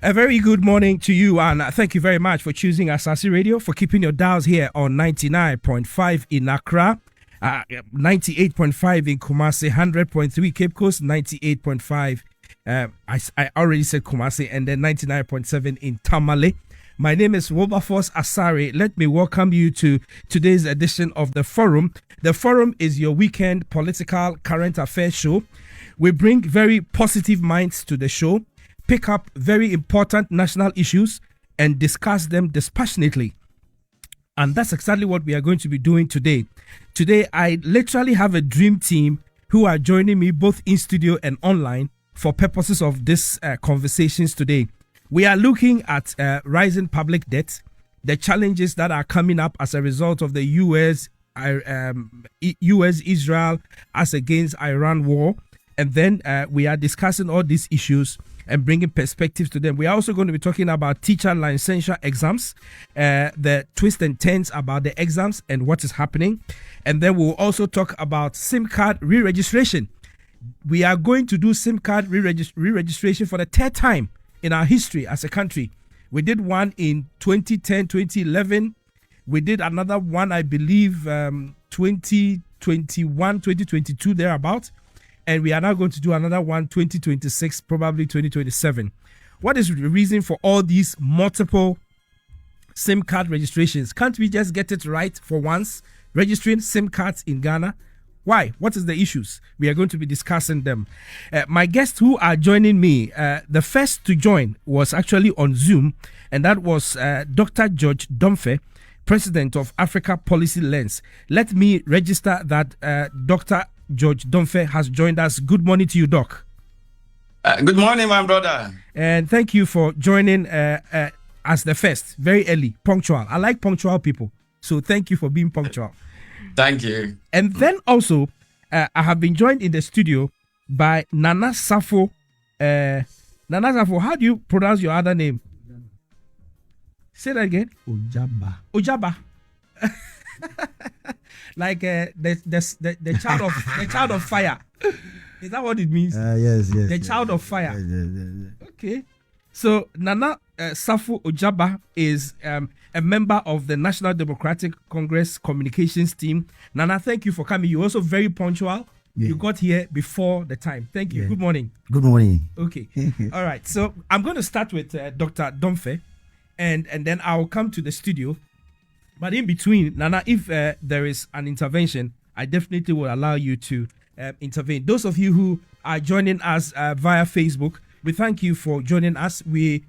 A very good morning to you, and thank you very much for choosing Asasi Radio, for keeping your dials here on 99.5 in Accra, 98.5 in Kumasi, 100.3 Cape Coast, 98.5. I already said Kumasi, and then 99.7 in Tamale. My name is Wilberforce Asare. Let me welcome you to today's edition of The Forum. The Forum is your weekend political current affairs show. We bring very positive minds to the show, pick up very important national issues, and discuss them dispassionately. And that's exactly what we are going to be doing today. Today, I literally have a dream team who are joining me both in studio and online for purposes of this conversations today. We are looking at rising public debt, the challenges that are coming up as a result of the US-Israel as against Iran war. And then we are discussing all these issues and bringing perspectives to them. We are also going to be talking about teacher licensure exams, the twists and turns about the exams and what is happening. And then we'll also talk about SIM card re-registration. We are going to do SIM card re-registration for the third time in our history as a country. We did one in 2010, 2011. We did another one, I believe, 2021, 2022, thereabout. And we are now going to do another one, 2026, probably 2027. What is the reason for all these multiple SIM card registrations? Can't we just get it right for once, registering SIM cards in Ghana? Why? What is the issues? We are going to be discussing them. My guests who are joining me, the first to join was actually on Zoom, and that was Dr. George Domfe, President of Africa Policy Lens. Let me register that Dr. George Domfe has joined us. Good morning to you, Doc. Good morning, my brother. And thank you for joining as the first, very early, punctual. I like punctual people, so thank you for being punctual. Thank you. And then also, I have been joined in the studio by Nana Safo. Nana Safo, how do you pronounce your other name? Say that again. Ojaba. Like the child of fire. Is that what it means? Yes. The child of fire. Yes. Okay. So Nana Safo Ojaba is a member of the National Democratic Congress communications team. Nana, thank you for coming. You're also very punctual. Yeah. You got here before the time. Thank you. Yeah. Good morning. Good morning. Okay. All right. So I'm going to start with Dr. Domfe, and then I'll come to the studio. But in between, Nana, if there is an intervention, I definitely will allow you to intervene. Those of you who are joining us via Facebook, we thank you for joining us. We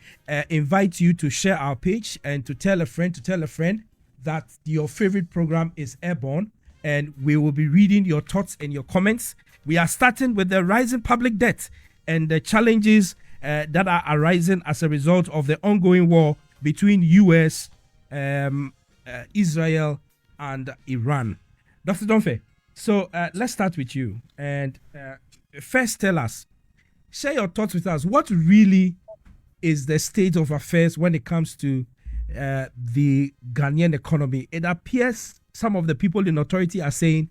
invite you to share our page and to tell a friend that your favorite program is airborne, and we will be reading your thoughts and your comments. We are starting with the rising public debt and the challenges that are arising as a result of the ongoing war between US, Israel and Iran. Dr. Domfe, so let's start with you. And first tell us, share your thoughts with us. What really is the state of affairs when it comes to the Ghanaian economy? It appears some of the people in authority are saying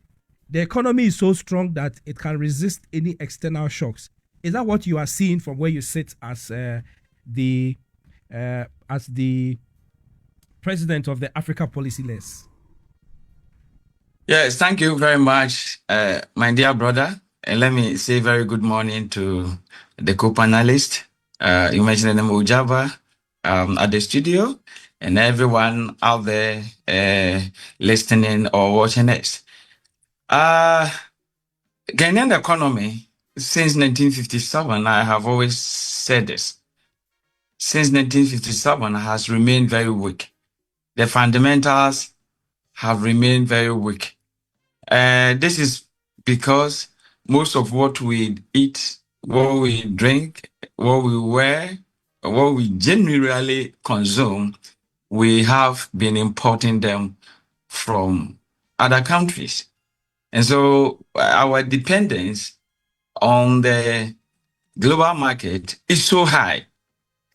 the economy is so strong that it can resist any external shocks. Is that what you are seeing from where you sit as the President of the Africa Policy Lens? Yes, thank you very much, my dear brother. And let me say very good morning to the co-panelist. You mentioned the name Ojaba at the studio, and everyone out there listening or watching us. Ghanaian economy, since 1957, I have always said this, since 1957 has remained very weak. The fundamentals have remained very weak. This is because most of what we eat, what we drink, what we wear, what we generally consume, we have been importing them from other countries. And so our dependence on the global market is so high.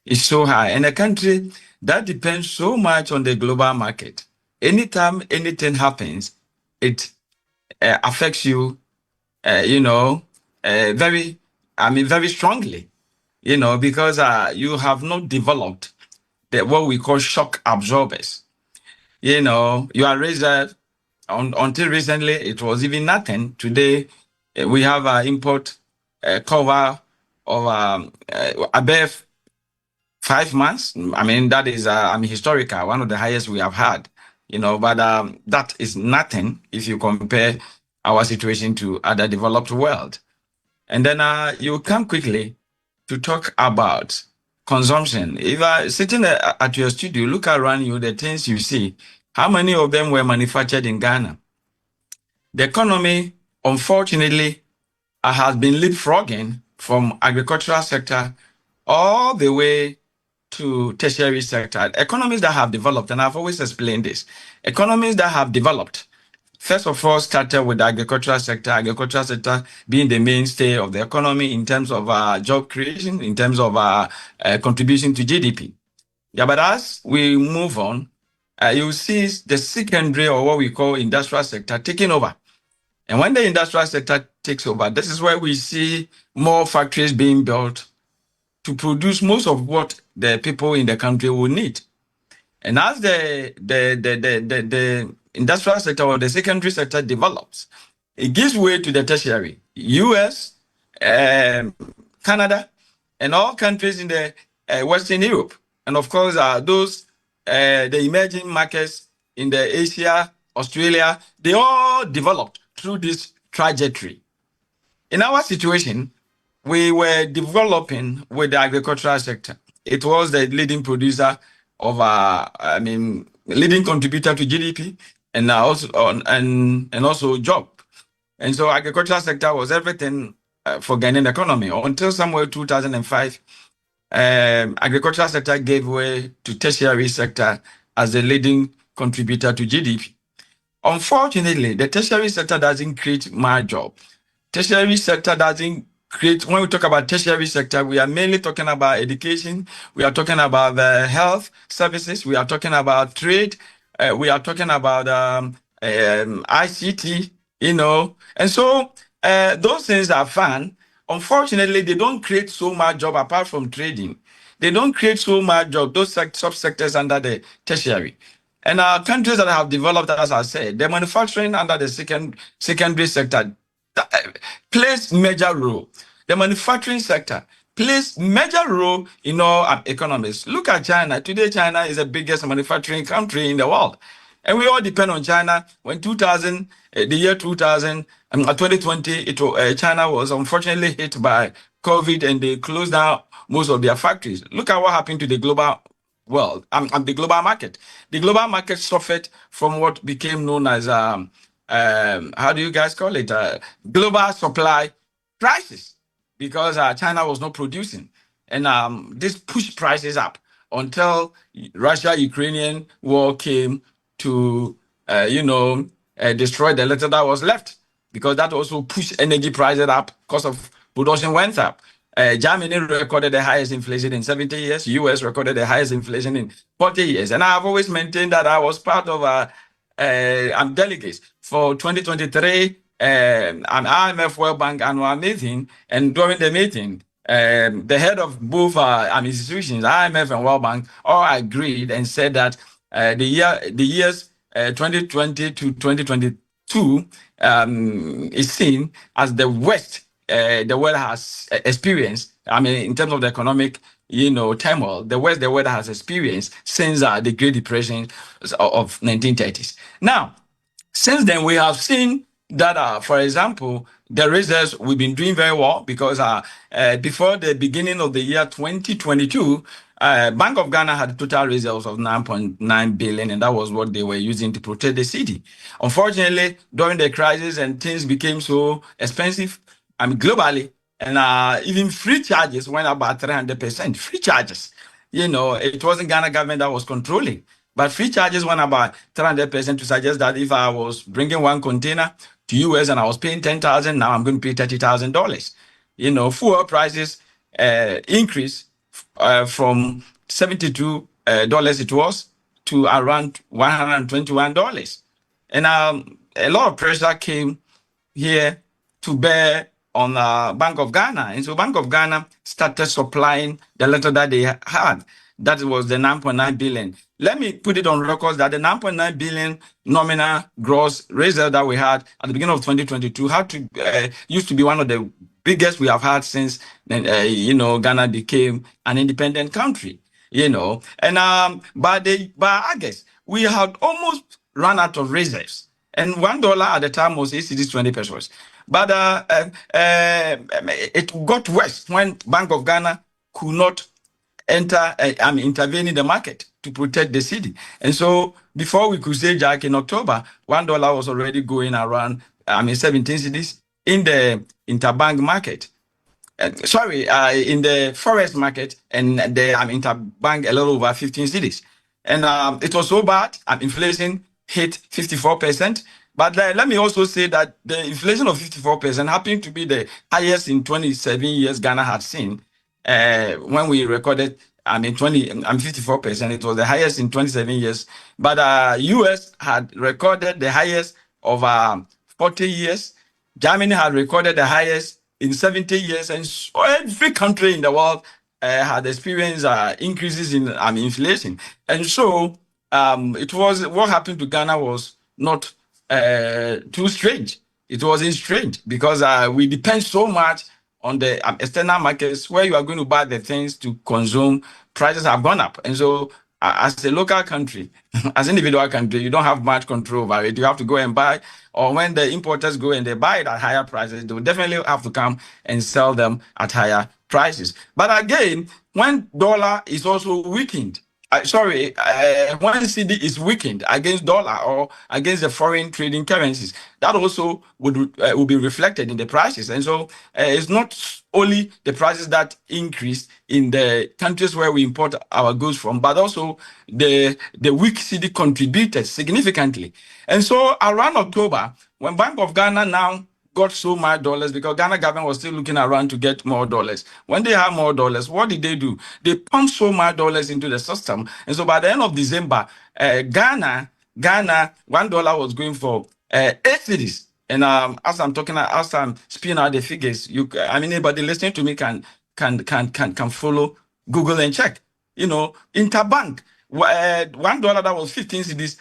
It's so high. And a country that depends so much on the global market, anytime anything happens, it affects you, very strongly. because you have not developed what we call shock absorbers. You are raised until recently, it was even nothing. Today, we have an import cover of above 5 months. I mean, that is historical, one of the highest we have had. But that is nothing if you compare our situation to other developed world. And then you come quickly to talk about consumption. If sitting at your studio, look around you, the things you see, how many of them were manufactured in Ghana? The economy, unfortunately, has been leapfrogging from agricultural sector all the way to tertiary sector. Economies that have developed, and I've always explained this, economies that have developed, first of all, started with the agricultural sector being the mainstay of the economy in terms of job creation, in terms of contribution to GDP. Yeah, but as we move on, you see the secondary or what we call industrial sector taking over. And when the industrial sector takes over, this is where we see more factories being built to produce most of what the people in the country will need. And as the industrial sector or the secondary sector develops, it gives way to the tertiary. US, Canada, and all countries in the Western Europe. And of course, the emerging markets in the Asia, Australia, they all developed through this trajectory. In our situation, we were developing with the agricultural sector. It was the leading producer of, leading contributor to GDP and also job. And so agricultural sector was everything for Ghanaian economy until somewhere 2005. Agricultural sector gave way to tertiary sector as the leading contributor to GDP. Unfortunately, the tertiary sector doesn't create more job. Tertiary sector doesn't create, when we talk about tertiary sector, we are mainly talking about education, we are talking about health services, we are talking about trade, we are talking about ICT, and so those things are fun. Unfortunately, they don't create so much job apart from trading. They don't create so much job, those subsectors under the tertiary. And countries that have developed, as I said, the manufacturing under the secondary sector plays major role. The manufacturing sector plays major role in all economies. Look at China. Today, China is the biggest manufacturing country in the world. And we all depend on China. When the year 2000, 2020, China was unfortunately hit by COVID and they closed down most of their factories. Look at what happened to the global world, the global market. The global market suffered from what became known as, how do you guys call it? Global supply crisis because China was not producing. And this pushed prices up until Russia-Ukrainian war came to, destroy the little that was left, because that also pushed energy prices up because of production went up. Germany recorded the highest inflation in 70 years. US recorded the highest inflation in 40 years. And I've always maintained that I was part of I'm delegates for 2023 an IMF World Bank annual meeting. And during the meeting, the head of both institutions, IMF and World Bank, all agreed and said that the years 2020 to 2022 is seen as the worst the world has experienced. I mean, in terms of the economic, turmoil, the worst the world has experienced since the Great Depression of 1930s. Now, since then, we have seen that, for example, the reserves, we've been doing very well because before the beginning of the year 2022, Bank of Ghana had total reserves of 9.9 billion, and that was what they were using to protect the city. Unfortunately, during the crisis and things became so expensive, globally, and even free charges went up by 300%. Free charges, it wasn't Ghana government that was controlling. But free charges went up by 300% to suggest that if I was bringing one container to US and I was paying $10,000, now I'm going to pay $30,000. Fuel prices increased from $72 it was to around $121. And a lot of pressure came here to bear on Bank of Ghana. And so Bank of Ghana started supplying the letter that they had. That was the 9.9 billion. Let me put it on record that the 9.9 billion nominal gross reserve that we had at the beginning of 2022 used to be one of the biggest we have had since Ghana became an independent country. And by August we had almost run out of reserves, and $1 at the time was 20 pesos. But it got worse when Bank of Ghana could not intervene in the market to protect the city. And so before we could say Jack in October, $1 was already going around 17 cedis in the interbank market. In the forex market, and the interbank a little over 15 cedis. And it was so bad, inflation hit 54%. But let me also say that the inflation of 54% happened to be the highest in 27 years Ghana had seen. When we recorded, 54%, it was the highest in 27 years. But US had recorded the highest of 40 years. Germany had recorded the highest in 70 years, and so every country in the world had experienced increases in inflation. And so it was, what happened to Ghana was not too strange. It wasn't strange because we depend so much on the external markets where you are going to buy the things to consume. Prices have gone up. And so as a local country, as an individual country, you don't have much control over it. You have to go and buy, or when the importers go and they buy it at higher prices, they will definitely have to come and sell them at higher prices. But again, when dollar is also weakened, when CD is weakened against dollar or against the foreign trading currencies, that also will be reflected in the prices. And so it's not only the prices that increase in the countries where we import our goods from, but also the weak CD contributed significantly. And so around October, when Bank of Ghana now got so much dollars, because Ghana government was still looking around to get more dollars. When they have more dollars, what did they do? They pumped so much dollars into the system. And so by the end of December, Ghana, $1 was going for 8 cedis. And as I'm spinning out the figures, anybody listening to me can follow Google and check. Interbank, $1 that was 15 cedis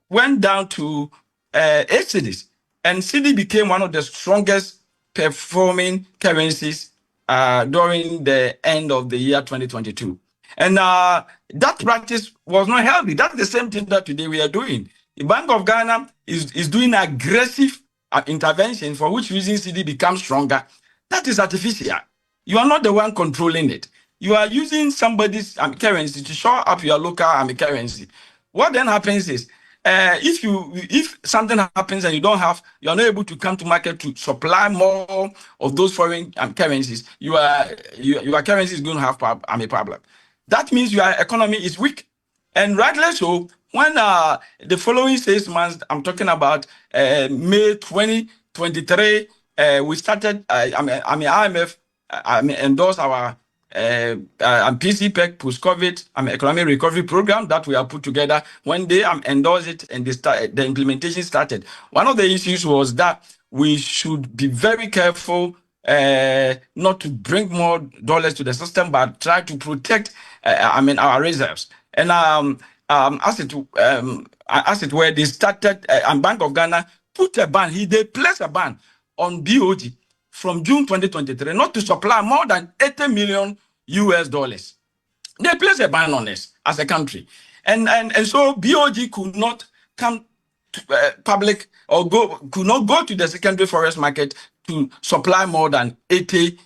went down to 8 cedis. And CD became one of the strongest performing currencies during the end of the year 2022. And that practice was not healthy. That's the same thing that today we are doing. The Bank of Ghana is doing aggressive intervention for which reason CD becomes stronger. That is artificial. You are not the one controlling it. You are using somebody's currency to show up your local currency. What then happens is, if something happens and you are not able to come to market to supply more of those foreign currencies, your currency is going to have a problem. That means your economy is weak. And rightly so, when the following 6 months, I'm talking about May 2023, we started, IMF endorsed our PCPEC post-COVID economic recovery program that we have put together. When they endorsed it and the implementation started, one of the issues was that we should be very careful not to bring more dollars to the system, but try to protect our reserves. And as it were, they started, and Bank of Ghana put a ban. They placed a ban on BOG from June 2023 not to supply more than $80 million. They placed a ban on us as a country, and so BOG could not come to public or could not go to the secondary forest market to supply more than $80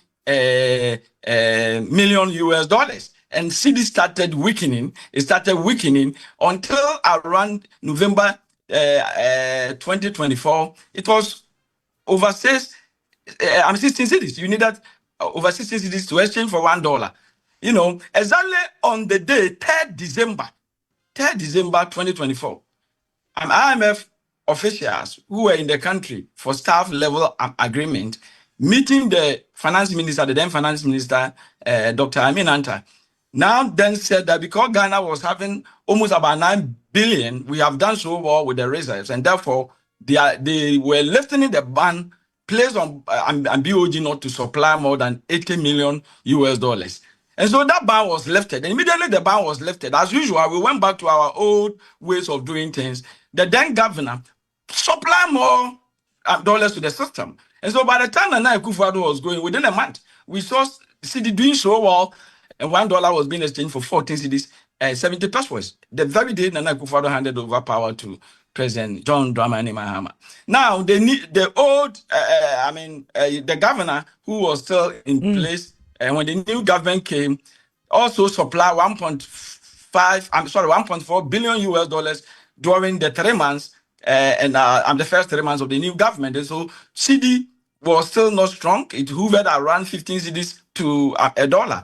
million. And CD started weakening. It started weakening until around November 2024. It was over 16 cedis. You needed over 16 cedis to exchange for $1. Exactly on the day, 3rd December 2024, IMF officials who were in the country for staff level agreement, meeting the finance minister, the then finance minister, Dr. Amin Anta, now then said that because Ghana was having almost about 9 billion, we have done so well with the reserves, and therefore they were lifting the ban placed on and BOG not to supply more than 80 million US dollars. And so that ban was lifted. And immediately the ban was lifted. As usual, we went back to our old ways of doing things. The then governor supply more dollars to the system. And so by the time Nana Akufo-Addo was going, within a month, we saw CD doing so well, and $1 was being exchanged for 14 CDs, 70 pesos. The very day Nana Akufo-Addo handed over power to President John Dramani Mahama. Now they need the old, the governor who was still in place, and when the new government came, also supply 1.4 billion US dollars during the 3 months, and the first 3 months of the new government. And so CD was still not strong. It hovered around 15 CDs to a dollar.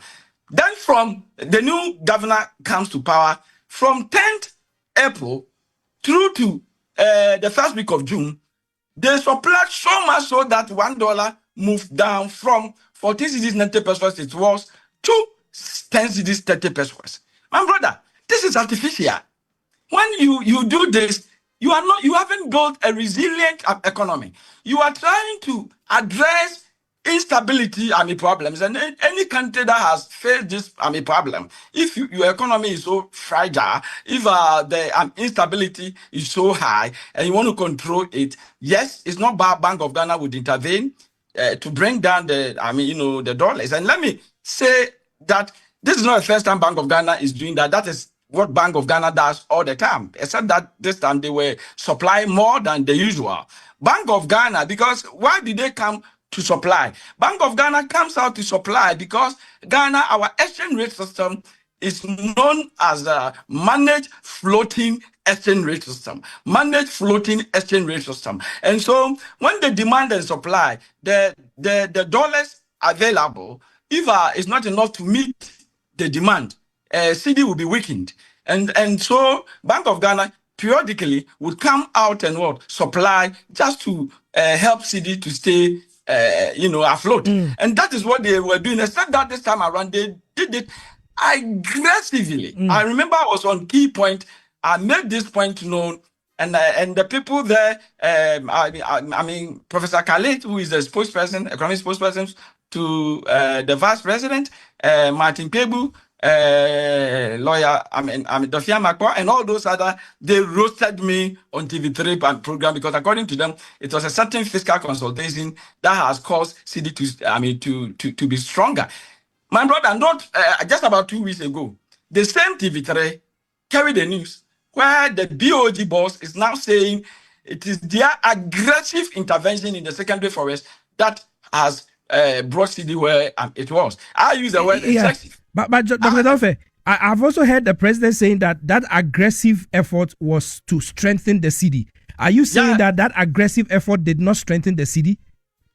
Then from the new governor comes to power from 10th April through to the first week of June, they supplied so much so that $1 moved down from 14 CDs 90 pesos it was to 10 CDs 30 pesos. My brother, this is artificial. When you do this, you haven't built a resilient economy. You are trying to address instability problems, and any country that has faced this problem, if your economy is so fragile, if the instability is so high and you want to control it, yes, it's not bad. Bank of Ghana would intervene to bring down the dollars. And let me say that this is not the first time Bank of Ghana is doing that. That is what Bank of Ghana does all the time, except that this time they were supplying more than the usual. Bank of Ghana, because why did they come to supply? Bank of Ghana comes out to supply because Ghana, our exchange rate system is known as a managed floating exchange rate system. Managed floating exchange rate system. And so when the demand and supply, the dollars available, if it's not enough to meet the demand, CD will be weakened. And so Bank of Ghana periodically would come out and supply just to help CD to stay afloat. And that is what they were doing, except that this time around they did it aggressively. I remember I was on Key Point. I made this point known, and the people there, Professor Khalid, who is the spokesperson, economic spokesperson to the vice president, Martin Pebu, lawyer, Dofia Makwa, and all those other, they roasted me on TV3 program because according to them, it was a certain fiscal consultation that has caused CD to be stronger. My brother, not just about 2 weeks ago, the same TV3 carried the news where the BOG boss is now saying it is their aggressive intervention in the secondary forest that has brought CD where it was. I use the word excessive. But Dr. Donfe, I've also heard the president saying that aggressive effort was to strengthen the CD. Are you saying that aggressive effort did not strengthen the CD?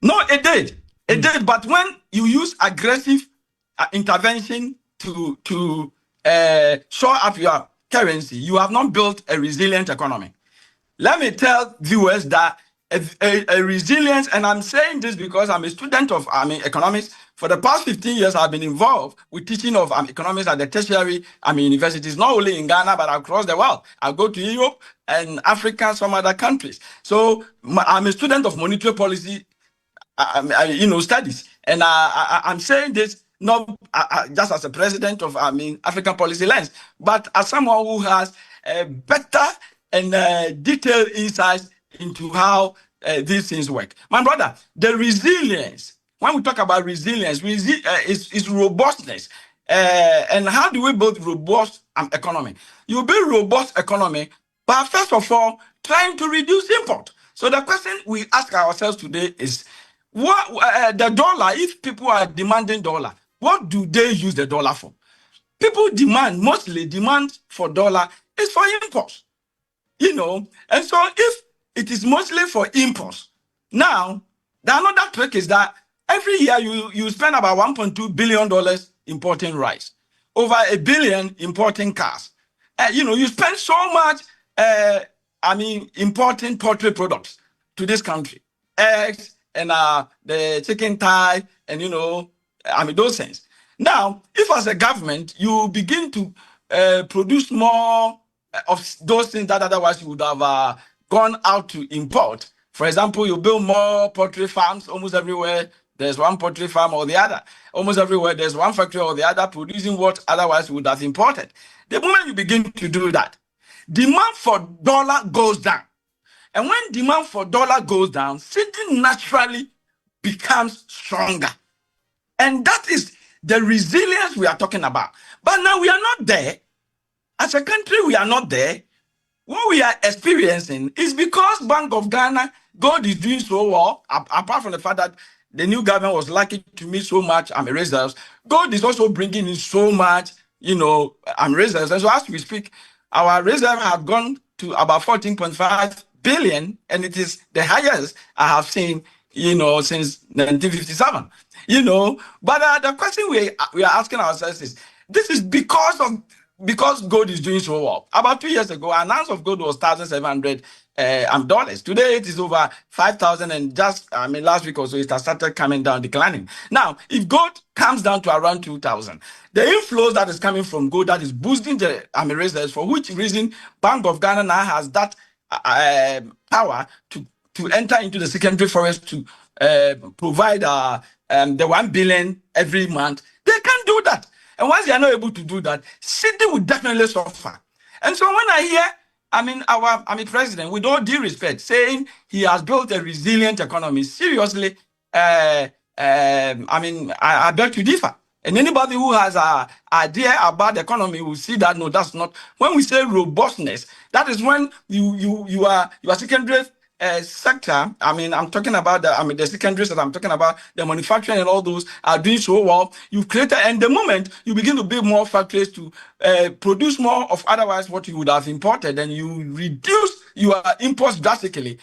No, it did. It did. But when you use aggressive intervention to shore up your currency, you have not built a resilient economy. Let me tell viewers that a resilience, and I'm saying this because I'm a student of economics. For the past 15 years, I've been involved with teaching of economics at the tertiary universities, not only in Ghana, but across the world. I go to Europe and Africa, some other countries. So I'm a student of monetary policy, studies. And I'm saying this not just as a president of African Policy Lens, but as someone who has a better and detailed insights into how these things work. My brother, the resilience, when we talk about resilience, is robustness. And how do we build robust economy? You build robust economy by, first of all, trying to reduce import. So the question we ask ourselves today is, what the dollar, if people are demanding dollar, what do they use the dollar for? People mostly demand for dollar is for imports. And so if it is mostly for imports, now the another trick is that every year you spend about $1.2 billion importing rice, over $1 billion importing cars. You spend so much importing poultry products to this country, eggs and the chicken thigh and those things. Now, if as a government you begin to produce more of those things that otherwise you would have gone out to import, For example, you build more poultry farms almost everywhere. There's one poultry farm or the other. Almost everywhere, there's one factory or the other producing what otherwise would have imported. The moment you begin to do that, demand for dollar goes down. And when demand for dollar goes down, cedi naturally becomes stronger. And that is the resilience we are talking about. But now we are not there. As a country, we are not there. What we are experiencing is because Bank of Ghana, gold is doing so well, apart from the fact that the new government was lucky to meet so much reserves, gold is also bringing in so much, reserves. And so as we speak, our reserve have gone to about 14.5 billion, and it is the highest I have seen, since 1957. But the question we are asking ourselves is, this is because gold is doing so well. About 2 years ago, an ounce of gold was $1,700. Today it is over 5,000, and just last week or so it has started coming down, declining. Now, if gold comes down to around 2,000, the inflows that is coming from gold that is boosting the reserves, for which reason Bank of Ghana now has that power to enter into the secondary forest to provide the 1 billion every month. They can't do that. And once they are not able to do that, cedi will definitely suffer. And so when I hear, our president, with all due respect, saying he has built a resilient economy, seriously, I beg to differ. And anybody who has an idea about the economy will see that no, that's not. When we say robustness, that is when you are secondary sector. I'm talking about the secondaries that I'm talking about, the manufacturing and all those are doing so well. You've created, and the moment you begin to build more factories to produce more of otherwise what you would have imported, and you reduce your imports drastically,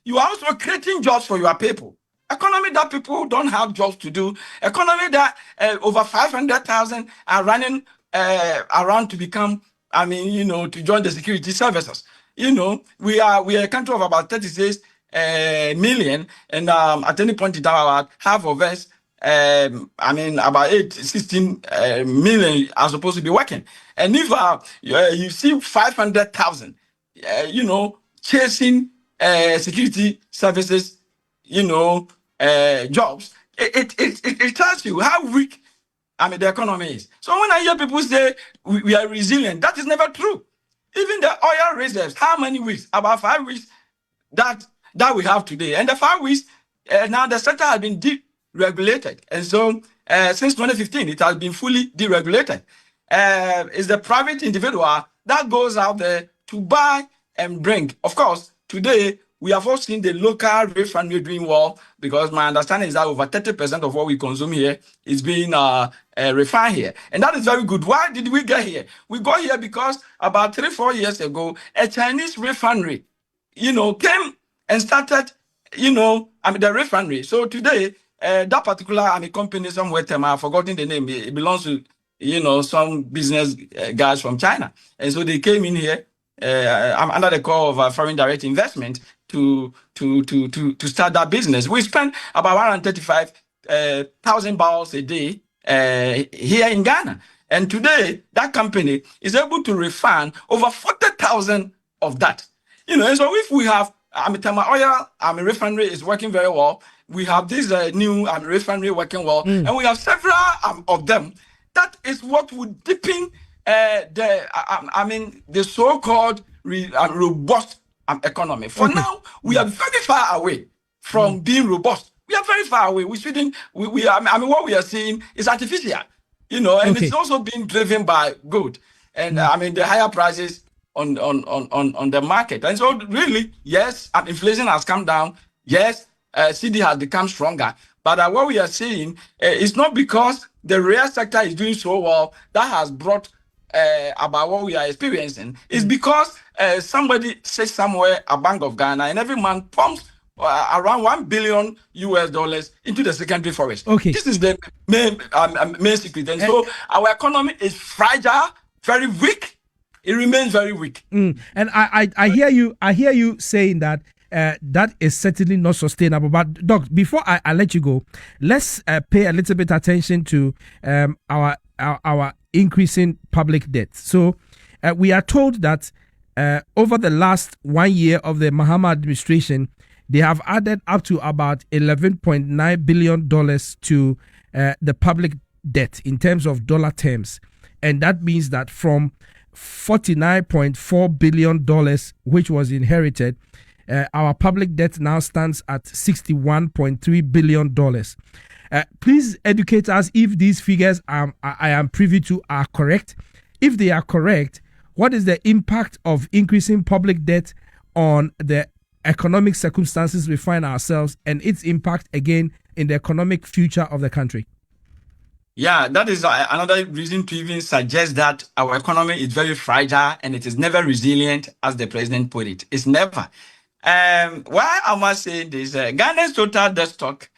you are also creating jobs for your people. Economy that people don't have jobs to do. Economy that over 500,000 are running around to become, to join the security services. We are a country of about 36 million, and at any point in time, about half of us, about 16 million are supposed to be working. And if you see 500,000, chasing security services, jobs, it tells you how weak the economy is. So when I hear people say we are resilient, that is never true. Even the oil reserves, how many weeks? About 5 weeks that we have today. And the 5 weeks, now the sector has been deregulated. And so since 2015, it has been fully deregulated. It's the private individual that goes out there to buy and bring. Of course, today, we have all seen the local refinery doing well, because my understanding is that over 30% of what we consume here is being refined here. And that is very good. Why did we get here? We got here because about 3-4 years ago, a Chinese refinery, came and started, the refinery. So today, that particular company somewhere, I've forgotten the name, it belongs to, some business guys from China. And so they came in here. I'm under the call of foreign direct investment to start that business. We spent about 135,000 barrels a day here in Ghana. And today, that company is able to refine over 40,000 of that. And so if we have Tama Oil refinery is working very well, we have this new refinery working well, and we have several of them. That is what would deepen the so-called robust economy. For now, we are very far away from being robust. We are very far away. We shouldn't. What we are seeing is artificial, and it's also being driven by gold and the higher prices on the market. And so, really, yes, inflation has come down. Yes, cedi has become stronger. But what we are seeing is not because the real sector is doing so well that has brought about what we are experiencing. It's because somebody says somewhere, a Bank of Ghana, and every month pumps around $1 billion into the secondary forest. Okay. This is the main secret. And so our economy is fragile, very weak. It remains very weak. And I hear you saying that that is certainly not sustainable. But Doc, before I let you go, let's pay a little bit attention to our increasing public debt. So we are told that over the last 1 year of the Mahama administration, they have added up to about $11.9 billion to the public debt in terms of dollar terms. And that means that from $49.4 billion, which was inherited, our public debt now stands at $61.3 billion. Please educate us if these figures I am privy to are correct. If they are correct, what is the impact of increasing public debt on the economic circumstances we find ourselves and its impact again in the economic future of the country? Yeah, that is another reason to even suggest that our economy is very fragile and it is never resilient, as the president put it. It's never. Why am I saying this? Ghana's total debt stock,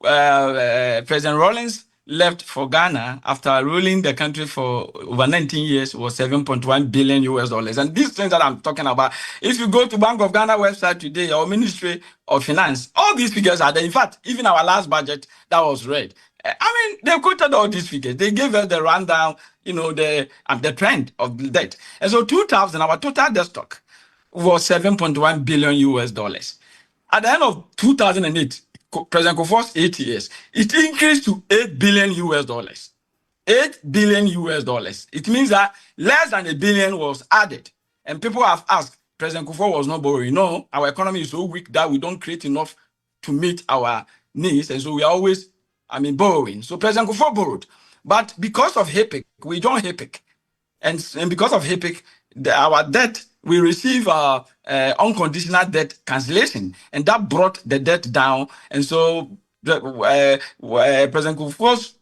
President Rawlings left for Ghana after ruling the country for over 19 years was 7.1 billion US dollars. And these things that I'm talking about, if you go to Bank of Ghana website today or Ministry of Finance, all these figures are there. In fact, even our last budget that was read, I mean, they quoted all these figures. They gave us the rundown, the trend of the debt. And so 2000, our total debt stock was 7.1 billion US dollars. At the end of 2008, President Kufuor's 8 years, it increased to 8 billion US dollars. 8 billion US dollars. It means that less than a billion was added. And people have asked, President Kufuor was not borrowing. No, our economy is so weak that we don't create enough to meet our needs. And so we are always, borrowing. So President Kufuor borrowed. But because of HIPIC, we don't HIPIC. And because of HIPIC, our debt, we receive unconditional debt cancellation, and that brought the debt down. And so President Kufuor's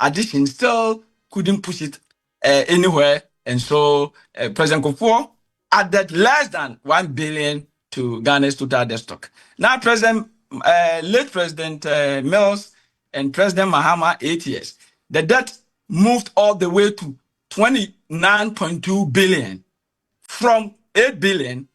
addition still couldn't push it anywhere. And so President Kufuor added less than 1 billion to Ghana's total debt stock. Now, late President Mills and President Mahama, 8 years, the debt moved all the way to 29.2 billion from 8 billion.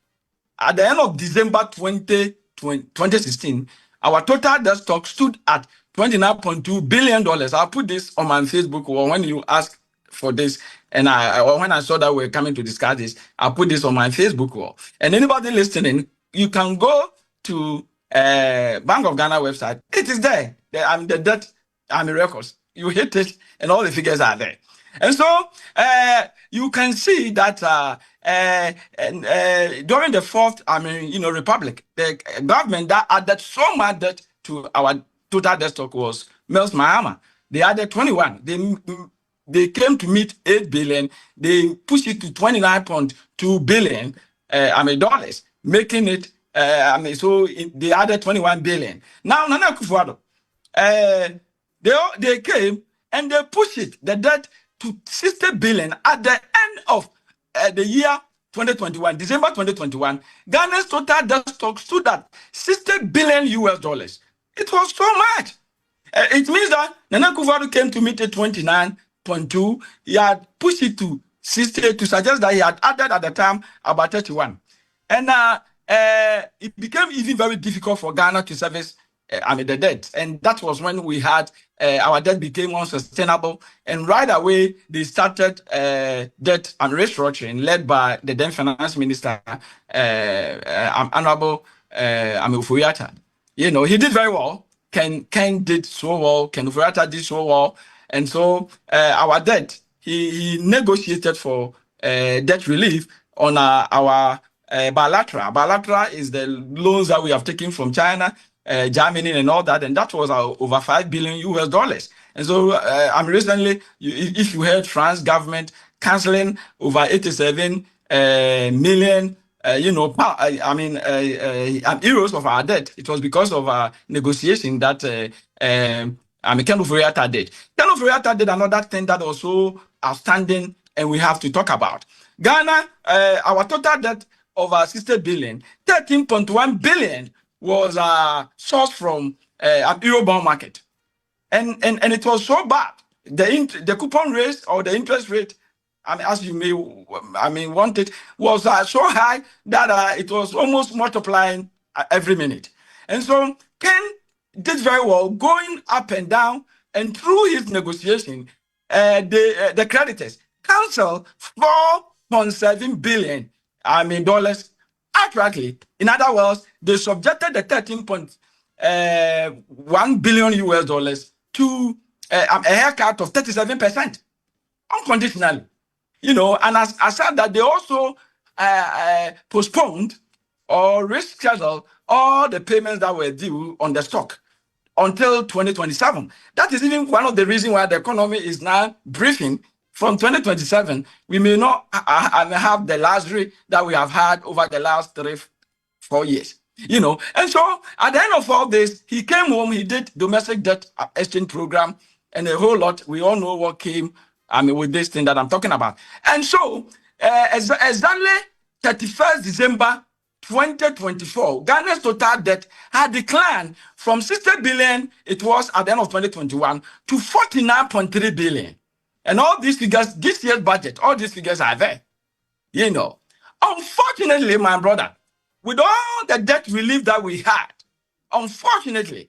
At the end of December 2016, our total debt stock stood at $29.2 billion. I'll put this on my Facebook wall when you ask for this. And when I saw that we're coming to discuss this, I'll put this on my Facebook wall. And anybody listening, you can go to Bank of Ghana website. It is there. The debt records. You hit it, and all the figures are there. And so you can see that during the fourth, republic, the government that added so much debt to our total debt stock was Mills Mahama. They added 21. They came to meet 8 billion. They pushed it to 29.2 billion dollars, making it. So they added 21 billion. Now Nana Akufo-Addo, they came and they pushed it, the debt, to 60 billion at the end of the year 2021, December 2021. Ghana's total debt stock stood at 60 billion US dollars. It was so much. It means that Nana Akufo-Addo came to meet at 29.2. He had pushed it to 60 to suggest that he had added at the time about 31. And it became even very difficult for Ghana to service the debt. And that was when we had our debt became unsustainable. And right away, they started debt and restructuring led by the then finance minister, Honorable Ufuriata. He did very well. Ken did so well. Ken Ufuriata did so well. And so our debt, he negotiated for debt relief on our bilateral. Bilateral is the loans that we have taken from China, Germany, and all that, and that was over 5 billion US dollars. And so, recently, if you heard France government canceling over 87 million, euros of our debt, it was because of our negotiation that Ken Ufuriata did. Ken Ufuriata did another thing that was so outstanding, and we have to talk about. Ghana, our total debt of 60 billion, 13.1 billion was sourced from Eurobond market. And it was so bad. The coupon rate or the interest rate, as you may want it, was so high that it was almost multiplying every minute. And so Ken did very well going up and down, and through his negotiation, the creditors canceled 4.7 billion dollars accurately. In other words, they subjected the 13.1 billion US dollars to a haircut of 37% unconditionally. And as I said that they also postponed or rescheduled all the payments that were due on the stock until 2027. That is even one of the reasons why the economy is now briefing. From 2027, we may not have the luxury that we have had over the last 3-4 years. And so at the end of all this, he came home, he did domestic debt exchange program and a whole lot. We all know what came with this thing that I'm talking about. And so exactly 31st December 2024, Ghana's total debt had declined from 60 billion it was at the end of 2021 to 49.3 billion. And all these figures, this year's budget, all these figures are there. Unfortunately, my brother, with all the debt relief that we had, unfortunately,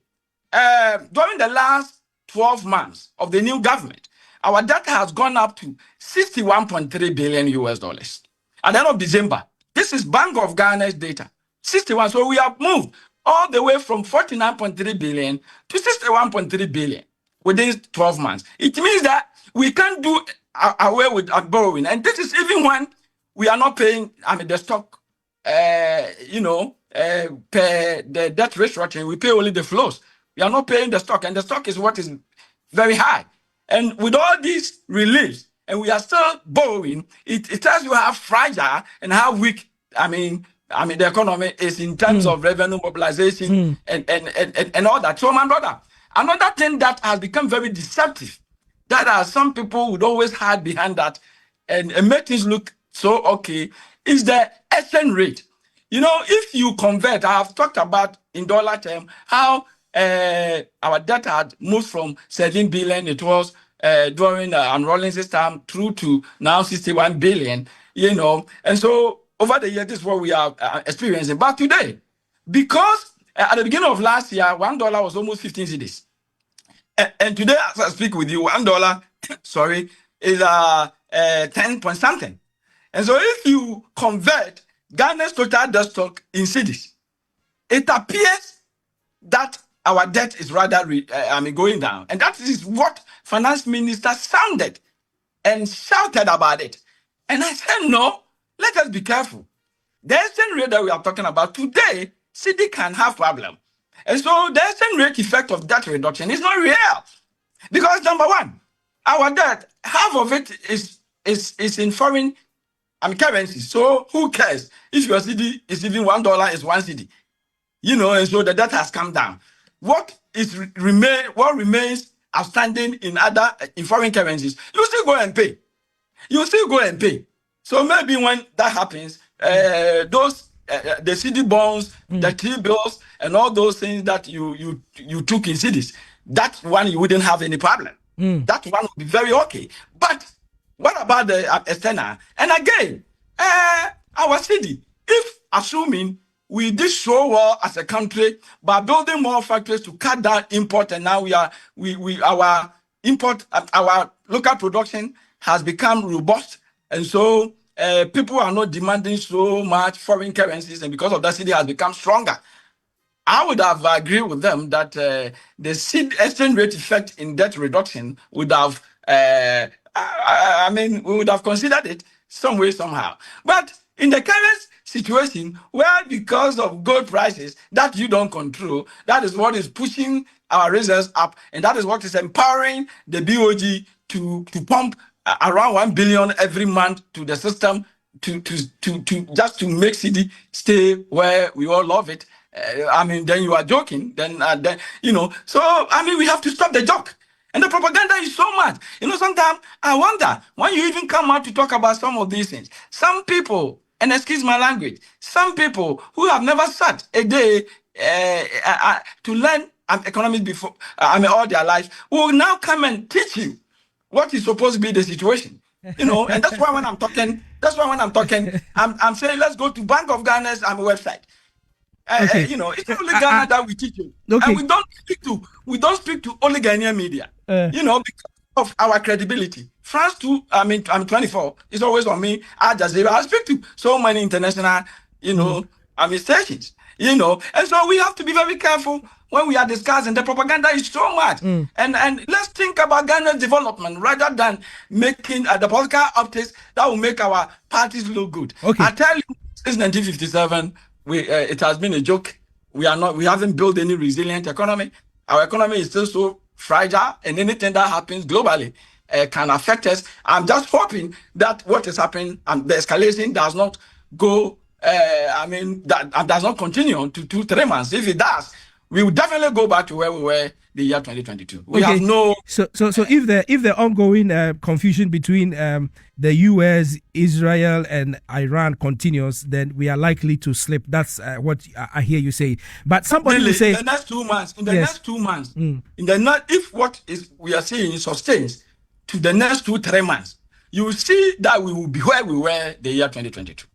during the last 12 months of the new government, our debt has gone up to 61.3 billion US dollars. At the end of December, this is Bank of Ghana's data, 61. So we have moved all the way from 49.3 billion to 61.3 billion within 12 months. It means that we can't do away with borrowing. And this is even when we are not paying the stock, per the debt restructuring, we pay only the flows. We are not paying the stock, and the stock is what is very high. And with all these reliefs, and we are still borrowing, it tells you how fragile and how weak, the economy is in terms of revenue mobilization and all that. So, my brother, another thing that has become very deceptive, that are some people would always hide behind that and make things look so okay, is the exchange rate. If you convert, I have talked about in dollar term how our debt had moved from 7 billion it was during unrolling system through to now 61 billion, and so over the year, this is what we are experiencing. But today, because at the beginning of last year, $1 was almost 15 cedis. And today, as I speak with you, $1, is 10 point something. And so if you convert Ghana's total debt stock in cedis, it appears that our debt is rather going down. And that is what finance minister sounded and shouted about it. And I said, no, let us be careful. The exchange rate that we are talking about today, cedi can have problem. And so the exchange rate effect of debt reduction is not real. Because number one, our debt, half of it is in foreign currency. So who cares if your cedi is even $1 is 1 cedi? And so the debt has come down. What remains outstanding in foreign currencies, you still go and pay. So maybe when that happens, those the cedi bonds, the T-bills, and all those things that you took in cedis, that one you wouldn't have any problem. That one would be very okay. But what about the external? And again, our cedi, if assuming we did so well as a country by building more factories to cut down import, and now our import, our local production has become robust, and so people are not demanding so much foreign currencies, and because of that, cedi has become stronger. I would have agreed with them that the exchange rate effect in debt reduction would have, we would have considered it some way, somehow. But in the current situation, where because of gold prices that you don't control, that is what is pushing our reserves up, and that is what is empowering the BOG to pump around 1 billion every month to the system to just to make cedi stay where we all love it. Then you are joking. So we have to stop the joke. And the propaganda is so much. Sometimes I wonder when you even come out to talk about some of these things. Some people, and excuse my language, some people who have never sat a day to learn economics before, all their lives, will now come and teach you what is supposed to be the situation. And that's why when I'm talking, I'm saying let's go to Bank of Ghana's website. Okay. It's only Ghana that we teach you. Okay. And we don't speak to only Ghanaian media. Because of our credibility. France 2, I'm 24. It's always on me. Al Jazeera. I speak to so many international, stations, and so we have to be very careful when we are discussing. The propaganda is so much, and let's think about Ghana's development rather than making the political optics that will make our parties look good. Okay. I tell you, since 1957, it has been a joke. We haven't built any resilient economy. Our economy is still so fragile, and anything that happens globally can affect us. I'm just hoping that what is happening and the escalation does not go. That does not continue to 2-3 months. If it does, we will definitely go back to where we were the year 2022. We have no. So if the ongoing confusion between the U.S., Israel, and Iran continues, then we are likely to slip. That's what I hear you say. But somebody will say in the next 2 months. If what is we are seeing sustains to the next 2-3 months, you will see that we will be where we were the year 2022.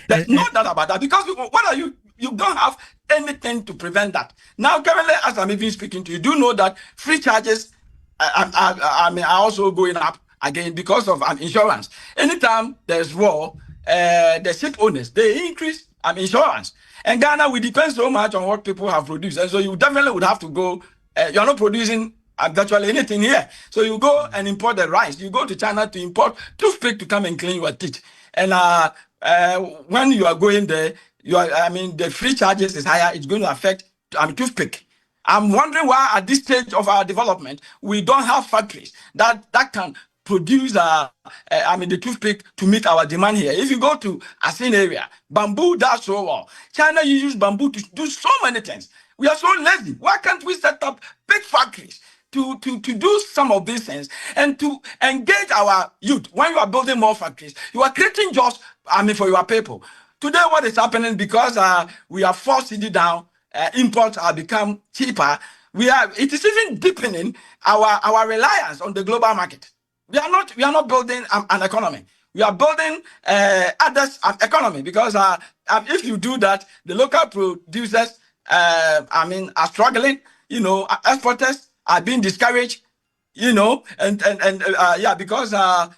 There's no doubt about that, because what are you don't have anything to prevent that. Now, currently, as I'm even speaking to you, do know that free charges are also going up again because of insurance. Anytime there's war, the ship owners, they increase insurance. And Ghana, we depend so much on what people have produced. And so you definitely would have to go, you're not producing virtually anything here. So you go and import the rice. You go to China to import toothpick to come and clean your teeth. And when you are going there, the free charges is higher. It's going to affect toothpick. I'm wondering why at this stage of our development we don't have factories that can produce the toothpick to meet our demand here. If you go to Asin area, bamboo does so well. China uses bamboo to do so many things. We are so lazy. Why can't we set up big factories to do some of these things and to engage our youth? When you are building more factories, you are creating jobs for your people. Today, what is happening, because we are forced it down, imports have become cheaper. It is even deepening our reliance on the global market. We are not building an economy. We are building others' economy, because if you do that, the local producers are struggling. Exporters are being discouraged. Because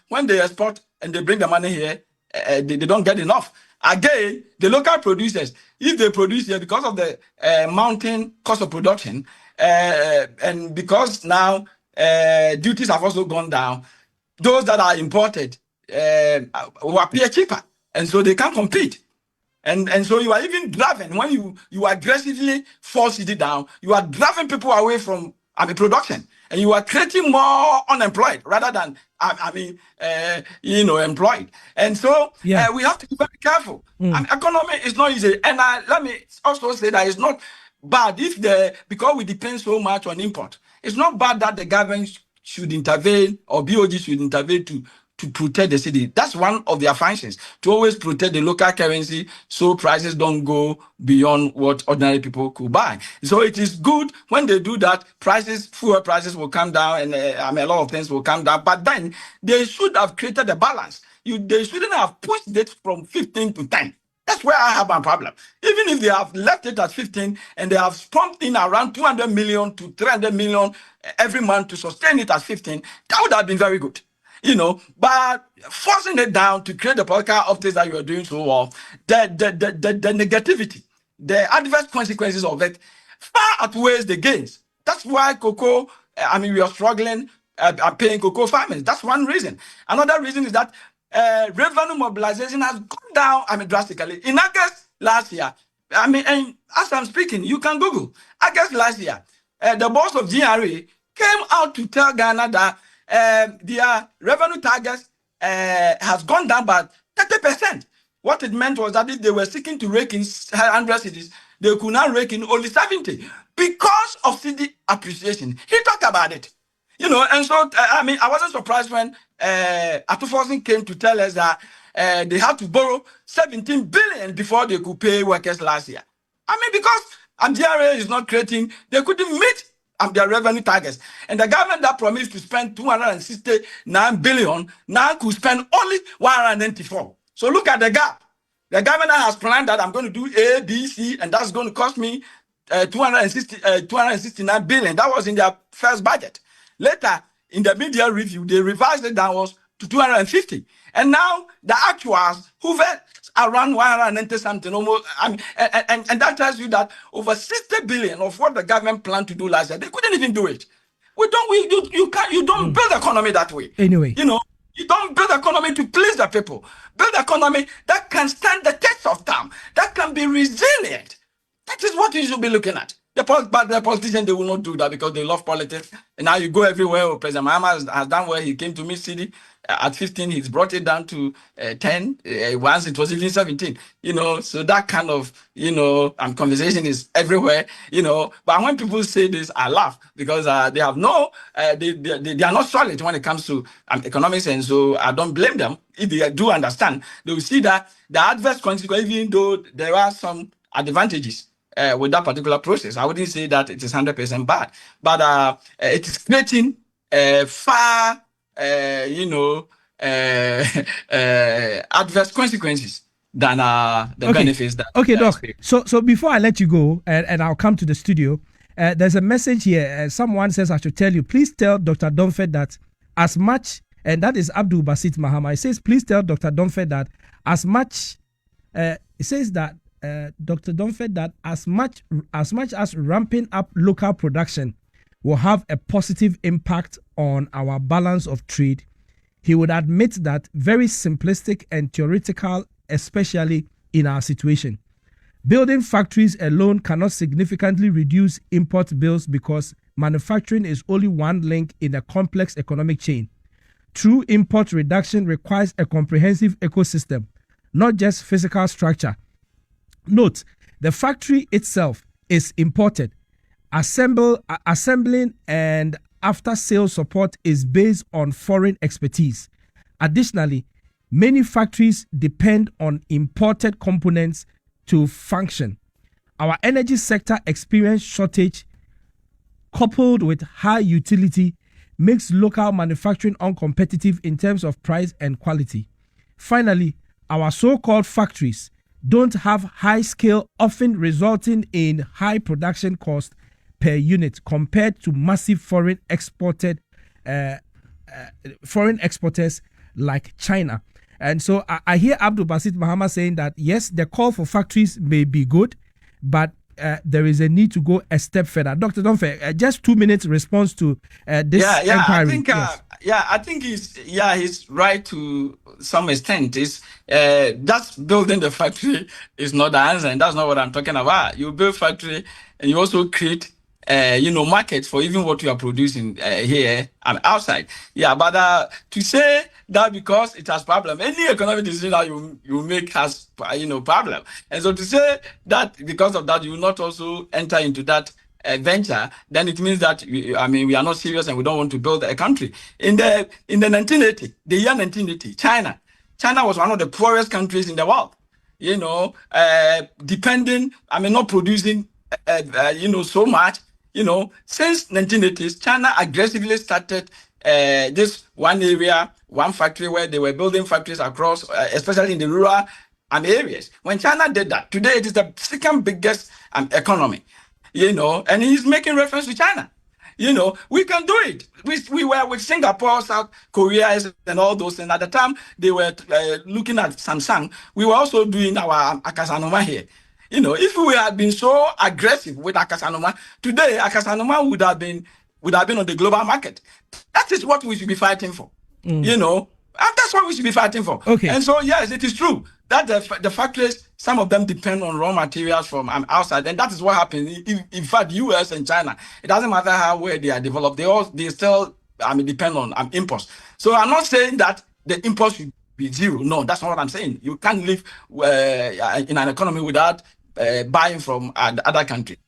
when they export and they bring the money here, they don't get enough. Again, the local producers, if they produce here, because of the mounting cost of production, and because now duties have also gone down, those that are imported will appear cheaper, and so they can't compete. And so you are even driving, when you aggressively force it down, you are driving people away from production, and you are creating more unemployed rather than employed. And so we have to be very careful. Economy is not easy, and let me also say that it's not bad because we depend so much on import. It's not bad that the government should intervene, or BOG should intervene to protect the city. That's one of their functions, to always protect the local currency so prices don't go beyond what ordinary people could buy. So it is good when they do that. Fuel prices will come down, and a lot of things will come down. But then they should have created a balance. They shouldn't have pushed it from 15 to 10. That's where I have my problem. Even if they have left it at 15 and they have pumped in around 200 million to 300 million every month to sustain it at 15, that would have been very good. But forcing it down to create the political optics that you are doing so well, the negativity, the adverse consequences of it far outweighs the gains. That's why cocoa, we are struggling paying cocoa farmers. That's one reason. Another reason is that revenue mobilization has gone down drastically. In August last year, and as I'm speaking, you can Google. August last year, the boss of GRA came out to tell Ghana that their revenue targets has gone down by 30%. What it meant was that if they were seeking to rake in 100 cities, they could now rake in only 70 because of city appreciation. He talked about it. And so, I wasn't surprised when Atufosin came to tell us that they had to borrow 17 billion before they could pay workers last year. Because GRA is not creating, they couldn't meet their revenue targets. And the government that promised to spend 269 billion now could spend only 194. So look at the gap. The government has planned that I'm going to do A, B, C, and that's going to cost me 269 billion. That was in their first budget. Later, in the media review, they revised it downwards to 250. And now the actuals hover around 190 something almost. And that tells you that over 60 billion of what the government planned to do last year, they couldn't even do it. You don't build economy that way. Anyway. You don't build economy to please the people. Build economy that can stand the test of time, that can be resilient. That is what you should be looking at. But the politicians, they will not do that because they love politics. And now you go everywhere. President Mahama has done where he came to Mid City at 15. He's brought it down to 10. Once it was even 17. So that kind of conversation is everywhere. But when people say this, I laugh because they have they are not solid when it comes to economics, and so I don't blame them. If they do understand, they will see that the adverse consequences, even though there are some advantages with that particular process. I wouldn't say that it is 100% bad, but it is creating far, adverse consequences than the benefits that. Okay, Doc. So before I let you go, and I'll come to the studio, there's a message here. Someone says I should tell you, please tell Dr. Domfed that as much, and that is Abdul Basit Mahama. It says, please tell Dr. Domfed that as much, it says that Dr. Domfed that as much as ramping up local production will have a positive impact on our balance of trade, he would admit that very simplistic and theoretical, especially in our situation. Building factories alone cannot significantly reduce import bills because manufacturing is only one link in a complex economic chain. True import reduction requires a comprehensive ecosystem, not just physical structure. Note, the factory itself is imported. Assembling and after-sales support is based on foreign expertise. Additionally, many factories depend on imported components to function. Our energy sector experience shortage coupled with high utility makes local manufacturing uncompetitive in terms of price and quality. Finally, our so-called factories don't have high scale, often resulting in high production cost per unit compared to massive foreign exporters like China. And so I hear Abdul Basit Mahama saying that yes, the call for factories may be good, but there is a need to go a step further. Dr. Domfe, just 2 minutes response to this inquiry. I think he's right to some extent. Is just building the factory is not the answer, and that's not what I'm talking about. You build factory, and you also create markets for even what you are producing here and outside. Yeah, but to say that because it has problem, any economic decision that you make has problem, and so to say that because of that you will not also enter into that venture, then it means that we are not serious and we don't want to build a country. In the 1980, the year 1980, China was one of the poorest countries in the world. Not producing so much. Since 1980s, China aggressively started this one area, one factory where they were building factories across, especially in the rural areas. When China did that, today it is the second biggest economy, and he's making reference to China. We can do it. We were with Singapore, South Korea, and all those. And at the time they were looking at Samsung, we were also doing our Akasanoma here. If we had been so aggressive with Akasanoma, today Akasanoma would have been on the global market. That is what we should be fighting for. And that's what we should be fighting for. Okay. And so yes, it is true that the factories, some of them depend on raw materials from outside, and that is what happens. In fact, US and China, it doesn't matter where they are developed, they still depend on imports. So I'm not saying that the imports should be zero. No, that's not what I'm saying. You can't live in an economy without buying from other countries.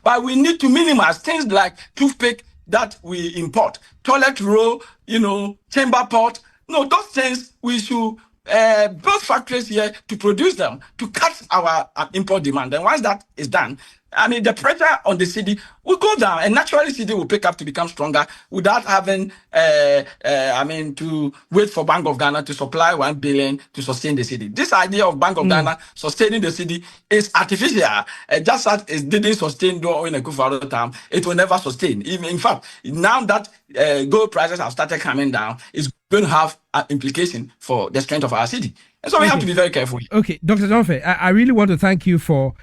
But we need to minimize things like toothpick that we import, toilet roll, chamber pot. No, those things we should build factories here to produce them, to cut our import demand. And once that is done, the pressure on the city will go down, and naturally city will pick up to become stronger without having to wait for Bank of Ghana to supply 1 billion to sustain the city. This idea of Bank of Ghana sustaining the city is artificial. Just as it didn't sustain during a Akufo-Addo time, it will never sustain. In fact, now that gold prices have started coming down, it's going to have an implication for the strength of our city. And so we have to be very careful. Okay, Dr. Donfe, I really want to thank you for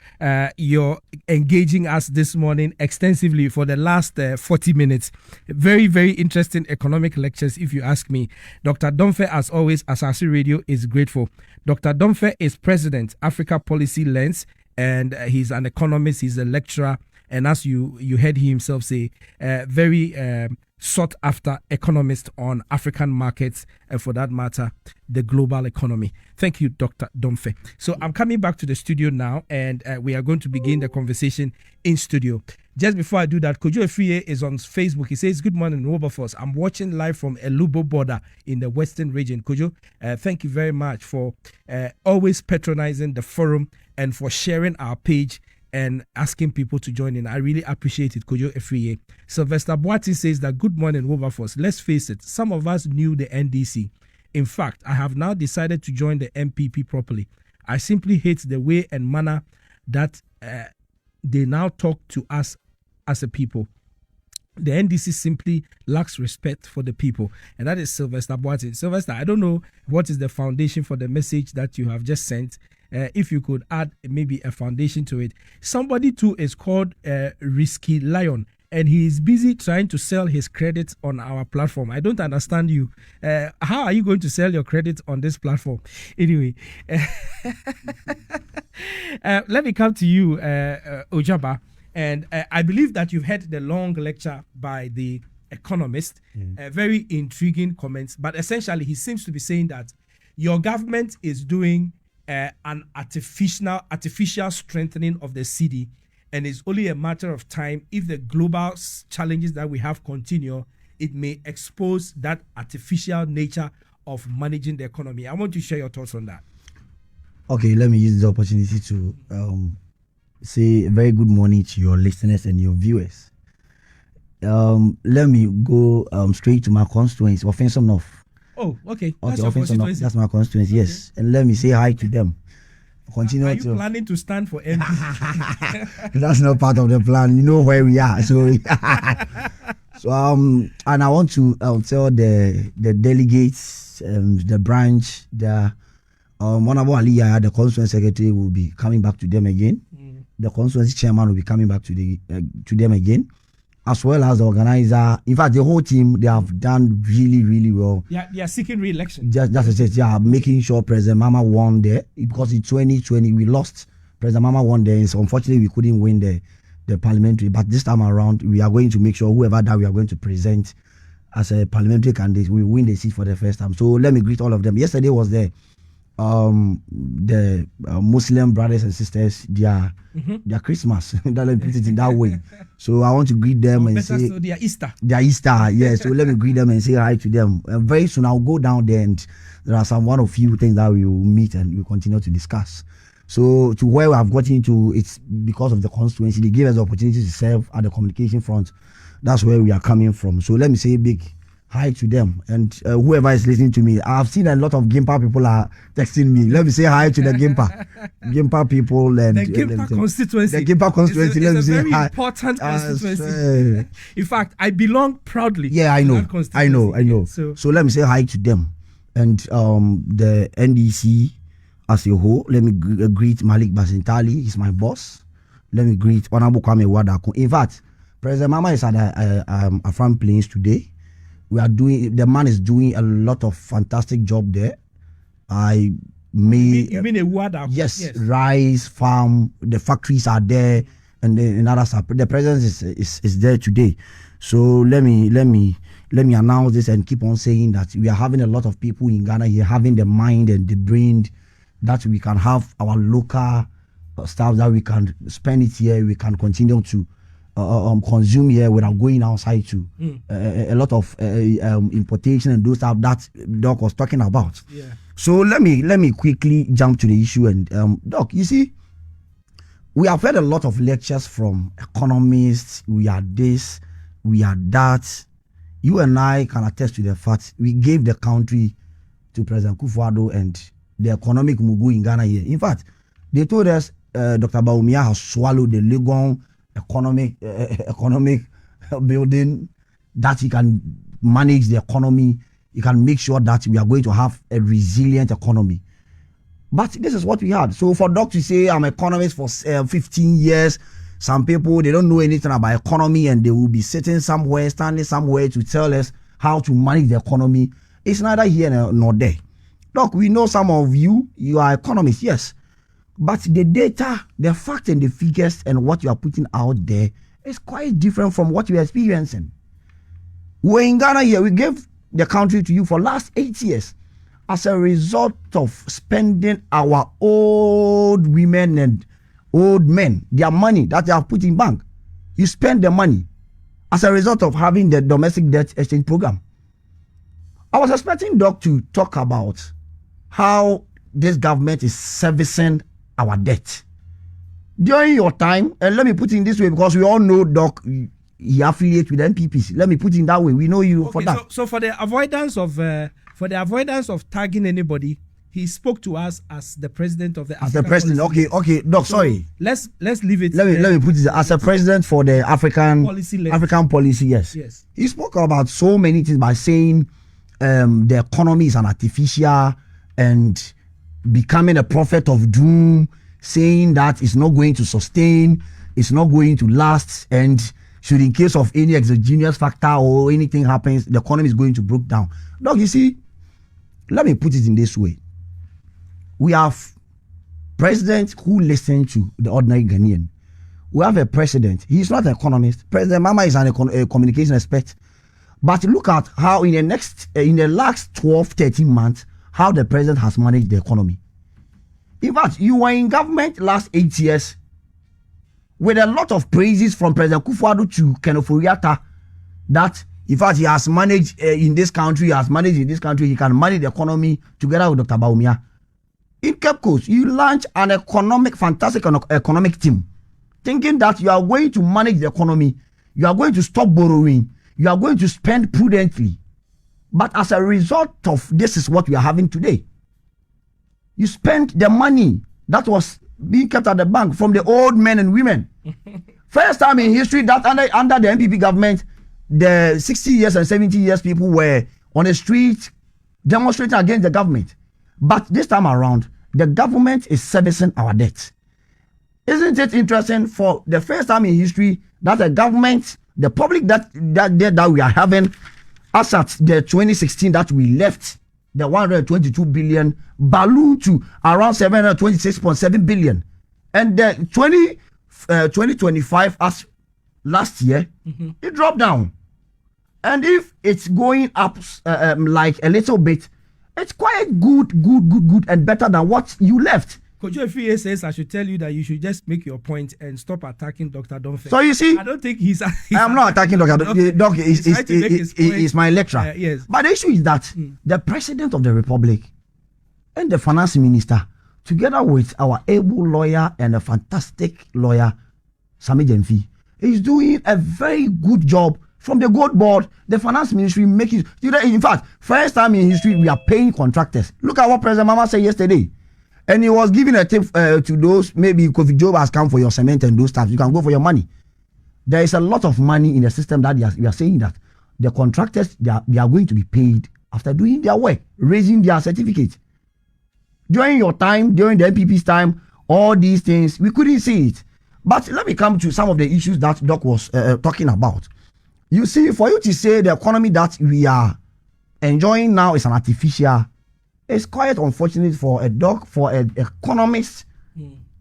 your engaging us this morning extensively for the last 40 minutes. Very, very interesting economic lectures, if you ask me. Dr. Donfe, as always, Asasi Radio is grateful. Dr. Donfe is President, Africa Policy Lens, and he's an economist, he's a lecturer, and as you heard himself say, very sought after economist on African markets and, for that matter, the global economy. Thank you, Dr. Donfe. So I'm coming back to the studio now, and we are going to begin the conversation in studio. Just before I do that, Kojo Efriye is on Facebook. He says, "Good morning, Wilberforce. I'm watching live from Elubo border in the Western region." Kojo, thank you very much for always patronizing the forum and for sharing our page and asking people to join in. I really appreciate it, Kojo Efriye. Sylvester Boati says that, "Good morning, Wilberforce. Let's face it, some of us knew the NDC. In fact, I have now decided to join the MPP properly. I simply hate the way and manner that they now talk to us as a people. The NDC simply lacks respect for the people." And that is Sylvester Boati. Sylvester, I don't know what is the foundation for the message that you have just sent. If you could add maybe a foundation to it. Somebody too is called Risky Lion, and he is busy trying to sell his credits on our platform. I don't understand you. How are you going to sell your credits on this platform? Anyway, let me come to you, Ojaba. And I believe that you've heard the long lecture by the economist, very intriguing comments. But essentially, he seems to be saying that your government is doing an artificial strengthening of the city, and it's only a matter of time. If the global challenges that we have continue, it may expose that artificial nature of managing the economy. I want to share your thoughts on that. Okay, let me use this opportunity to say a very good morning to your listeners and your viewers. Let me go straight to my constituency, Offensive North. Oh, okay. That's your constituency. That's my constituency, yes. Okay. And let me say hi to them. Continue. Are you planning to stand for MP? That's not part of the plan. You know where we are. So, and I want to tell the delegates, the branch, the Honorable Aliyah, the constituency secretary, will be coming back to them again. The constituency chairman will be coming back to them again, as well as the organizer. In fact, the whole team, they have done really, really well. Yeah, they are seeking re-election. Just making sure President Mama won there, because in 2020 we lost. President Mama won there, so unfortunately we couldn't win the parliamentary. But this time around, we are going to make sure whoever that we are going to present as a parliamentary candidate, we win the seat for the first time. So let me greet all of them. Yesterday was the Muslim brothers and sisters, their Christmas. Let me put it in that way. So I want to greet them and say their Easter. Their Easter, yes. So let me greet them and say hi to them. And very soon I'll go down there, and there are one or few things that we will meet and we'll continue to discuss. So to where we have gotten into, it's because of the constituency. They gave us the opportunity to serve at the communication front. That's where we are coming from. So let me say a big hi to them, and whoever is listening to me. I've seen a lot of Gimpa people are texting me. Let me say hi to the Gimpa people and the Gimpa constituency. The Gimpa constituency. It's let me a say very hi. important constituency. In fact, I belong proudly. Yeah, I know. So let me say hi to them, and the NDC as a whole. Let me greet Malik Basintali. He's my boss. Let me greet Honorable Kwame Wadako. In fact, President Mama is at a farm plains today. The man is doing a lot of fantastic job there. You mean a Wada? Yes, rice farm. The factories are there, and other stuff. The president is there today. So let me announce this and keep on saying that we are having a lot of people in Ghana here having the mind and the brain that we can have our local stuff that we can spend it here. We can continue to consume here without going outside to a lot of importation and those stuff that Doc was talking about. Yeah. So let me quickly jump to the issue. And Doc, you see, we have heard a lot of lectures from economists. We are this, we are that. You and I can attest to the fact we gave the country to President Kufuor and the economic mugu in Ghana here. In fact, they told us Dr. Bawumia has swallowed the Legon economic building, that he can manage the economy you can make sure that we are going to have a resilient economy. But this is what we had. So for Doc to say I'm an economist for 15 years, some people, they don't know anything about economy and they will be sitting somewhere, standing somewhere to tell us how to manage the economy. It's neither here nor there. Doc, we know some of you are economists, yes. But the data, the facts and the figures and what you are putting out there is quite different from what you are experiencing. We're in Ghana here, we gave the country to you for last 8 years as a result of spending our old women and old men, their money that they have put in bank. You spend the money as a result of having the domestic debt exchange program. I was expecting Doc to talk about how this government is servicing our debt. During your time, and let me put it in this way because we all know Doc, he affiliates with NPPs. Let me put it in that way. We know you for that. So for the avoidance of tagging anybody, he spoke to us as the president of the As the president, okay, Doc, so sorry. Let's leave it. Let me put it as a president for the African policy. Yes. He spoke about so many things by saying the economy is an artificial and becoming a prophet of doom, saying that it's not going to sustain, it's not going to last, and should in case of any exogenous factor or anything happens, the economy is going to break down. Doc, you see, let me put it in this way. We have presidents who listen to the ordinary Ghanaian. We have a president. He's not an economist. President Mama is a communication expert. But look at how in the last 12, 13 months, how the president has managed the economy. In fact, you were in government last 8 years with a lot of praises from President Kufuor to Kenneth Ofori-Atta that, in fact, he has managed in this country, he can manage the economy together with Dr. Bawumia. In Cape Coast, you launch an fantastic economic team, thinking that you are going to manage the economy, you are going to stop borrowing, you are going to spend prudently. But as a result of this is what we are having today. You spent the money that was being kept at the bank from the old men and women. First time in history that under the NPP government, the 60 years and 70 years people were on the street demonstrating against the government. But this time around, the government is servicing our debt. Isn't it interesting for the first time in history that the government, the public debt that we are having, as at the 2016 that we left, the 122 billion ballooned to around 726.7 billion. And the 2025 as last year, it dropped down. And if it's going up like a little bit, it's quite good, and better than what you left. Kojo Efie says I should tell you that you should just make your point and stop attacking Dr. Donfe. So you see, I don't think he's I'm not attacking Dr. Doc is my lecturer. Yes. But the issue is that the President of the Republic and the Finance Minister, together with our able lawyer and a fantastic lawyer, Sami Jemfi, is doing a very good job. From the gold board, the finance ministry making, in fact, first time in history we are paying contractors. Look at what President Mama said yesterday. And he was giving a tip to those, maybe Kofi Job has come for your cement and those stuff. You can go for your money. There is a lot of money in the system that we are saying that the contractors, they are going to be paid after doing their work, raising their certificate. During your time, during the NPP's time, all these things, we couldn't see it. But let me come to some of the issues that Doc was talking about. You see, for you to say the economy that we are enjoying now is an artificial, it's quite unfortunate for an economist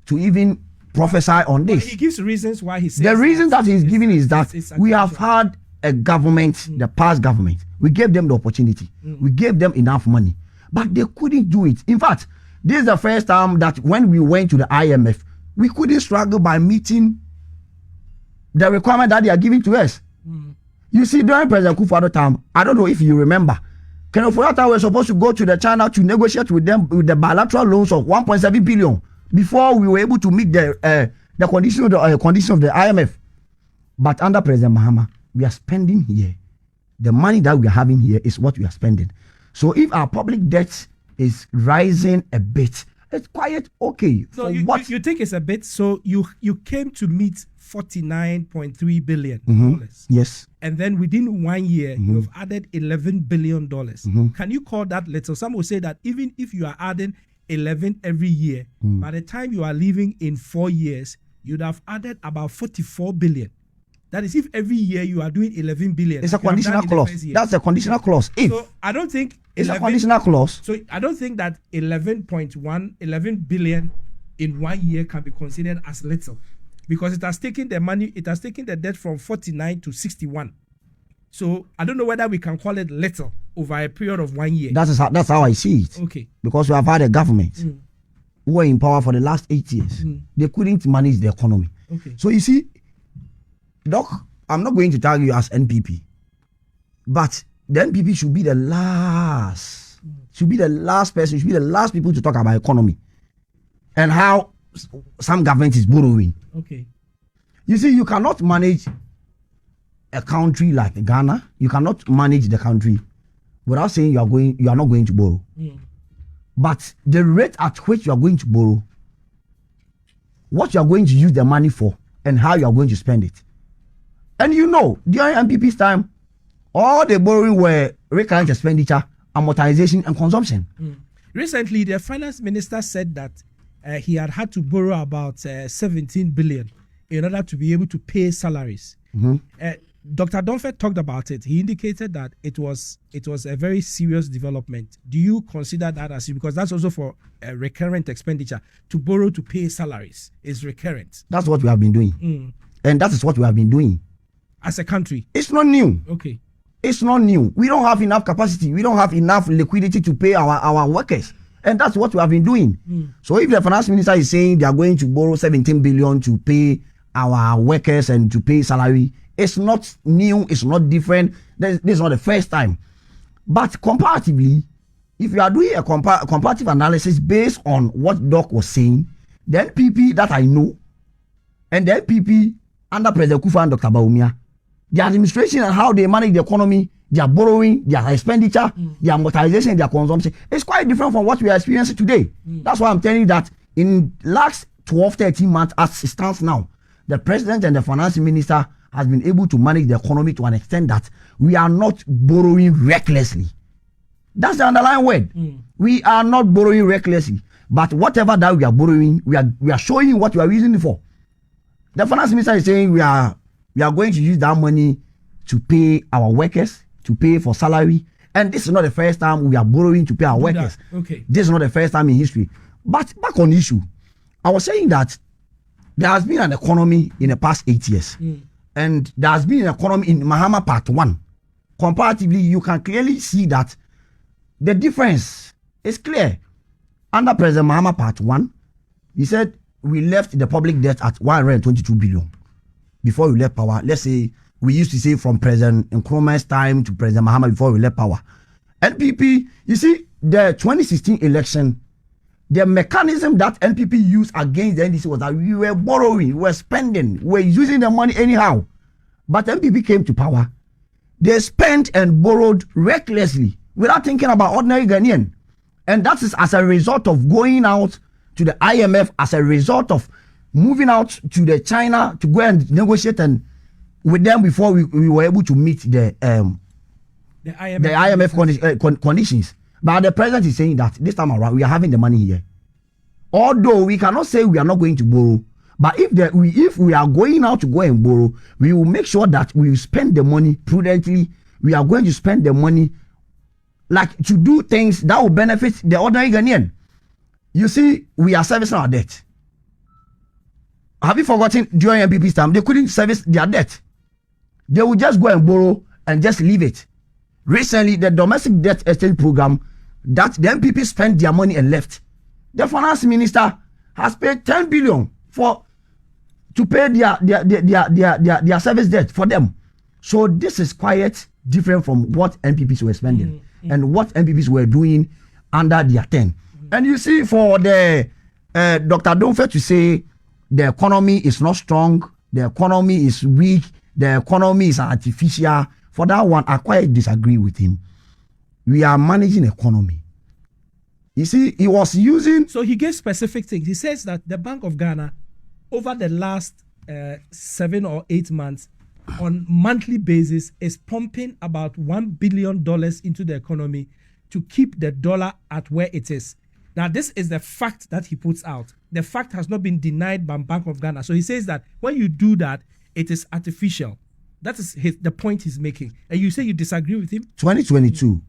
to even prophesy on this. But he gives reasons why he says the reason that he's giving is that we have had a government, the past government, we gave them the opportunity, we gave them enough money, but they couldn't do it. In fact, this is the first time that when we went to the IMF, we couldn't struggle by meeting the requirement that they are giving to us. You see, during President Kufuor time, I don't know if you remember, Kenneth Ofori-Atta were supposed to go to the China to negotiate with them with the bilateral loans of 1.7 billion before we were able to meet the condition of the IMF. But under President Mahama, we are spending here. The money that we are having here is what we are spending. So if our public debt is rising a bit It's quite okay. So you think it's a bit? So you came to meet $49.3 billion. Yes. And then within 1 year, you've added $11 billion. Can you call that little? Some will say that even if you are adding 11 every year, by the time you are leaving in 4 years, you'd have added about 44 billion. That is, if every year you are doing 11 billion. It's a conditional clause. That's a conditional clause. If. So I don't think it's a conditional clause. So I don't think that 11 billion in 1 year can be considered as little, because it has taken the debt from 49 to 61. So I don't know whether we can call it little over a period of 1 year. That's how I see it. Okay. Because we have had a government who were in power for the last 8 years. They couldn't manage the economy. Okay. So you see, Doc, I'm not going to tell you as NPP, but the NPP should be the last. Should be the last person. Should be the last people to talk about economy and how some government is borrowing. Okay. You see, you cannot manage a country like Ghana. You cannot manage the country without saying you are not going to borrow. But the rate at which you are going to borrow, what you are going to use the money for, and how you are going to spend it. And you know, during MPP's time, all the borrowing were recurrent expenditure, amortization, and consumption. Recently, the finance minister said that he had to borrow about 17 billion in order to be able to pay salaries. Dr. Donfet talked about it. He indicated that it was a very serious development. Do you consider that as, because that's also for recurrent expenditure, to borrow to pay salaries is recurrent? That's what we have been doing. And that is what we have been doing. As a country? It's not new. Okay. It's not new. We don't have enough capacity. We don't have enough liquidity to pay our workers. And that's what we have been doing. So if the finance minister is saying they are going to borrow 17 billion to pay our workers and to pay salary, it's not new. It's not different. This is not the first time. But comparatively, if you are doing a comparative analysis based on what Doc was saying, the NPP that I know and the NPP under President Kufuor and Dr. Bawumia, the administration and how they manage the economy, their borrowing, their expenditure, their amortization, their consumption, it's quite different from what we are experiencing today. That's why I'm telling you that in last 12, 13 months, as it stands now, the president and the finance minister has been able to manage the economy to an extent that we are not borrowing recklessly. That's the underlying word. We are not borrowing recklessly. But whatever that we are borrowing, we are showing you what we are using it for. The finance minister is saying we are going to use that money to pay our workers, to pay for salary. And this is not the first time we are borrowing to pay our workers. Okay. This is not the first time in history. But back on the issue, I was saying that there has been an economy in the past 8 years. And there has been an economy in Mahama Part 1. Comparatively, you can clearly see that the difference is clear. Under President Mahama Part 1, he said we left the public debt at 122 billion before we left power. Let's say we used to say from President Nkrumah's time to President Mahama before we left power. NPP, you see, the 2016 election, the mechanism that NPP used against the NDC was that we were borrowing, we were spending, we were using the money anyhow. But NPP came to power. They spent and borrowed recklessly without thinking about ordinary Ghanaian. And that is as a result of going out to the IMF, as a result of moving out to the China to go and negotiate and with them before we were able to meet the IMF conditions. But the president is saying that this time around we are having the money here. Although we cannot say we are not going to borrow, but if we are going out to go and borrow, we will make sure that we spend the money prudently. We are going to spend the money like to do things that will benefit the ordinary Ghanaian. You see, we are servicing our debt. Have you forgotten during MPP's time, they couldn't service their debt. They would just go and borrow and just leave it. Recently, the domestic debt exchange program that the MPP spent their money and left. The finance minister has paid 10 billion to pay their service debt for them. So this is quite different from what MPPs were spending and what MPPs were doing under their 10. And you see, for the Dr. Donfet to say the economy is not strong, the economy is weak, the economy is artificial, for that one, I quite disagree with him. We are managing economy. You see, he was using. So he gave specific things. He says that the Bank of Ghana, over the last 7 or 8 months, on monthly basis, is pumping about $1 billion into the economy to keep the dollar at where it is. Now, this is the fact that he puts out. The fact has not been denied by Bank of Ghana. So he says that when you do that, it is artificial. That is the point he's making. And you say you disagree with him? 2022,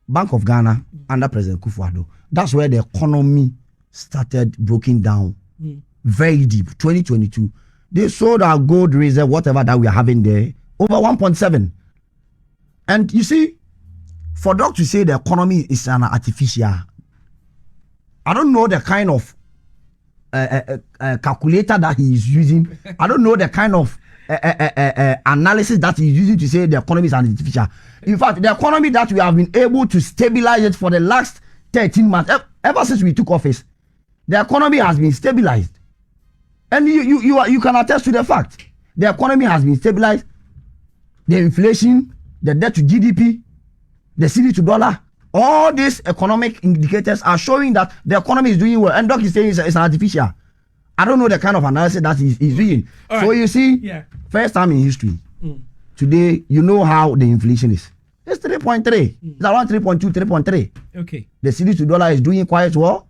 Bank of Ghana under President Kufuor, that's where the economy started breaking down very deep. 2022, they sold our gold reserve, whatever that we are having there, over 1.7. And you see, for Doc to say the economy is an artificial, I don't know the kind of calculator that he is using. I don't know the kind of analysis that he's using to say the economy is an artificial. In fact, the economy that we have been able to stabilize it for the last 13 months, ever since we took office, the economy has been stabilized. And you can attest to the fact. The economy has been stabilized. The inflation, the debt to GDP, the cedi to dollar, all these economic indicators are showing that the economy is doing well. And Doc is saying it's artificial. I don't know the kind of analysis that he's doing. All so right. you see, first time in history, today, you know how the inflation is. It's 3.3. It's around 3.2, 3.3. Okay. The cedi to dollar is doing quite well.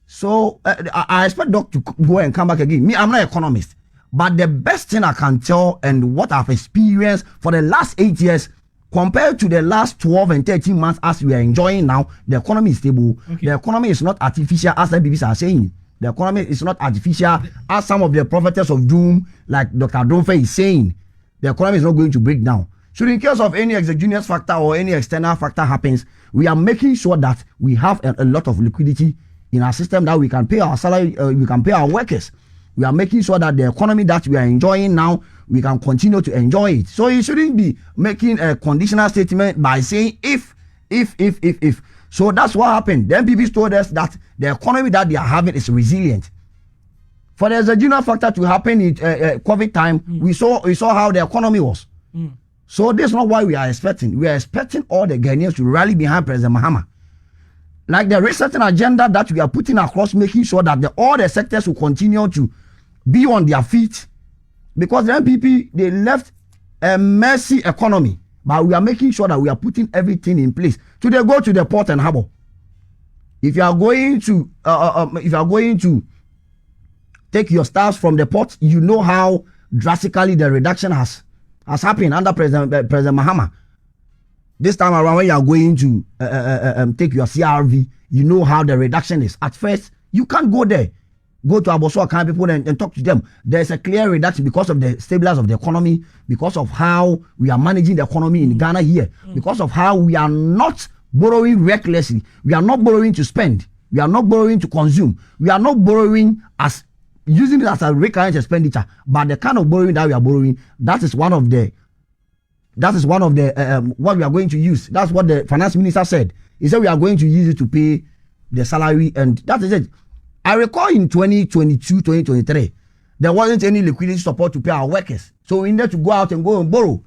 So I expect Doc to go and come back again. Me, I'm not an economist. But the best thing I can tell and what I've experienced for the last 8 years, compared to the last 12 and 13 months as we are enjoying now, the economy is stable. Okay. The economy is not artificial as the BBs are saying. The economy is not artificial as some of the prophets of doom, like Dr. Donfe is saying. The economy is not going to break down. So in case of any exogenous factor or any external factor happens, we are making sure that we have a lot of liquidity in our system that we can pay our salary, we can pay our workers. We are making sure that the economy that we are enjoying now, we can continue to enjoy it. So you shouldn't be making a conditional statement by saying if. So that's what happened. Then people told us that the economy that they are having is resilient. For the exogenous factor to happen in COVID time, we saw how the economy was. So this is not what we are expecting. We are expecting all the Ghanaians to rally behind President Mahama. Like the resetting agenda that we are putting across, making sure that all the sectors will continue to be on their feet. Because the NPP, they left a messy economy. But we are making sure that we are putting everything in place. Today, go to the port and harbor. If you are going to take your staffs from the port, you know how drastically the reduction has happened under President Mahama. This time around, when you are going to take your CRV, you know how the reduction is. At first, you can't go there. Go to Aboso Account people and talk to them. There's a clear reduction because of the stability of the economy, because of how we are managing the economy in Ghana here, because of how we are not borrowing recklessly. We are not borrowing to spend. We are not borrowing to consume. We are not borrowing as using it as a recurrent expenditure. But the kind of borrowing that we are borrowing, that is one of the what we are going to use. That's what the finance minister said. He said we are going to use it to pay the salary, and that is it. I recall in 2022, 2023, there wasn't any liquidity support to pay our workers. So we needed to go out and borrow.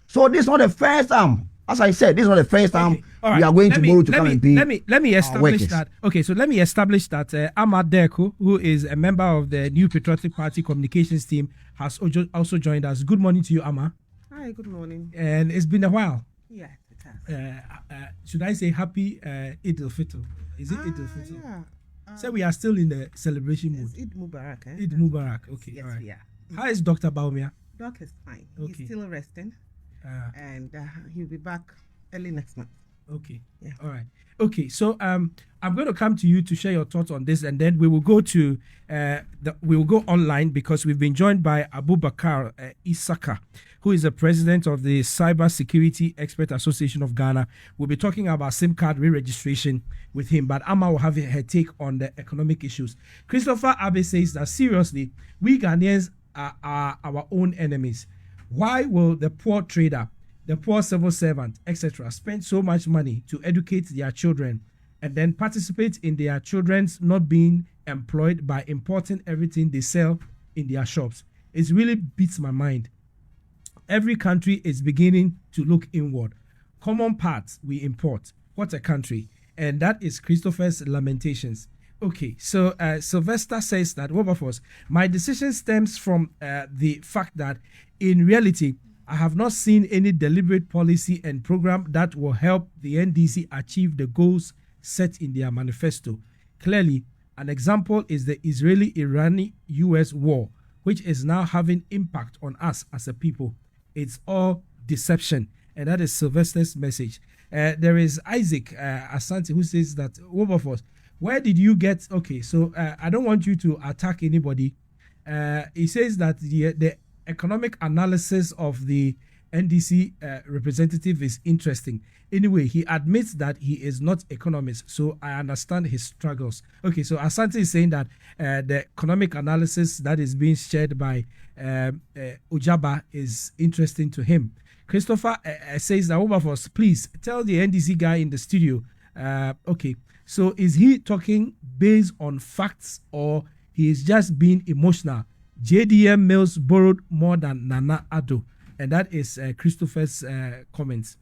So this is not the first time. As I said, this is not the first time we are going to borrow to come and pay. Let me establish that. Okay, so let me establish that Ahmad Deko, who is a member of the New Patriotic Party communications team, has also joined us. Good morning to you, Amma. Hi, good morning. And it's been a while. Yeah, it has. Should I say happy Eid al-Fitr? Is it Eid al-Fitr? Yeah. So we are still in the celebration mood. Eid Mubarak. Eid Mubarak. Okay. Yes, all right. yeah. How is Dr. Baumia? Doc is fine. Okay. He's still resting. And he'll be back early next month. Okay. Yeah. All right. Okay. So I'm going to come to you to share your thoughts on this, and then we will go to we will go online because we've been joined by Abu Bakar Isaka, who is the president of the Cyber Security Expert Association of Ghana. We'll be talking about SIM card re-registration with him, but Amma will have her take on the economic issues. Christopher Abe says that seriously, we Ghanaians are our own enemies. Why will the poor trader, the poor civil servant, etc., spend so much money to educate their children and then participate in their children's not being employed by importing everything they sell in their shops? It really beats my mind. Every country is beginning to look inward. Common parts we import. What a country. and that is Christopher's Lamentations. Okay, so Sylvester says that, Wilberforce, my decision stems from the fact that in reality, I have not seen any deliberate policy and program that will help the NDC achieve the goals set in their manifesto. Clearly, an example is the Israeli-Irani-US war, which is now having impact on us as a people. It's all deception, and that is Sylvester's message. There is Isaac Asante who says that, Wilberforce, where did you get? Okay, so I don't want you to attack anybody. He says that the economic analysis of the NDC representative is interesting. Anyway, he admits that he is not economist, so I understand his struggles. Okay, so Asante is saying that the economic analysis that is being shared by Ojaba is interesting to him. Christopher says that, Wilberforce, please tell the NDC guy in the studio. Okay, so is he talking based on facts or he is just being emotional? JDM Mills borrowed more than Nana Addo, and that is Christopher's comments.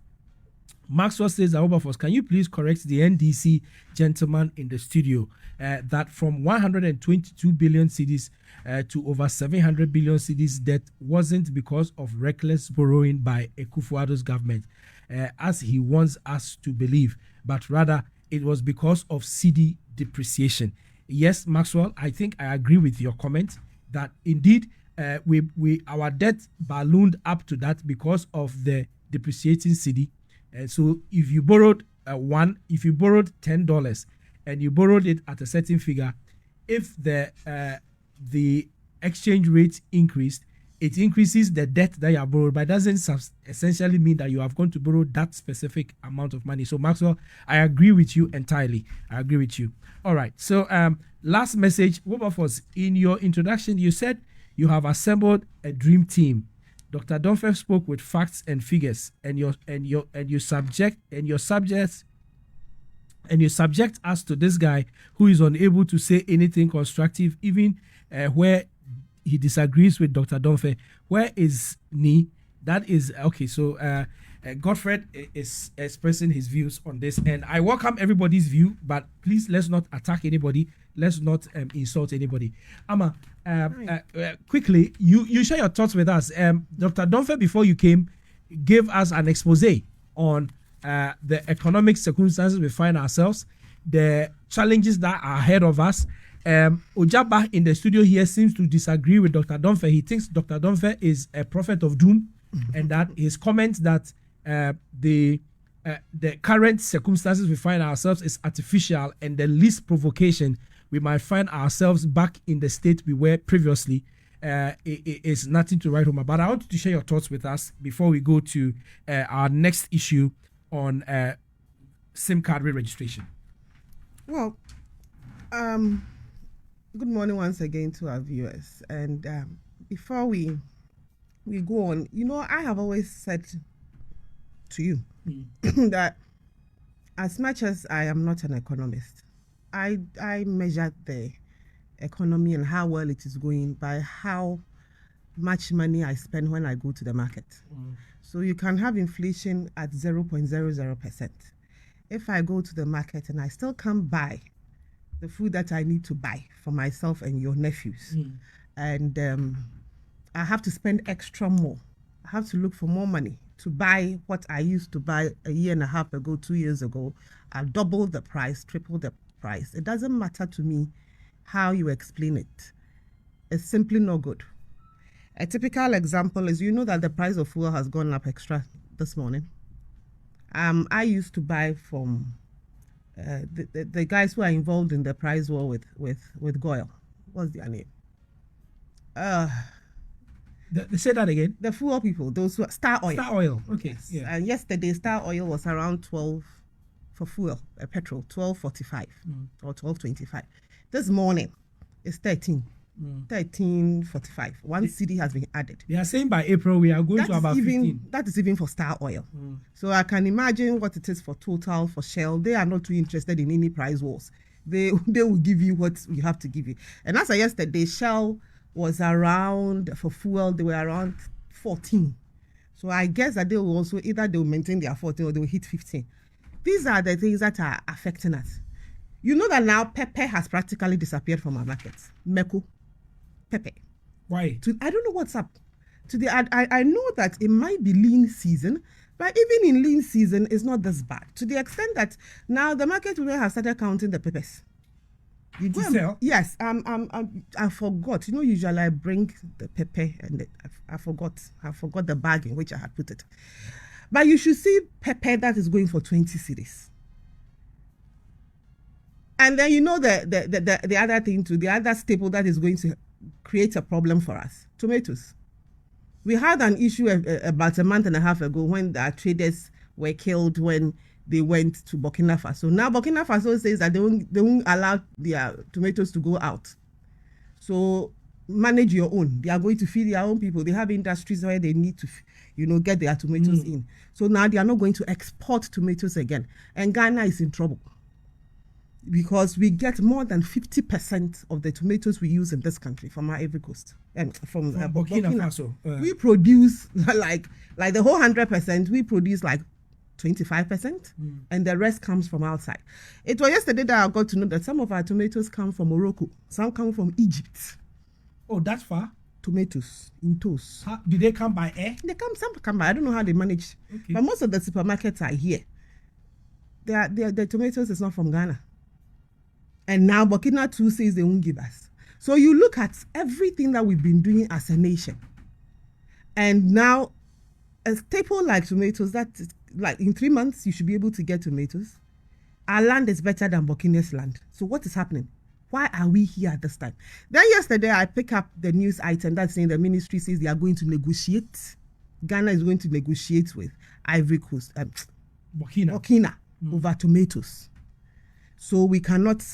Maxwell says, Wilberforce, can you please correct the NDC gentleman in the studio that from 122 billion cedis to over 700 billion cedis debt wasn't because of reckless borrowing by Akufo-Addo's government, as he wants us to believe, but rather it was because of cedi depreciation. Yes, Maxwell, I think I agree with your comment that indeed our debt ballooned up to that because of the depreciating cedi. So if you borrowed $10 and you borrowed it at a certain figure, if the exchange rate increased, it increases the debt that you have borrowed, but it doesn't essentially mean that you have gone to borrow that specific amount of money. So Maxwell, I agree with you entirely. I agree with you. All right. So last message, Wilberforce, in your introduction, you said you have assembled a dream team. Dr. Domfe spoke with facts and figures, and you subject us to this guy who is unable to say anything constructive, even where he disagrees with Dr. Domfe. Where is Ni? That is okay. So Godfred is expressing his views on this, and I welcome everybody's view, but please let's not attack anybody. Let's not insult anybody. Ama, quickly, you share your thoughts with us. Dr. Domfe, before you came, gave us an expose on the economic circumstances we find ourselves, the challenges that are ahead of us. Ojaba in the studio here seems to disagree with Dr. Domfe. He thinks Dr. Domfe is a prophet of doom, and that his comment that the current circumstances we find ourselves is artificial, and the least provocation we might find ourselves back in the state we were previously is nothing to write home about. But I want you to share your thoughts with us before we go to our next issue on SIM card re-registration. Well, good morning once again to our viewers. And before we go on, I have always said to you that as much as I am not an economist, I measure the economy and how well it is going by how much money I spend when I go to the market. So you can have inflation at 0.00%. If I go to the market and I still can't buy the food that I need to buy for myself and your nephews, and I have to spend extra more, I have to look for more money to buy what I used to buy a year and a half ago, 2 years ago. I've doubled the price, tripled the price. It doesn't matter to me how you explain it. It's simply no good. A typical example is, that the price of fuel has gone up extra this morning. I used to buy from the guys who are involved in the price war with Goyle. What's their name? Say that again. The fuel people, those who Star Oil. Star Oil. Okay. Yeah. And yesterday, Star Oil was around 12 for fuel, petrol, 12.45 or 12.25. This morning, it's 13.45. One cedi has been added. They are saying by April we are going to about 15. That is even for Star Oil. So I can imagine what it is for Total, for Shell. They are not too interested in any price wars. They will give you what you have to give you. And as of yesterday, Shell was around, for fuel, they were around 14. So I guess that they will also, either they will maintain their 14 or they will hit 15. These are the things that are affecting us. You know that now pepper has practically disappeared from our markets. Meko, pepper. Why? I don't know what's up. I know that it might be lean season, but even in lean season, it's not this bad. To the extent that now the market women have started counting the peppers. You do sell? Yes. I forgot. You know, usually I bring the pepper and I forgot the bag in which I had put it. But you should see pepper that is going for 20 cedis. And then you know the other thing too, the other staple that is going to create a problem for us, tomatoes. We had an issue about a month and a half ago when our traders were killed when they went to Burkina Faso. Now Burkina Faso says that they won't allow their tomatoes to go out. So manage your own. They are going to feed their own people. They have industries where they need to, get their tomatoes in. So now they are not going to export tomatoes again. And Ghana is in trouble, because we get more than 50% of the tomatoes we use in this country from our Ivory Coast and from Burkina Faso. We produce like the whole 100%. We produce like 25%, and the rest comes from outside. It was yesterday that I got to know that some of our tomatoes come from Morocco, some come from Egypt. Oh, that's far. Tomatoes in toast. Do they come by air? Some come by. I don't know how they manage, but most of the supermarkets are here. The tomatoes is not from Ghana. And now Burkina too says they won't give us. So you look at everything that we've been doing as a nation. And now a staple like tomatoes, that is, like in 3 months, you should be able to get tomatoes. Our land is better than Burkina's land. So what is happening? Why are we here at this time? Then yesterday, I picked up the news item that's saying the ministry says they are going to negotiate. Ghana is going to negotiate with Ivory Coast, Burkina over tomatoes. So we cannot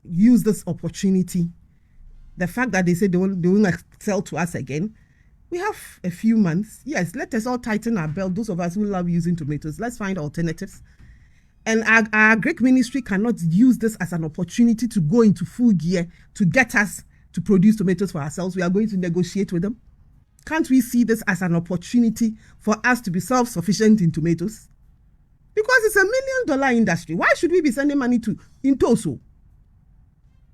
use this opportunity. The fact that they say they won't sell to us again. We have a few months. Yes, let us all tighten our belt. Those of us who love using tomatoes, let's find alternatives. And our Greek ministry cannot use this as an opportunity to go into full gear to get us to produce tomatoes for ourselves. We are going to negotiate with them. Can't we see this as an opportunity for us to be self-sufficient in tomatoes? Because it's $1 million industry. Why should we be sending money in Toso?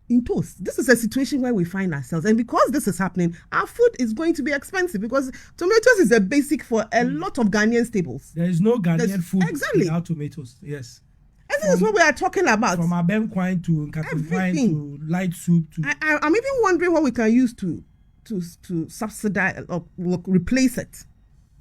In toast. This is a situation where we find ourselves. And because this is happening, our food is going to be expensive, because tomatoes is a basic for a lot of Ghanaian staples. There is no Ghanaian food without tomatoes. Yes. And this is what we are talking about. From abem kwine to kwine to light soup to... I'm even wondering what we can use to subsidize or replace it.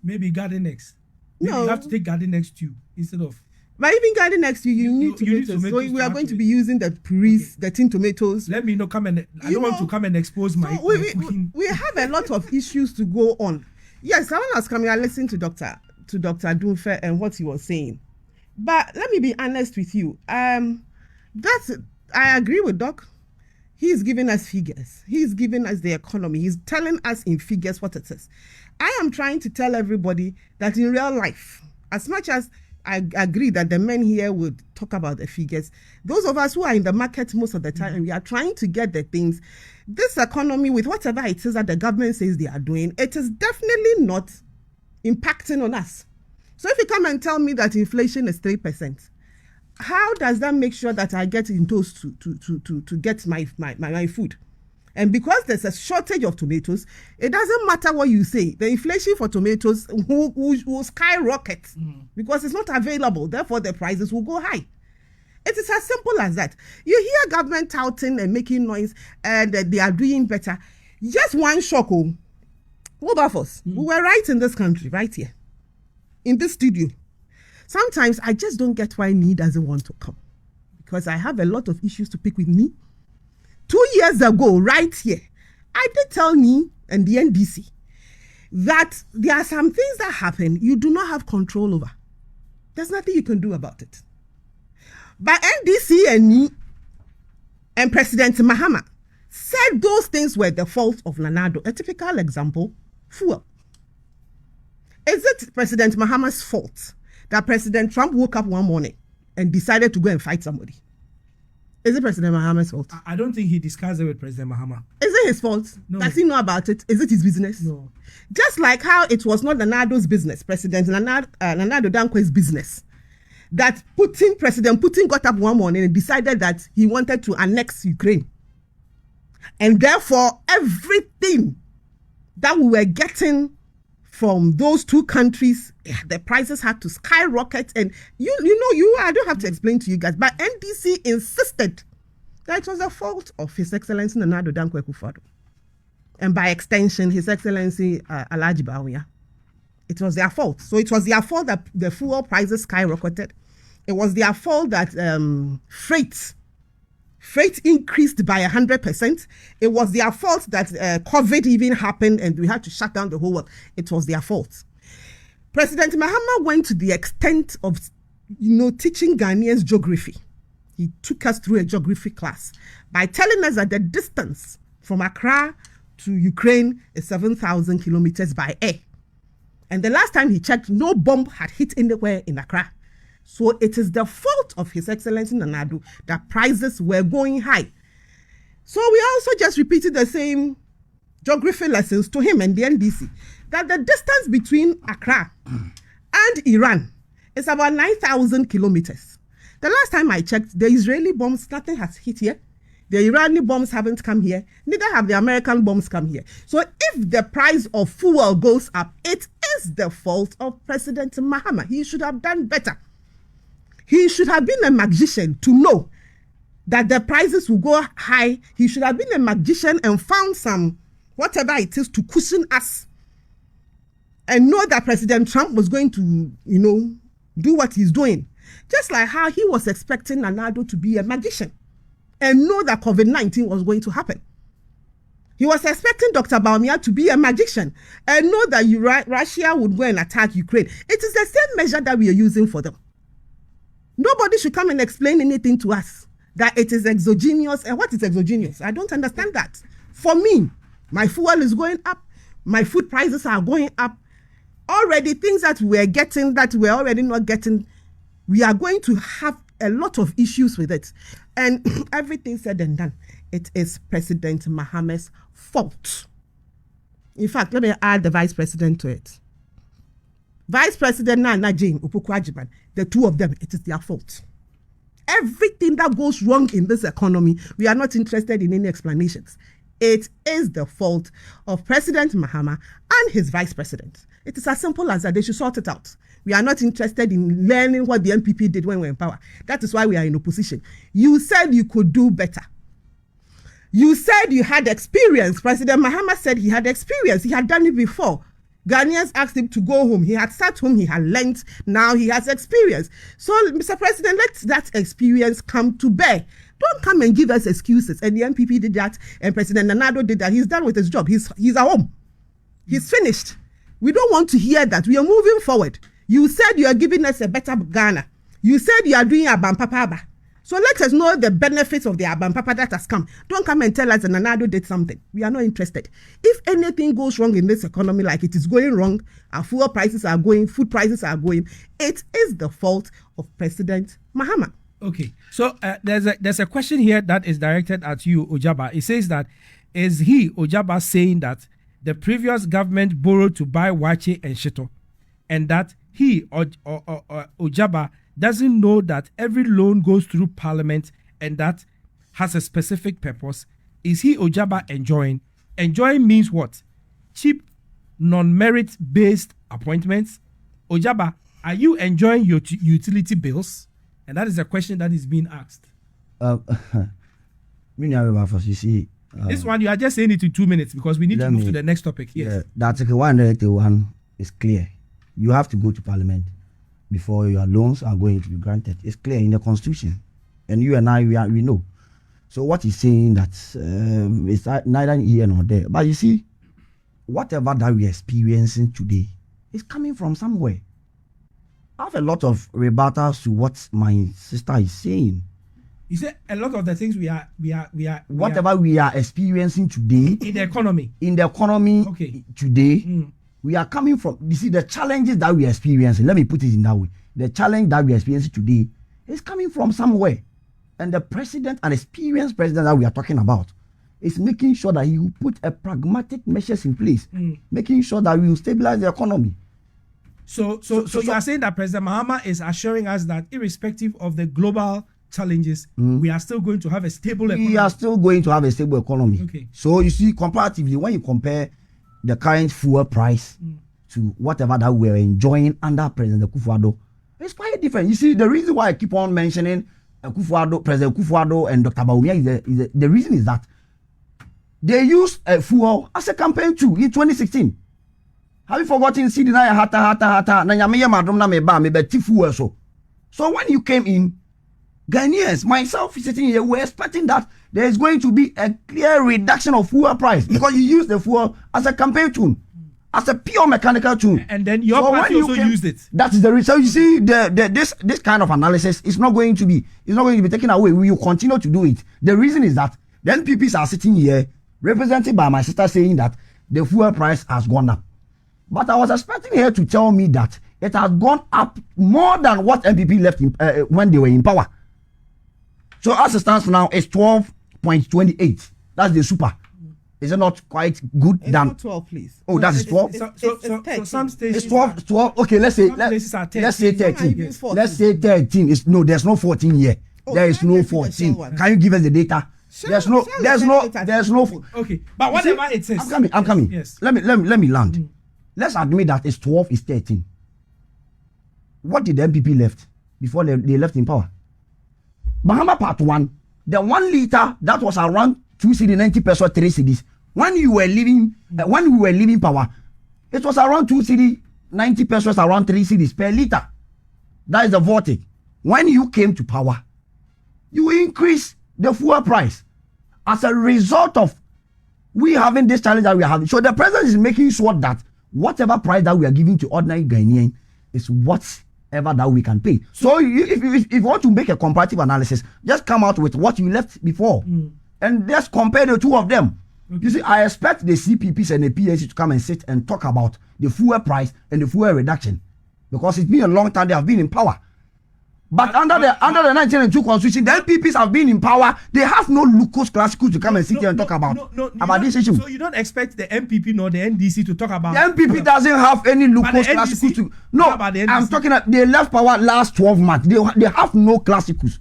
Maybe garden eggs. Maybe you have to take garden eggs too instead of... But even garden next year, you need tomatoes. So we are going to be using the puris, the tin tomatoes. Let me know. I don't want to come and expose my cooking. We have a lot of issues to go on. Yes, someone was coming. I listened to Dr. Dunfe and what he was saying. But let me be honest with you. I agree with Doc. He's giving us figures. He's giving us the economy. He's telling us in figures what it is. I am trying to tell everybody that in real life, as much as I agree that the men here would talk about the figures, those of us who are in the market most of the time, and we are trying to get the things, this economy, with whatever it is that the government says they are doing, it is definitely not impacting on us. So if you come and tell me that inflation is 3%, how does that make sure that I get in toast to get my food? And because there's a shortage of tomatoes, it doesn't matter what you say. The inflation for tomatoes will skyrocket because it's not available. Therefore, the prices will go high. It is as simple as that. You hear government touting and making noise and they are doing better. Just one shock. What about us? We were right in this country, right here, in this studio. Sometimes I just don't get why Nee doesn't want to come, because I have a lot of issues to pick with Nee. 2 years ago, right here, I did tell Nee and the NDC that there are some things that happen you do not have control over. There's nothing you can do about it. But NDC and Nee and President Mahama said those things were the fault of Nanado. A typical example, fuel. Is it President Mahama's fault that President Trump woke up one morning and decided to go and fight somebody? Is it President Mahama's fault? I don't think he discussed it with President Mahama. Is it his fault? No. Does he know about it? Is it his business? No. Just like how it was not Nanado's business, President Nanado Dankwe's business, that President Putin got up one morning and decided that he wanted to annex Ukraine. And therefore, everything that we were getting from those two countries, the prices had to skyrocket. And I don't have to explain to you guys, but NDC insisted that it was the fault of His Excellency Nana Addo Dankwa Akufo-Addo. And by extension, His Excellency Alhaji Bawumia. It was their fault. So it was their fault that the fuel prices skyrocketed. It was their fault that freight increased by 100%. It was their fault that COVID even happened and we had to shut down the whole world. It was their fault. President Mahama went to the extent of, teaching Ghanaians geography. He took us through a geography class by telling us that the distance from Accra to Ukraine is 7,000 kilometers by air. And the last time he checked, no bomb had hit anywhere in Accra. So it is the fault of His Excellency Nana Addo that prices were going high. So we also just repeated the same geography lessons to him and the NDC, that the distance between Accra and Iran is about 9,000 kilometers. The last time I checked, the Israeli bombs, nothing has hit here. The Iranian bombs haven't come here. Neither have the American bombs come here. So if the price of fuel goes up, it is the fault of President Mahama. He should have done better. He should have been a magician to know that the prices will go high. He should have been a magician and found some, whatever it is, to cushion us. And know that President Trump was going to, do what he's doing. Just like how he was expecting Nana Addo to be a magician and know that COVID-19 was going to happen. He was expecting Dr. Bawumia to be a magician and know that Russia would go and attack Ukraine. It is the same measure that we are using for them. Nobody should come and explain anything to us that it is exogenous. And what is exogenous? I don't understand that. For me, my fuel is going up. My food prices are going up. Already things that we're getting that we're already not getting, we are going to have a lot of issues with it. And everything said and done, it is President Mahama's fault. In fact, let me add the Vice President to it. Vice President Nana Jane Opoku-Agyeman, the two of them, it is their fault. Everything that goes wrong in this economy, we are not interested in any explanations. It is the fault of President Mahama and his Vice President. It is as simple as that. They should sort it out. We are not interested in learning what the NPP did when we were in power. That is why we are in opposition. You said you could do better. You said you had experience. President Mahama said he had experience. He had done it before. Ghanaians asked him to go home. He had sat home. He had learnt. Now he has experience. So, Mr. President, let that experience come to bear. Don't come and give us excuses. And the NPP did that, and President Nana Addo did that. He's done with his job. He's at home. He's finished. We don't want to hear that. We are moving forward. You said you are giving us a better Ghana. You said you are doing Abampapa. So let us know the benefits of the Abampapa that has come. Don't come and tell us that Nana Addo did something. We are not interested. If anything goes wrong in this economy, like it is going wrong, our fuel prices are going, food prices are going, it is the fault of President Mahama. Okay, so there's a question here that is directed at you, Ojaba. It says that, is he, Ojaba, saying that the previous government borrowed to buy Wache and Shito, and that he, or Ojaba, doesn't know that every loan goes through Parliament and that has a specific purpose? Is he, Ojaba, enjoying? Enjoying means what? Cheap, non-merit-based appointments? Ojaba, are you enjoying your utility bills? And that is a question that is being asked. You see, this one, you are just saying it in 2 minutes because we need to move to the next topic. Yes. The Article 181 is clear. You have to go to Parliament before your loans are going to be granted. It's clear in the Constitution. And you and I, we know. So what he's saying that it's neither here nor there. But you see, whatever that we're experiencing today is coming from somewhere. I have a lot of rebuttals to what my sister is saying. You said a lot of the things we are whatever we are experiencing today in the economy. Okay. Today, we are coming from, you see, the challenges that we are experiencing. Let me put it in that way. The challenge that we are experiencing today is coming from somewhere. And the president, an experienced president that we are talking about, is making sure that he will put a pragmatic measures in place, making sure that we will stabilize the economy. So you are saying that President Mahama is assuring us that irrespective of the global challenges, we are still going to have a stable economy. We are still going to have a stable economy. Okay. So you see, comparatively, when you compare the current fuel price to whatever that we're enjoying under President Akufo-Addo, it's quite different. You see, the reason why I keep on mentioning President Akufo-Addo and Dr. Bawumia is the reason is that they used fuel as a campaign tool in 2016. Have you forgotten? See the hata na nyame madom na meba me beti fuel so. So when you came in, Ghanaians, myself sitting here, we're expecting that there is going to be a clear reduction of fuel price because you use the fuel as a campaign tool, as a pure mechanical tool. And then your party also used it. That is the reason. So you see, this kind of analysis is not going to be taken away. We will continue to do it. The reason is that the NPPs are sitting here, represented by my sister, saying that the fuel price has gone up. But I was expecting her to tell me that it has gone up more than what NPP left when they were in power. So as it stands now, it's 12.28. That's the super. Is it not quite good? It's not 12, please. Oh, that's 12. So some stations. It's 12. Okay, let's say 13. Yes. Let's say 13. There's no 14 here. There is no 14. Can you give us the data? There's no. Okay, but whatever it says. I'm coming. Yes. Let me land. Let's admit that it's 12 is 13. What did the MPP left before they left in power? Bahama Part 1, the 1 liter that was around 2 cedi 90 pesos 3 cedis. When we were leaving power, it was around 2 cedi 90 pesos around 3 cedis per liter. That is the verdict. When you came to power, you increased the fuel price as a result of we having this challenge that we are having. So the president is making sure that whatever price that we are giving to ordinary Ghanaian is whatever that we can pay. So if you want to make a comparative analysis, just come out with what you left before and just compare the two of them. Okay. You see, I expect the CPPs and the PNC to come and sit and talk about the fuel price and the fuel reduction because it's been a long time they have been in power. But under the 1992 constitution, the NPPs have been in power. They have no lucas classicals to come and sit here and talk about this issue. So you don't expect the MPP nor the NDC to talk about. The MPP doesn't have any lucas classicals to. No, I'm talking about they left power last 12 months. They have no classicals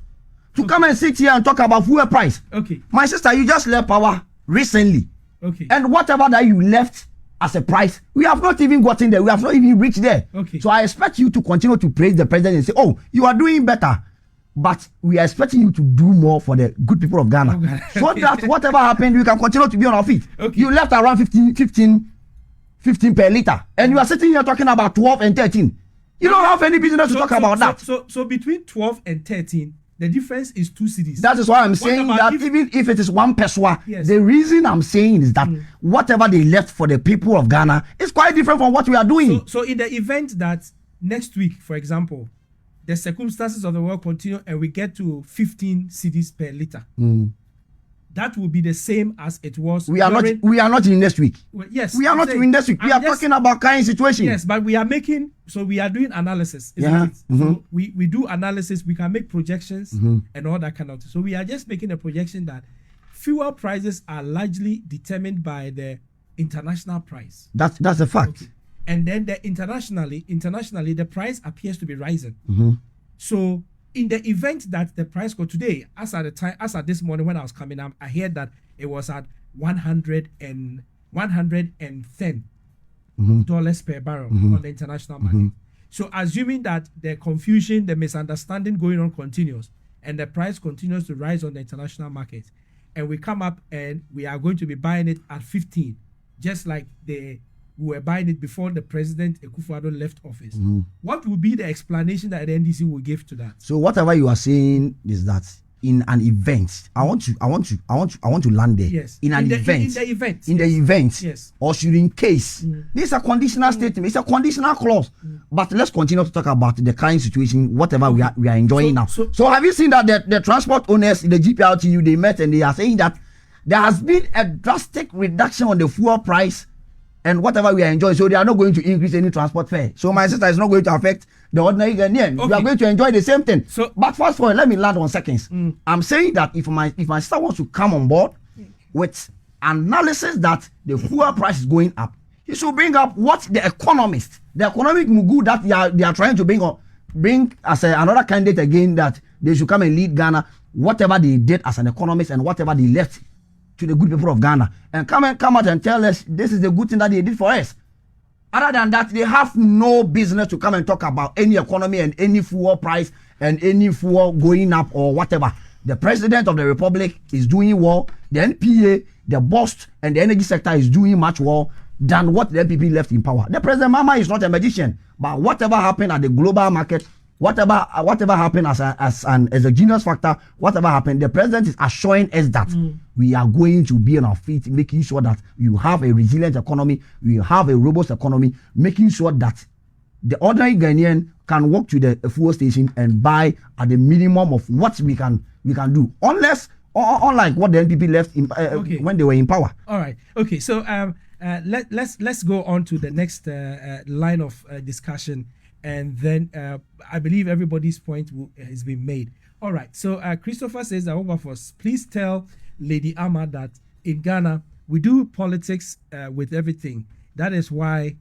to come and sit here and talk about fuel price. Okay. My sister, you just left power recently. Okay. And whatever that you left as a price, we have not even gotten there. We have not even reached there. Okay. So I expect you to continue to praise the president and say, oh, you are doing better. But we are expecting you to do more for the good people of Ghana. Okay. So that whatever happened, we can continue to be on our feet. Okay. You left around 15 per liter. And you are sitting here talking about 12 and 13. You don't have any business to talk about that. So between 12 and 13, the difference is 2 cedis. That is why I'm saying that even if it is 1 peso, yes. The reason I'm saying is that whatever they left for the people of Ghana is quite different from what we are doing. So in the event that next week, for example, the circumstances of the world continue and we get to 15 cedis per liter, that will be the same as it was. We are not in next week. Well, yes, we are not in next week. We are talking about current situation. Yes, but we are doing analysis. Yeah. So we do analysis. We can make projections and all that kind of thing. So we are just making a projection that fuel prices are largely determined by the international price. That's a fact. Okay. And then internationally, the price appears to be rising. So in the event that the price go today, as at this morning when I was coming up, I heard that it was at $110 per barrel on the international market. So assuming that the confusion, the misunderstanding going on continues, and the price continues to rise on the international market, and we come up and we are going to be buying it at 15, just like we were buying it before the president Akufo-Addo left office. What would be the explanation that the NDC will give to that? So whatever you are saying is that in an event, I want to land there. Yes. In the event. Yes. Or should in case. This is a conditional statement. It's a conditional clause. But let's continue to talk about the current situation, whatever we are enjoying now. So have you seen that the transport owners in the GPRTU, they met and they are saying that there has been a drastic reduction on the fuel price and whatever we are enjoying, so they are not going to increase any transport fare. So my sister is not going to affect the ordinary Ghanaian. Okay. We are going to enjoy the same thing. So, but fast forward, let me land on seconds. I'm saying that if my sister wants to come on board with analysis that the fuel price is going up, He should bring up what the economic mugu that they are trying to bring as another candidate again, that they should come and lead Ghana, whatever they did as an economist and whatever they left to the good people of Ghana, and come out and tell us this is the good thing that they did for us. Other than that, they have no business to come and talk about any economy and any fuel price and any fuel going up or whatever. The president of the republic is doing well. The NPA, the boss, and the energy sector is doing much well than what the NPP left in power. The president Mama is not a magician, but whatever happened at the global market, whatever happened as a genius factor, whatever happened, the president is assuring us that we are going to be on our feet, making sure that you have a resilient economy, we have a robust economy, making sure that the ordinary Ghanaian can walk to the fuel station and buy at the minimum of what we can do, unlike what the NPP left in, when they were in power. All right. Okay. So let's go on to the next line of discussion, and then I believe everybody's point has been made. All right. So Christopher says that Wilberforce, please tell Lady Amma that in Ghana we do politics with everything. That is why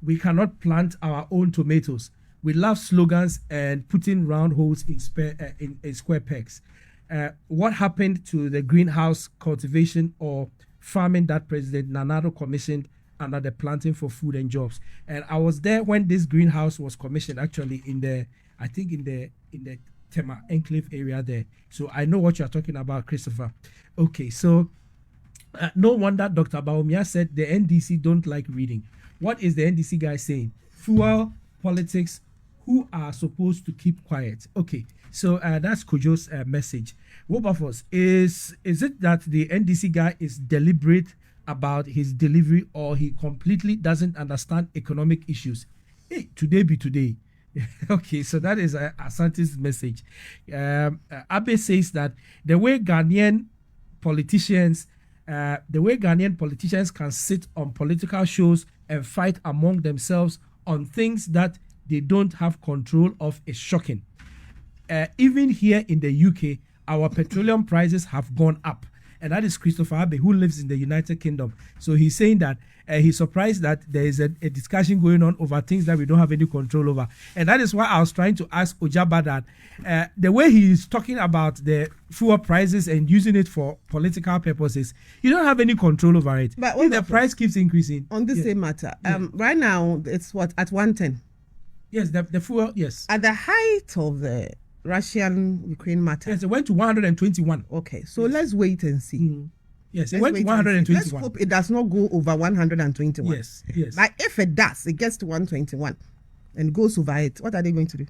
we cannot plant our own tomatoes. We love slogans and putting round holes in square pegs. What happened to the greenhouse cultivation or farming that President Nanado commissioned under the Planting for Food and Jobs? And I was there when this greenhouse was commissioned, actually in the Tema Enclave area there. So I know what you're talking about, Christopher. Okay, so no wonder Dr. Baumia said the NDC don't like reading. What is the NDC guy saying? Fuel, politics, who are supposed to keep quiet? Okay, so that's Kojo's message. Wilberforce, is it that the NDC guy is deliberate about his delivery, or he completely doesn't understand economic issues? Hey, today be today. Okay, so that is Asante's message. Abe says that the way Ghanaian politicians can sit on political shows and fight among themselves on things that they don't have control of is shocking. Even here in the UK, our petroleum prices have gone up. And that is Christopher Abe, who lives in the United Kingdom. So he's saying that he's surprised that there is a discussion going on over things that we don't have any control over. And that is why I was trying to ask Ojaba that the way he is talking about the fuel prices and using it for political purposes, you don't have any control over it. But if the price keeps increasing. On the same matter, right now, it's what, at 110? Yes, the fuel, yes. At the height of the Russian-Ukraine matter. Yes, it went to 121. Okay, so let's wait and see. Yes, it went to 121. Let's hope it does not go over 121. Yes. But if it does, it gets to 121 and goes over it, what are they going to do?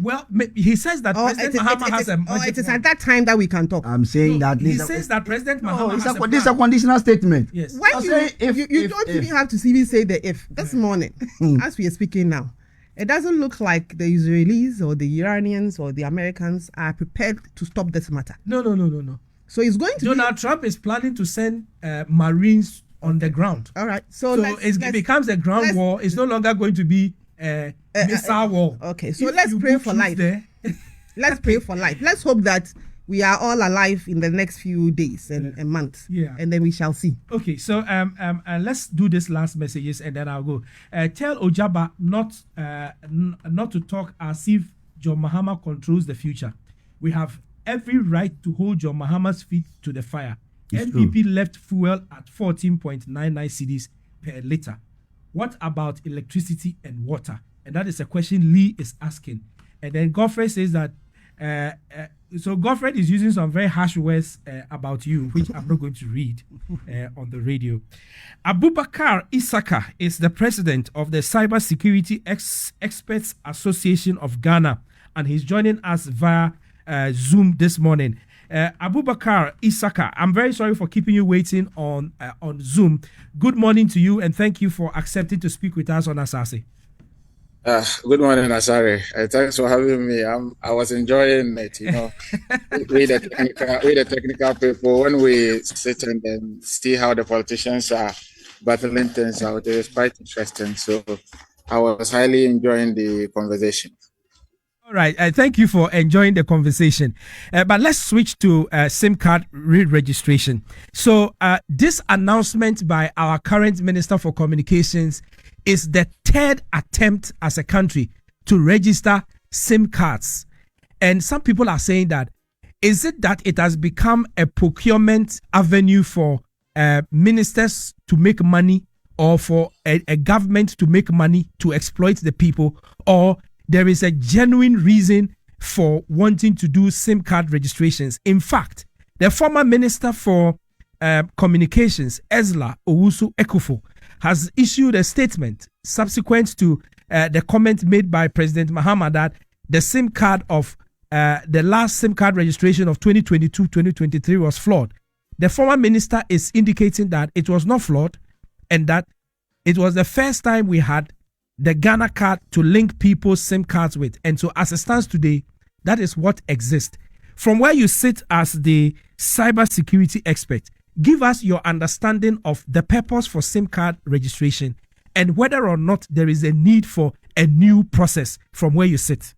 Well, he says that President Mahama has a budget. It is at that time that we can talk. I'm saying that he says that President Mahama has a plan. This is a conditional statement. Yes. Why you don't even have to even say the if. This morning, as we are speaking now, it doesn't look like the Israelis or the Iranians or the Americans are prepared to stop this matter. No. So it's going to Donald Trump is planning to send Marines on the ground. All right. So it becomes a ground war. It's no longer going to be a missile war. Okay. So let's pray for life. Let's pray for life. Let's hope that we are all alive in the next few days and months. Yeah. And then we shall see. Okay, so let's do this last messages and then I'll go. Tell Ojaba not to talk as if John Mahama controls the future. We have every right to hold John Mahama's feet to the fire. NPP left fuel at 14.99 cedis per liter. What about electricity and water? And that is a question Lee is asking. And then Godfrey says that so Godfrey is using some very harsh words about you, which I'm not going to read on the radio. Abubakar Isaka is the president of the Cybersecurity Experts Association of Ghana, and he's joining us via Zoom this morning. Abubakar Isaka, I'm very sorry for keeping you waiting on Zoom. Good morning to you, and thank you for accepting to speak with us on Asase. Good morning, Asare. Thanks for having me. I was enjoying it, with the technical people, when we sit and then see how the politicians are battling things out. It is quite interesting. So I was highly enjoying the conversation. All right. Thank you for enjoying the conversation. But let's switch to SIM card re-registration. So this announcement by our current Minister for Communications is the third attempt as a country to register SIM cards. And some people are saying that, is it that it has become a procurement avenue for ministers to make money, or for a government to make money to exploit the people, or there is a genuine reason for wanting to do SIM card registrations? In fact, the former Minister for Communications, Ezla Owusu-Ekufo, has issued a statement subsequent to the comment made by President Mahama that the SIM card of the last SIM card registration of 2022-2023 was flawed. The former minister is indicating that it was not flawed and that it was the first time we had the Ghana card to link people's SIM cards with. And so as it stands today, that is what exists. From where you sit as the cybersecurity expert, give us your understanding of the purpose for SIM card registration and whether or not there is a need for a new process from where you sit.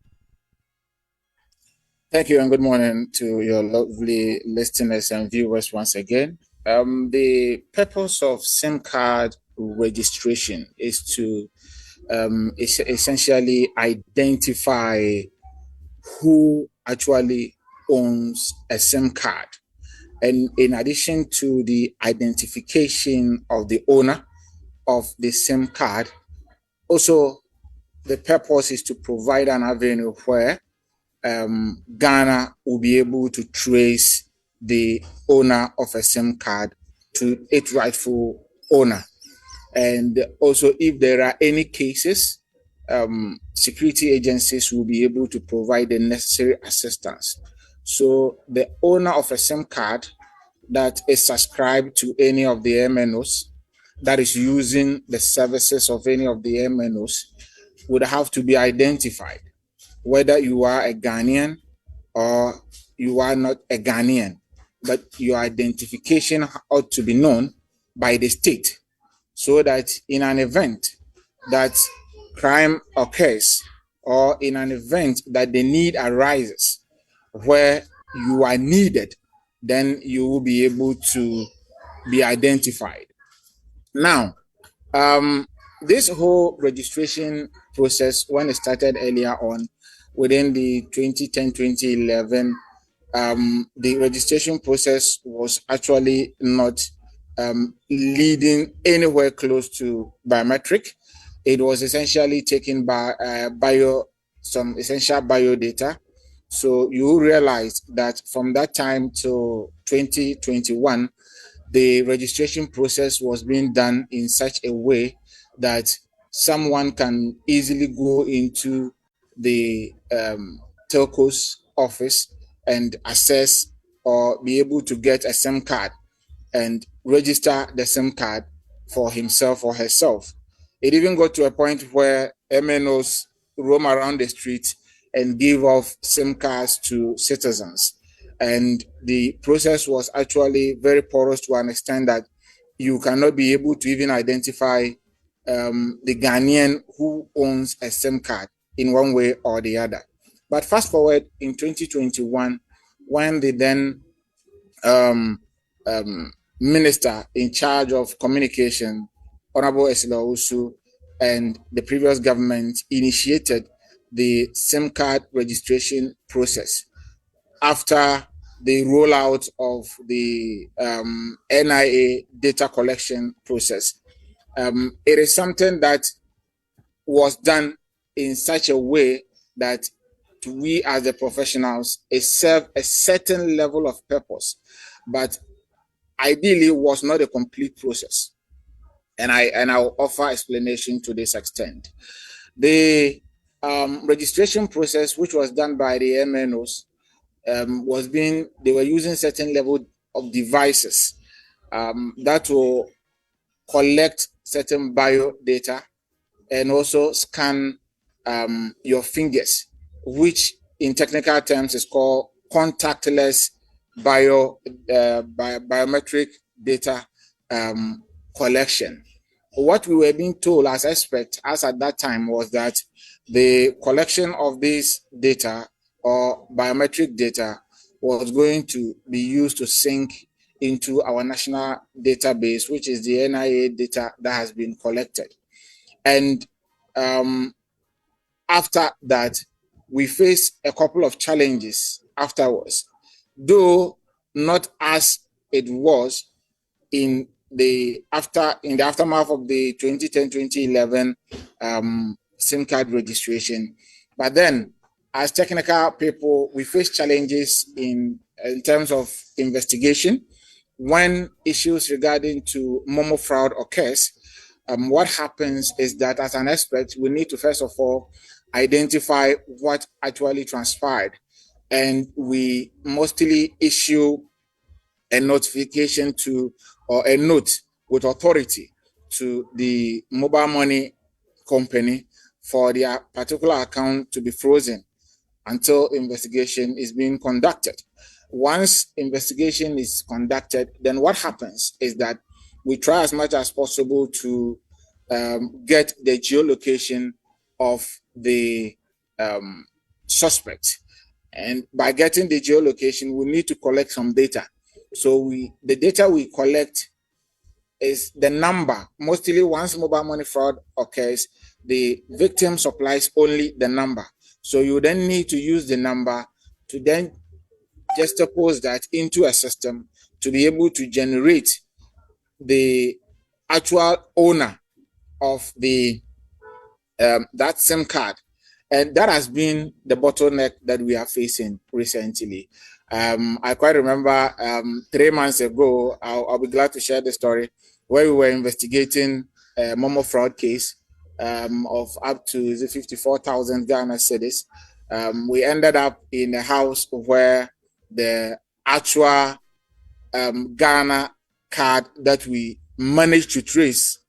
Thank you and good morning to your lovely listeners and viewers once again. The purpose of SIM card registration is to essentially identify who actually owns a SIM card. And in addition to the identification of the owner of the SIM card, also the purpose is to provide an avenue where Ghana will be able to trace the owner of a SIM card to its rightful owner. And also, if there are any cases, security agencies will be able to provide the necessary assistance. So the owner of a SIM card that is subscribed to any of the MNOs, that is using the services of any of the MNOs, would have to be identified, whether you are a Ghanaian or you are not a Ghanaian, but your identification ought to be known by the state, so that in an event that crime occurs or in an event that the need arises where you are needed, then you will be able to be identified. Now, this whole registration process, when it started earlier on, within the 2010-2011, the registration process was actually not leading anywhere close to biometric. It was essentially taken by some essential bio data. So you realize that from that time to 2021, the registration process was being done in such a way that someone can easily go into the telco's office and access or be able to get a SIM card and register the SIM card for himself or herself. It even got to a point where MNOs roam around the street and give off SIM cards to citizens. And the process was actually very porous to an extent that you cannot be able to even identify the Ghanaian who owns a SIM card in one way or the other. But fast forward in 2021, when the then minister in charge of communication, Honorable Ezla Owusu, and the previous government initiated the SIM card registration process after the rollout of the NIA data collection process. It is something that was done in such a way that we as the professionals, it served a certain level of purpose, but ideally was not a complete process. And I'll offer explanation to this extent. The registration process, which was done by the MNOs, they were using certain level of devices that will collect certain bio data and also scan your fingers, which in technical terms is called contactless biometric data collection. what we were being told as experts, as at that time, was that the collection of this data or biometric data was going to be used to sync into our national database, which is the NIA data that has been collected. And after that, we faced a couple of challenges afterwards, though not as it was in the aftermath of the 2010-2011 SIM card registration. But then, as technical people, we face challenges in terms of investigation. When issues regarding to Momo fraud occurs, what happens is that as an expert, we need to first of all identify what actually transpired, and we mostly issue a notification to, or a note with authority to the mobile money company for their particular account to be frozen until investigation is being conducted. Once investigation is conducted, then what happens is that we try as much as possible to get the geolocation of the suspect. And by getting the geolocation, we need to collect some data. So the data we collect is the number. Mostly once mobile money fraud occurs, the victim supplies only the number. So you then need to use the number to then juxtapose that into a system to be able to generate the actual owner of the that SIM card. And that has been the bottleneck that we are facing recently. I quite remember 3 months ago, I'll be glad to share the story, where we were investigating a Momo fraud case of up to 54,000 Ghana cedis. We ended up in a house where the actual Ghana card that we managed to trace,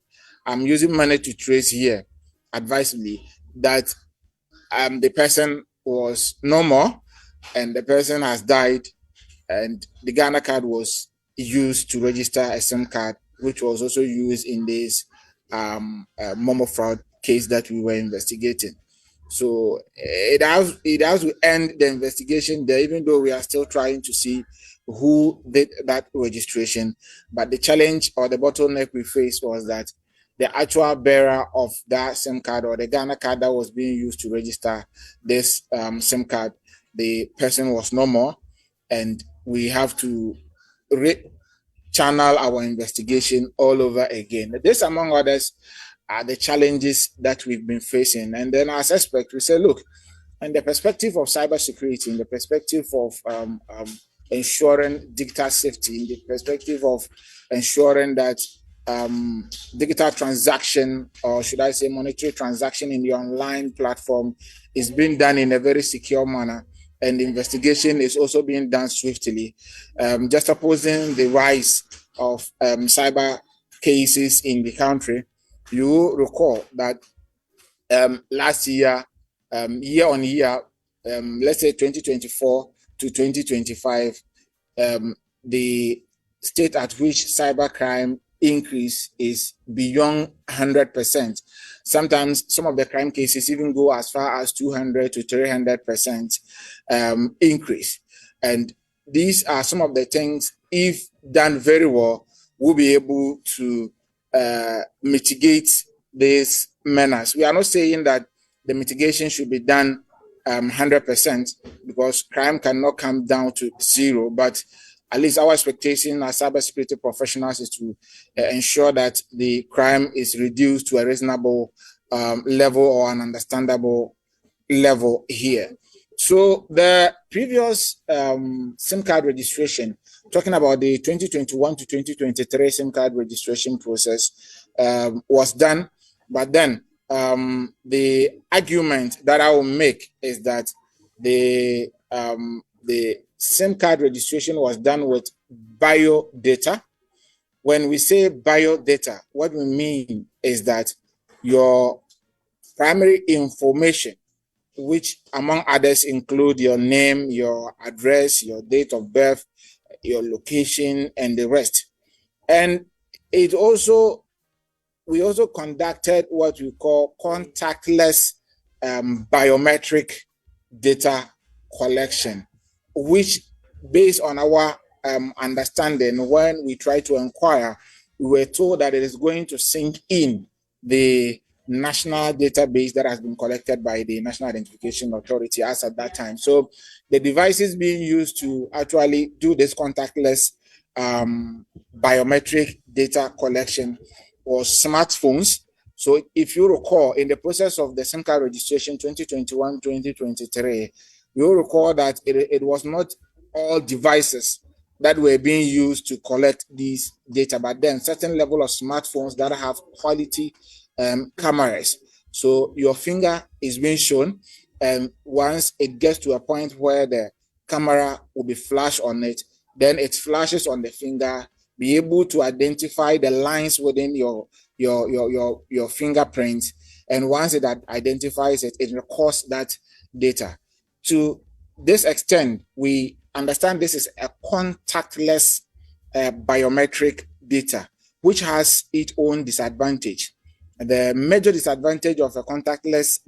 I'm using money to trace here advisably, that the person was no more and the person has died, and the Ghana card was used to register a SIM card, which was also used in this Momo fraud case that we were investigating. So it has to end the investigation there, even though we are still trying to see who did that registration. But the challenge or the bottleneck we faced was that the actual bearer of that SIM card or the Ghana card that was being used to register this SIM card, the person was no more, and we have to channel our investigation all over again. This, among others, are the challenges that we've been facing. And then as aspect, we say, look, in the perspective of cybersecurity, in the perspective of ensuring digital safety, in the perspective of ensuring that digital transaction, or should I say monetary transaction in the online platform, is being done in a very secure manner, and the investigation is also being done swiftly. Just opposing the rise of cyber cases in the country, you will recall that last year, year on year, let's say 2024 to 2025, the state at which cybercrime increase is beyond 100%. Sometimes some of the crime cases even go as far as 200 to 300% increase. And these are some of the things, if done very well, we'll be able to mitigate these menace. We are not saying that the mitigation should be done 100%, because crime cannot come down to zero, but at least our expectation as cybersecurity professionals is to ensure that the crime is reduced to a reasonable level or an understandable level here. So the previous SIM card registration, talking about the 2021 to 2023 SIM card registration process, was done, but then the argument that I will make is that the SIM card registration was done with bio data. When we say bio data, what we mean is that your primary information, which among others include your name, your address, your date of birth, your location, and the rest. And it also we also conducted what we call contactless biometric data collection, which, based on our understanding, when we try to inquire, we were told that it is going to sync in the national database that has been collected by the National Identification Authority as at that time. So the devices being used to actually do this contactless biometric data collection was smartphones. So if you recall, in the process of the SIM card registration 2021-2023, you'll recall that it was not all devices that were being used to collect these data, but then certain level of smartphones that have quality cameras. So your finger is being shown, and once it gets to a point where the camera will be flashed on it, then it flashes on the finger, be able to identify the lines within your fingerprint, and once it identifies it, it records that data. To this extent, we understand this is a contactless biometric data, which has its own disadvantage. The major disadvantage of a contactless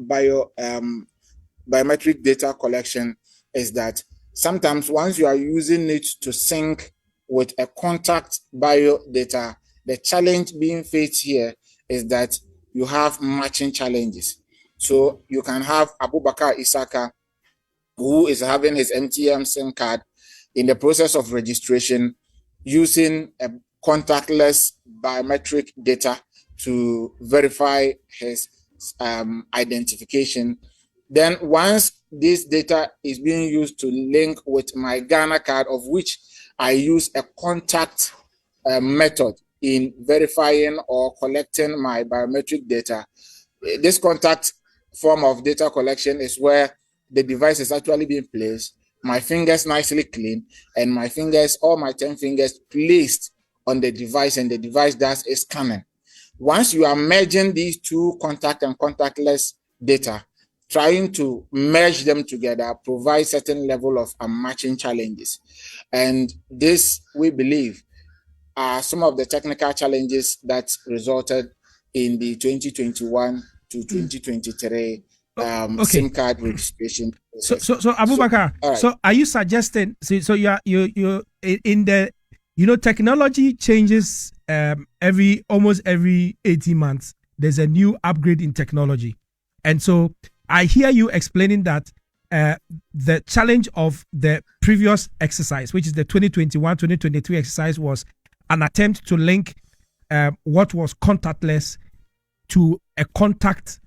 biometric data collection is that sometimes once you are using it to sync with a contact bio data, the challenge being faced here is that you have matching challenges. So you can have Abubakar Isaka, who is having his MTM SIM card in the process of registration using a contactless biometric data to verify his identification. Then once this data is being used to link with my Ghana card, of which I use a contact method in verifying or collecting my biometric data, this contact form of data collection is where the device is actually being placed, my fingers nicely clean, and my fingers, all my 10 fingers placed on the device, and the device does a scanning. Once you are merging these two contact and contactless data, trying to merge them together provides certain level of matching challenges. And this, we believe, are some of the technical challenges that resulted in the 2021 to 2023 SIM card registration process. So Abubakar, so are you suggesting, so you're in the, technology changes almost every 18 months. There's a new upgrade in technology. And so I hear you explaining that the challenge of the previous exercise, which is the 2021-2023 exercise, was an attempt to link what was contactless to a contact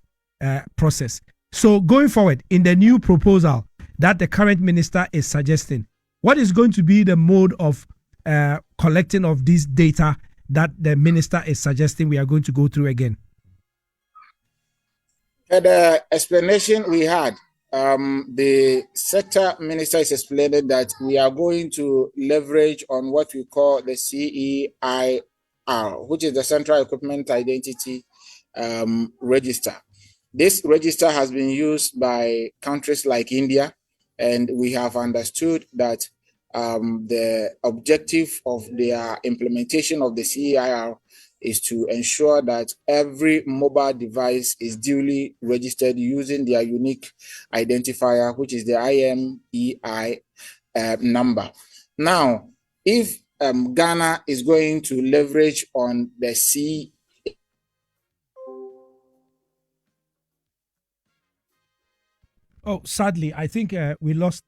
process. So going forward, in the new proposal that the current minister is suggesting, what is going to be the mode of collecting of this data that the minister is suggesting we are going to go through again? The explanation we had, the sector minister is explaining that we are going to leverage on what we call the CEIR, which is the Central Equipment Identity Register. This register has been used by countries like India, and we have understood that the objective of their implementation of the CEIR is to ensure that every mobile device is duly registered using their unique identifier, which is the IMEI number. Now, if Ghana is going to leverage on the sadly, I think we lost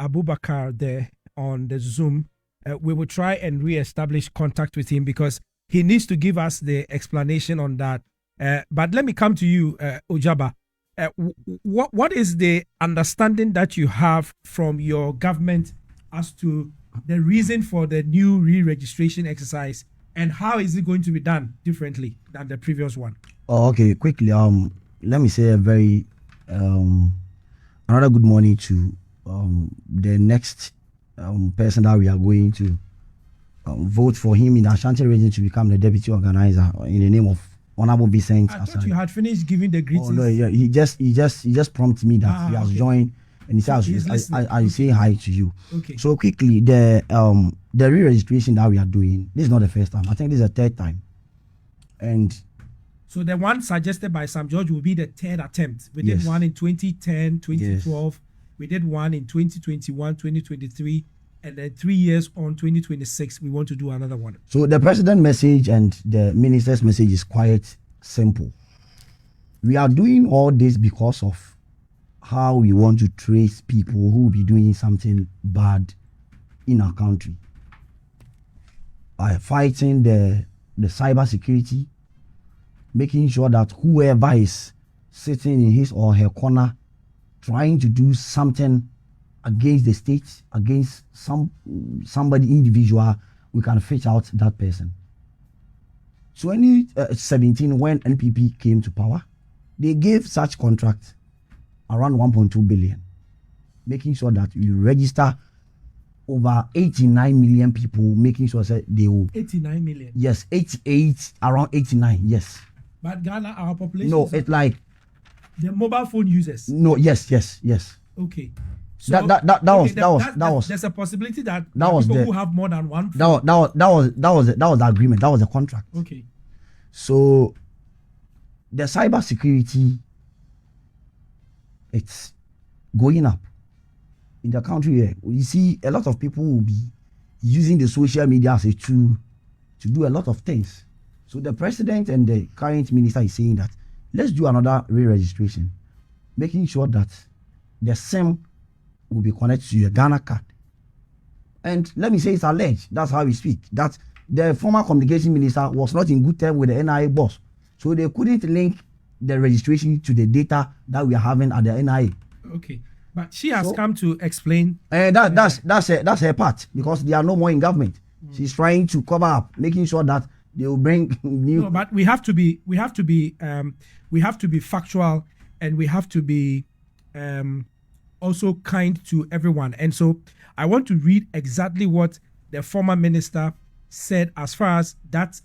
Abubakar there on the Zoom. We will try and re-establish contact with him because he needs to give us the explanation on that. But let me come to you, Ojaba. What is the understanding that you have from your government as to the reason for the new re-registration exercise, and how is it going to be done differently than the previous one? Oh, okay, quickly. Let me say a very another good morning to the next person that we are going to vote for him in Ashanti region to become the deputy organizer in the name of Honorable Vincent. I thought you had finished giving the greetings. Oh, no, yeah, he just prompted me that he has joined, and he says I say hi to you. Okay. So quickly, the re-registration that we are doing, this is not the first time. I think this is the third time And so the one suggested by Sam George will be the third attempt. We did Yes. one in 2010, 2012. We did one in 2021, 2023. And then 3 years on 2026, we want to do another one. so the president's message and the minister's message is quite simple. We are doing all this because of how we want to trace people who will be doing something bad in our country. By fighting the cyber security, making sure that whoever is sitting in his or her corner trying to do something against the state, against somebody individual, we can fish out that person. 2017, when NPP came to power, they gave such contract around 1.2 billion, making sure that you register over 89 million people, making sure that they will 89 million. Yes, 88, around 89, yes. But Ghana, our population. No, it's like the mobile phone users. no, yes. Okay. That was There's a possibility that that was people the- who have more than one phone. that was the agreement. That was the contract. Okay. So the cyber security, it's going up in the country here. You see, a lot of people will be using the social media as a tool to do a lot of things. So the president and the current minister is saying that let's do another re-registration, making sure that the SIM will be connected to your Ghana card. And let me say it's alleged, that's how we speak, that the former communication minister was not in good terms with the NIA boss. So they couldn't link the registration to the data that we are having at the NIA. Okay. But she has come to explain. And that's her part, because they are no more in government. She's trying to cover up, making sure that they will bring new. No, but we have to be factual, and we have to be also kind to everyone. And so I want to read exactly what the former minister said as far as that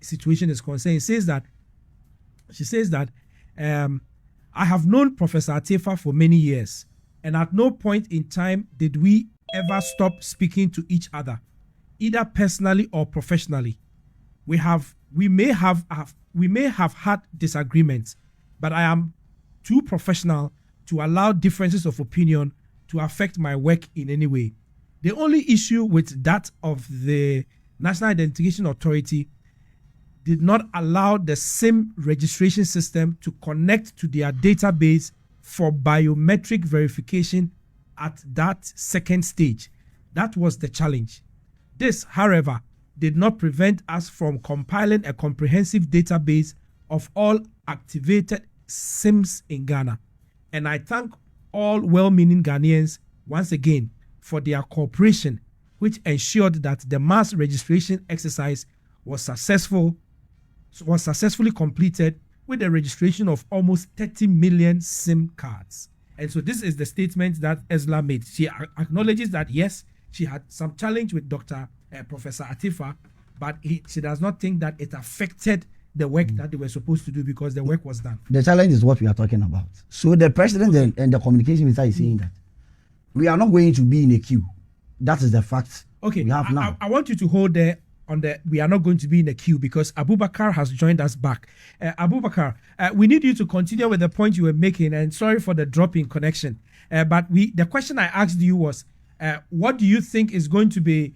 situation is concerned. She says that I have known Professor Atefa for many years, and at no point in time did we ever stop speaking to each other, either personally or professionally. We may have had disagreements, but I am too professional to allow differences of opinion to affect my work in any way. The only issue with that of the National Identification Authority did not allow the SIM registration system to connect to their database for biometric verification at that second stage. That was the challenge. This, however, did not prevent us from compiling a comprehensive database of all activated SIMs in Ghana. And I thank all well-meaning Ghanaians once again for their cooperation, which ensured that the mass registration exercise was successfully completed with the registration of almost 30 million SIM cards. And so this is the statement that Esla made. She acknowledges that, yes, she had some challenge with Professor Atefa, but she does not think that it affected the work that they were supposed to do, because the work was done. The challenge is what we are talking about. So the president and the communication minister is saying that we are not going to be in a queue. That is the fact we have now. I want you to hold there on the we are not going to be in a queue, because Abubakar has joined us back. Abubakar, we need you to continue with the point you were making, and sorry for the drop in connection. But the question I asked you was, what do you think is going to be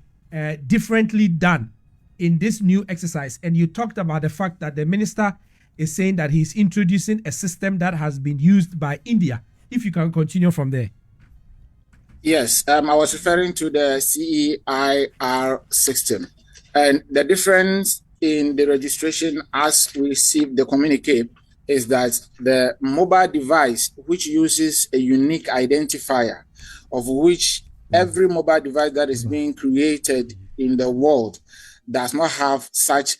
differently done in this new exercise? And you talked about the fact that the minister is saying that he's introducing a system that has been used by India. If you can continue from there. Yes, I was referring to the CEIR system. And the difference in the registration as we receive the communique is that the mobile device, which uses a unique identifier, of which every mobile device that is being created in the world does not have such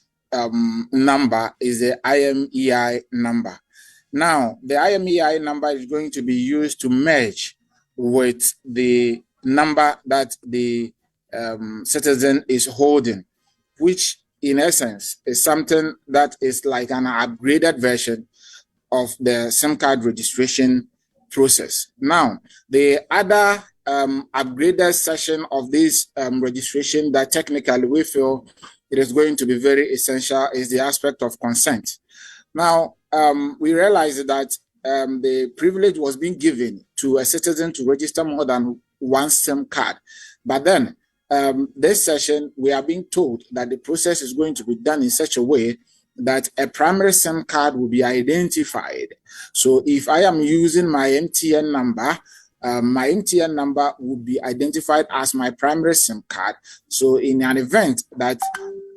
number, is the IMEI number. Now, the IMEI number is going to be used to merge with the number that the citizen is holding, which in essence is something that is like an upgraded version of the SIM card registration process. Now, the other upgraded session of this registration that technically we feel it is going to be very essential is the aspect of consent. Now, we realized that the privilege was being given to a citizen to register more than one SIM card. But then, this session, we are being told that the process is going to be done in such a way that a primary SIM card will be identified. So if I am using my MTN number will be identified as my primary SIM card. So in an event that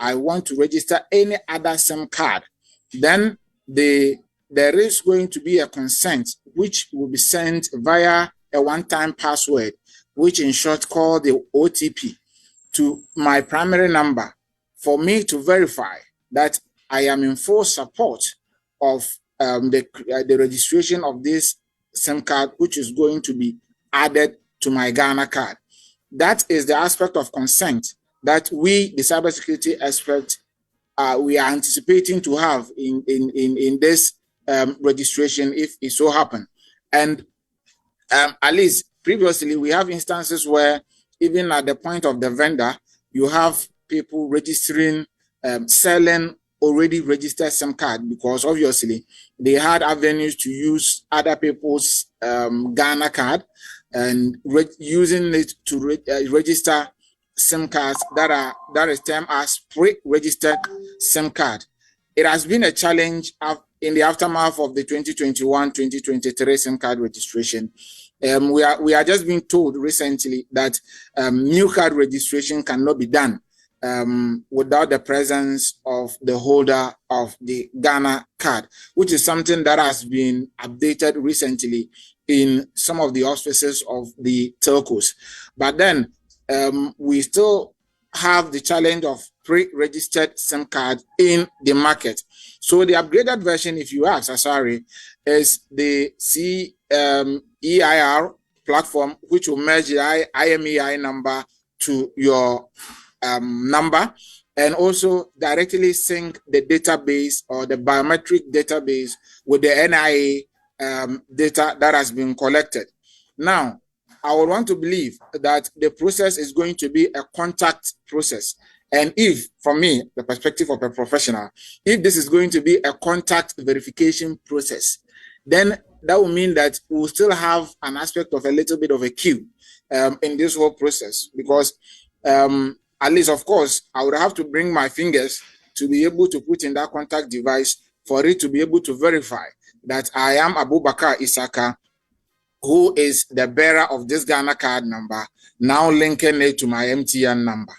I want to register any other SIM card, then there is going to be a consent which will be sent via a one-time password, which in short called the OTP, to my primary number for me to verify that I am in full support of the registration of this SIM card, which is going to be added to my Ghana card. That is the aspect of consent that we, the cybersecurity experts, we are anticipating to have in this registration if it so happen. And at least previously, we have instances where even at the point of the vendor, you have people registering, selling already registered SIM card, because obviously they had avenues to use other people's Ghana card and using it to register SIM cards that is termed as pre-registered SIM card. It has been a challenge in the aftermath of the 2021-2023 SIM card registration. We are just being told recently that new card registration cannot be done without the presence of the holder of the Ghana card, which is something that has been updated recently in some of the auspices of the telcos. But then we still have the challenge of pre-registered SIM card in the market. So the upgraded version, if you ask, Asari, is the EIR platform, which will merge the IMEI number to your number, and also directly sync the database or the biometric database with the NIA data that has been collected. Now, I would want to believe that the process is going to be a contact process. And if, from me, the perspective of a professional, if this is going to be a contact verification process, then that will mean that we'll still have an aspect of a little bit of a queue in this whole process, because at least, of course, I would have to bring my fingers to be able to put in that contact device for it to be able to verify that I am Abubakar Isaka, who is the bearer of this Ghana card number, now linking it to my MTN number.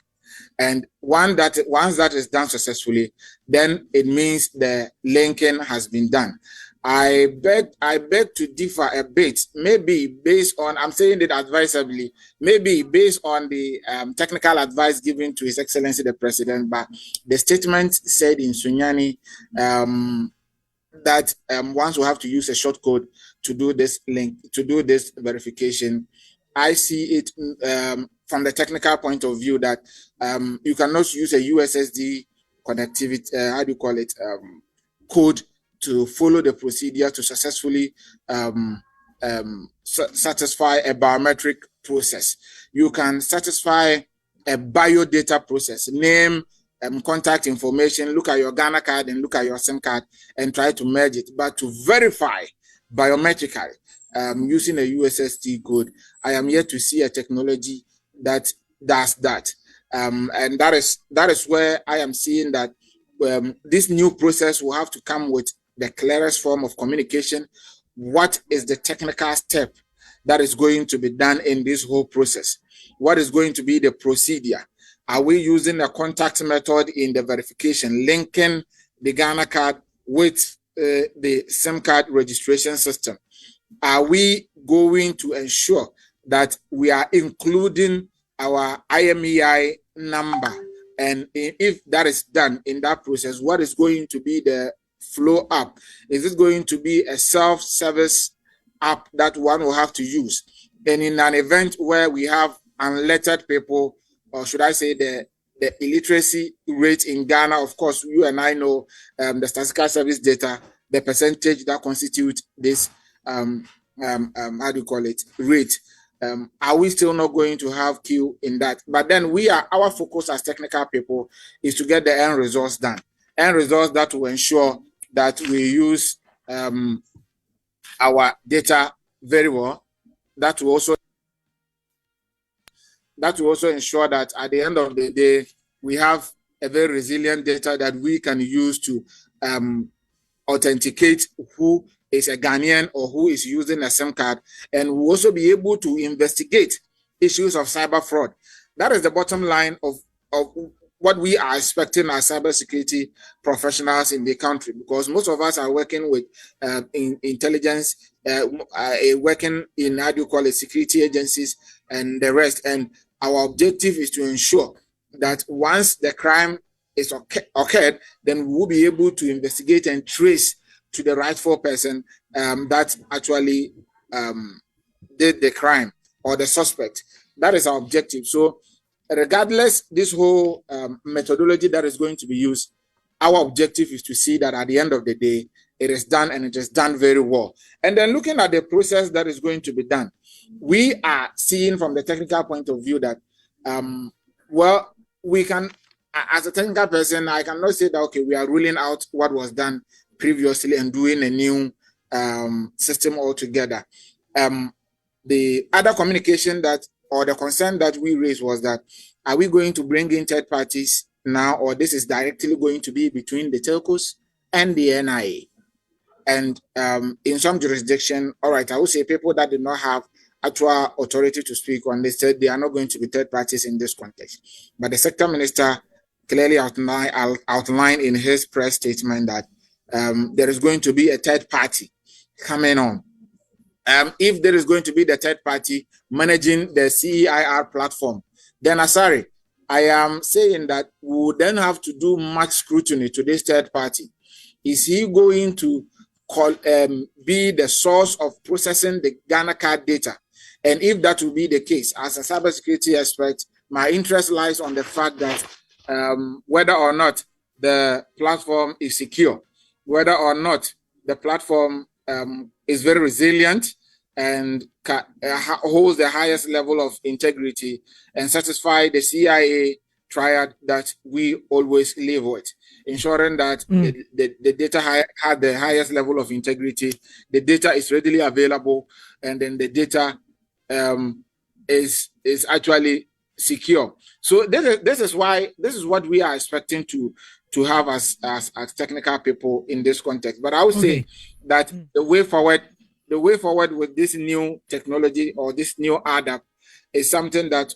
And once that is done successfully, then it means the linking has been done. I beg to differ a bit, maybe based on, I'm saying it advisably, maybe based on the technical advice given to His Excellency the President, but the statement said in Sunyani that once we have to use a short code to do this link, to do this verification. I see it from the technical point of view that you cannot use a USSD connectivity, code to follow the procedure to successfully satisfy a biometric process. You can satisfy a biodata process, name, contact information, look at your Ghana card and look at your SIM card and try to merge it. But to verify biometrically using a USSD code, I am yet to see a technology that does that. And that is where I am seeing that this new process will have to come with the clearest form of communication. What is the technical step that is going to be done in this whole process? What is going to be the procedure? Are we using a contact method in the verification, linking the Ghana card with the SIM card registration system? Are we going to ensure that we are including our IMEI number? And if that is done in that process, what is going to be the flow up? Is it going to be a self-service app that one will have to use? And in an event where we have unlettered people, or should I say the illiteracy rate in Ghana, of course, you and I know the statistical service data, the percentage that constitute this, rate. are we still not going to have queue in that? But then our focus as technical people is to get the end results done. End results that will ensure that we use our data very well. That will also ensure that at the end of the day, we have a very resilient data that we can use to authenticate who is a Ghanaian or who is using a SIM card, and we'll also be able to investigate issues of cyber fraud. That is the bottom line of what we are expecting as cybersecurity professionals in the country, because most of us are working with in intelligence, working in how do you call it, security agencies and the rest. And our objective is to ensure that once the crime is occurred, then we will be able to investigate and trace to the rightful person that actually did the crime or the suspect. That is our objective. So regardless, this whole methodology that is going to be used, our objective is to see that at the end of the day, it is done, and it is done very well. And then looking at the process that is going to be done, we are seeing from the technical point of view that, well, we can, as a technical person, I cannot say that, okay, we are ruling out what was done previously and doing a new system altogether. The other communication that, or the concern that we raised was that, are we going to bring in third parties now, or this is directly going to be between the telcos and the NIA? And in some jurisdiction, all right, I would say people that did not have actual authority to speak on, they said they are not going to be third parties in this context. But the sector minister clearly outlined in his press statement that there is going to be a third party coming on. If there is going to be the third party managing the CEIR platform, then Asari, I am saying that we would then have to do much scrutiny to this third party. Is he going to be the source of processing the Ghana card data? And if that will be the case, as a cybersecurity expert, my interest lies on the fact that whether or not the platform is secure, whether or not the platform is very resilient and holds the highest level of integrity and satisfy the CIA triad that we always live with, ensuring that the data had the highest level of integrity, the data is readily available, and then the data is actually secure. So this is what we are expecting to have as technical people in this context. But I would say that the way forward with this new technology or this new ADAP is something that,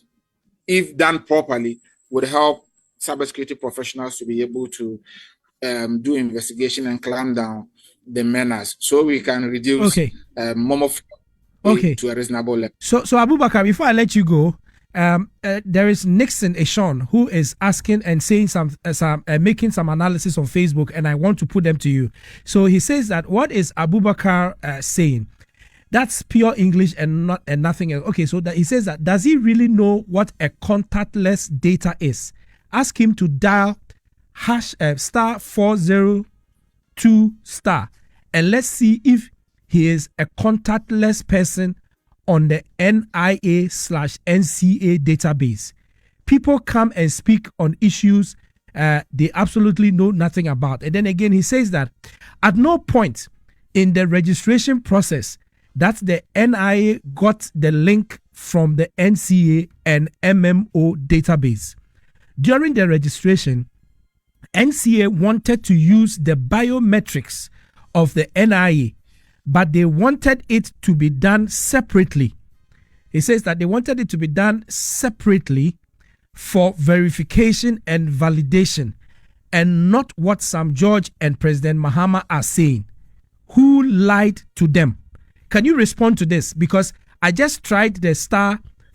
if done properly, would help cybersecurity professionals to be able to do investigation and clamp down the menace, so we can reduce to a reasonable level. So Abubakar, before I let you go, there is Nixon Eshon who is asking and saying making some analysis on Facebook, and I want to put them to you. So he says that, what is Abubakar saying? That's pure English and nothing else. Okay, so that he says that, does he really know what a contactless data is? Ask him to dial *402* and let's see if he is a contactless person on the NIA/NCA database. People come and speak on issues they absolutely know nothing about. And then again, he says that at no point in the registration process that the NIA got the link from the NCA and MMO database. During the registration, NCA wanted to use the biometrics of the NIA, but they wanted it to be done separately. He says that they wanted it to be done separately for verification and validation, and not what Sam George and President Mahama are saying. Who lied to them? Can you respond to this? Because I just tried the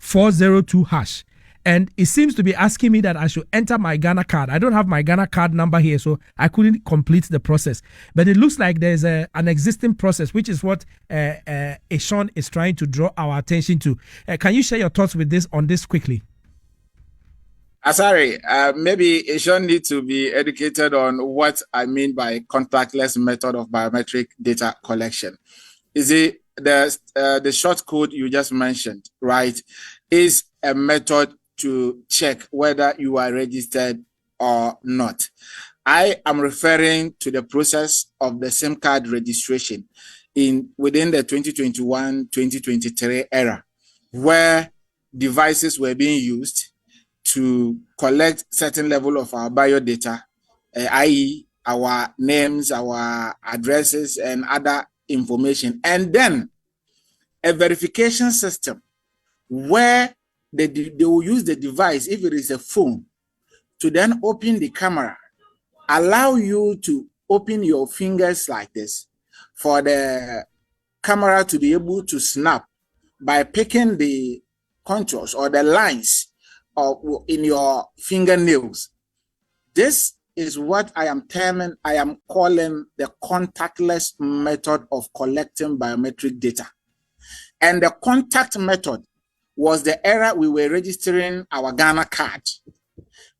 *402#, and it seems to be asking me that I should enter my Ghana card. I don't have my Ghana card number here, so I couldn't complete the process. But it looks like there's an existing process, which is what Eshon is trying to draw our attention to. Can you share your thoughts on this quickly? Sorry, maybe Eshon needs to be educated on what I mean by contactless method of biometric data collection. You see, the short code you just mentioned, right, is a method to check whether you are registered or not. I am referring to the process of the SIM card registration within the 2021-2023 era, where devices were being used to collect certain level of our biodata, i.e., our names, our addresses, and other information, and then a verification system where they will use the device, if it is a phone, to then open the camera, allow you to open your fingers like this for the camera to be able to snap by picking the contours or the lines in your fingernails. This is what I am calling the contactless method of collecting biometric data. And the contact method was the era we were registering our Ghana card,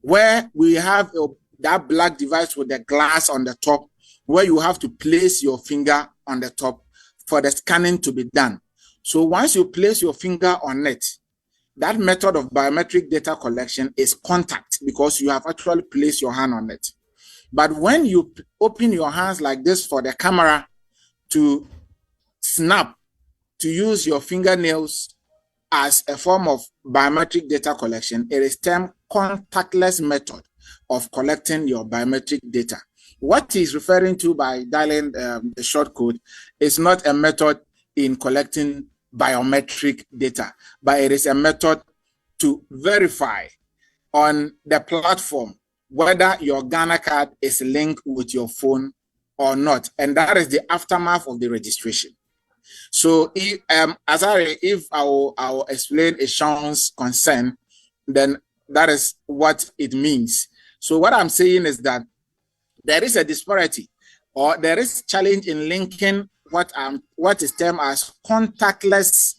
where we have that black device with the glass on the top, where you have to place your finger on the top for the scanning to be done. So once you place your finger on it, that method of biometric data collection is contact, because you have actually placed your hand on it. But when you open your hands like this for the camera to snap, to use your fingernails as a form of biometric data collection, it is termed contactless method of collecting your biometric data. What he's referring to by dialing the short code is not a method in collecting biometric data, but it is a method to verify on the platform whether your Ghana card is linked with your phone or not. And that is the aftermath of the registration. So if I will explain a Sean's concern, then that is what it means. So what I'm saying is that there is a disparity, or there is challenge in linking what is termed as contactless,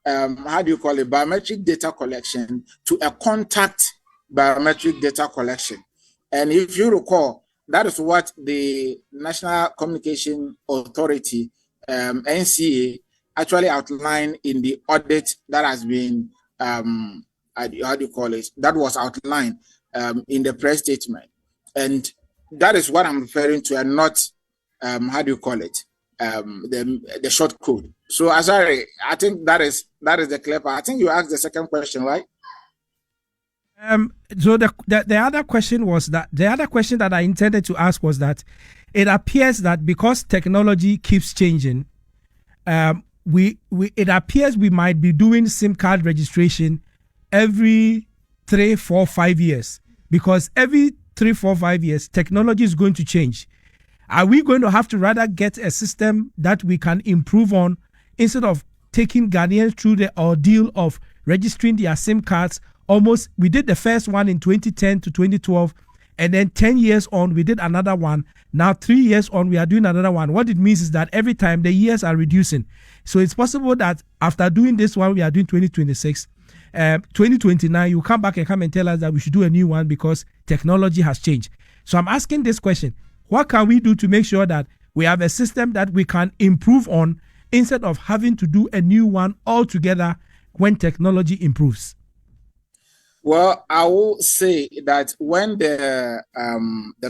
biometric data collection to a contact biometric data collection. And if you recall, that is what the National Communication Authority, NCA, actually outlined in the audit that has been, that was outlined in the press statement. And that is what I'm referring to, and not, the short code. So, Azari, I think that is the clear part. I think you asked the second question, right? So the other question was that I intended to ask was that it appears that because technology keeps changing, it appears we might be doing SIM card registration every 3, 4, 5 years, because every 3, 4, 5 years technology is going to change. Are we going to have to rather get a system that we can improve on, instead of taking Ghanaians through the ordeal of registering their SIM cards? Almost, we did the first one in 2010 to 2012, and then 10 years on, we did another one. Now, 3 years on, we are doing another one. What it means is that every time the years are reducing. So it's possible that after doing this one, we are doing 2026, 2029, you come back and tell us that we should do a new one because technology has changed. So I'm asking this question: what can we do to make sure that we have a system that we can improve on, instead of having to do a new one altogether when technology improves? Well, I will say that when the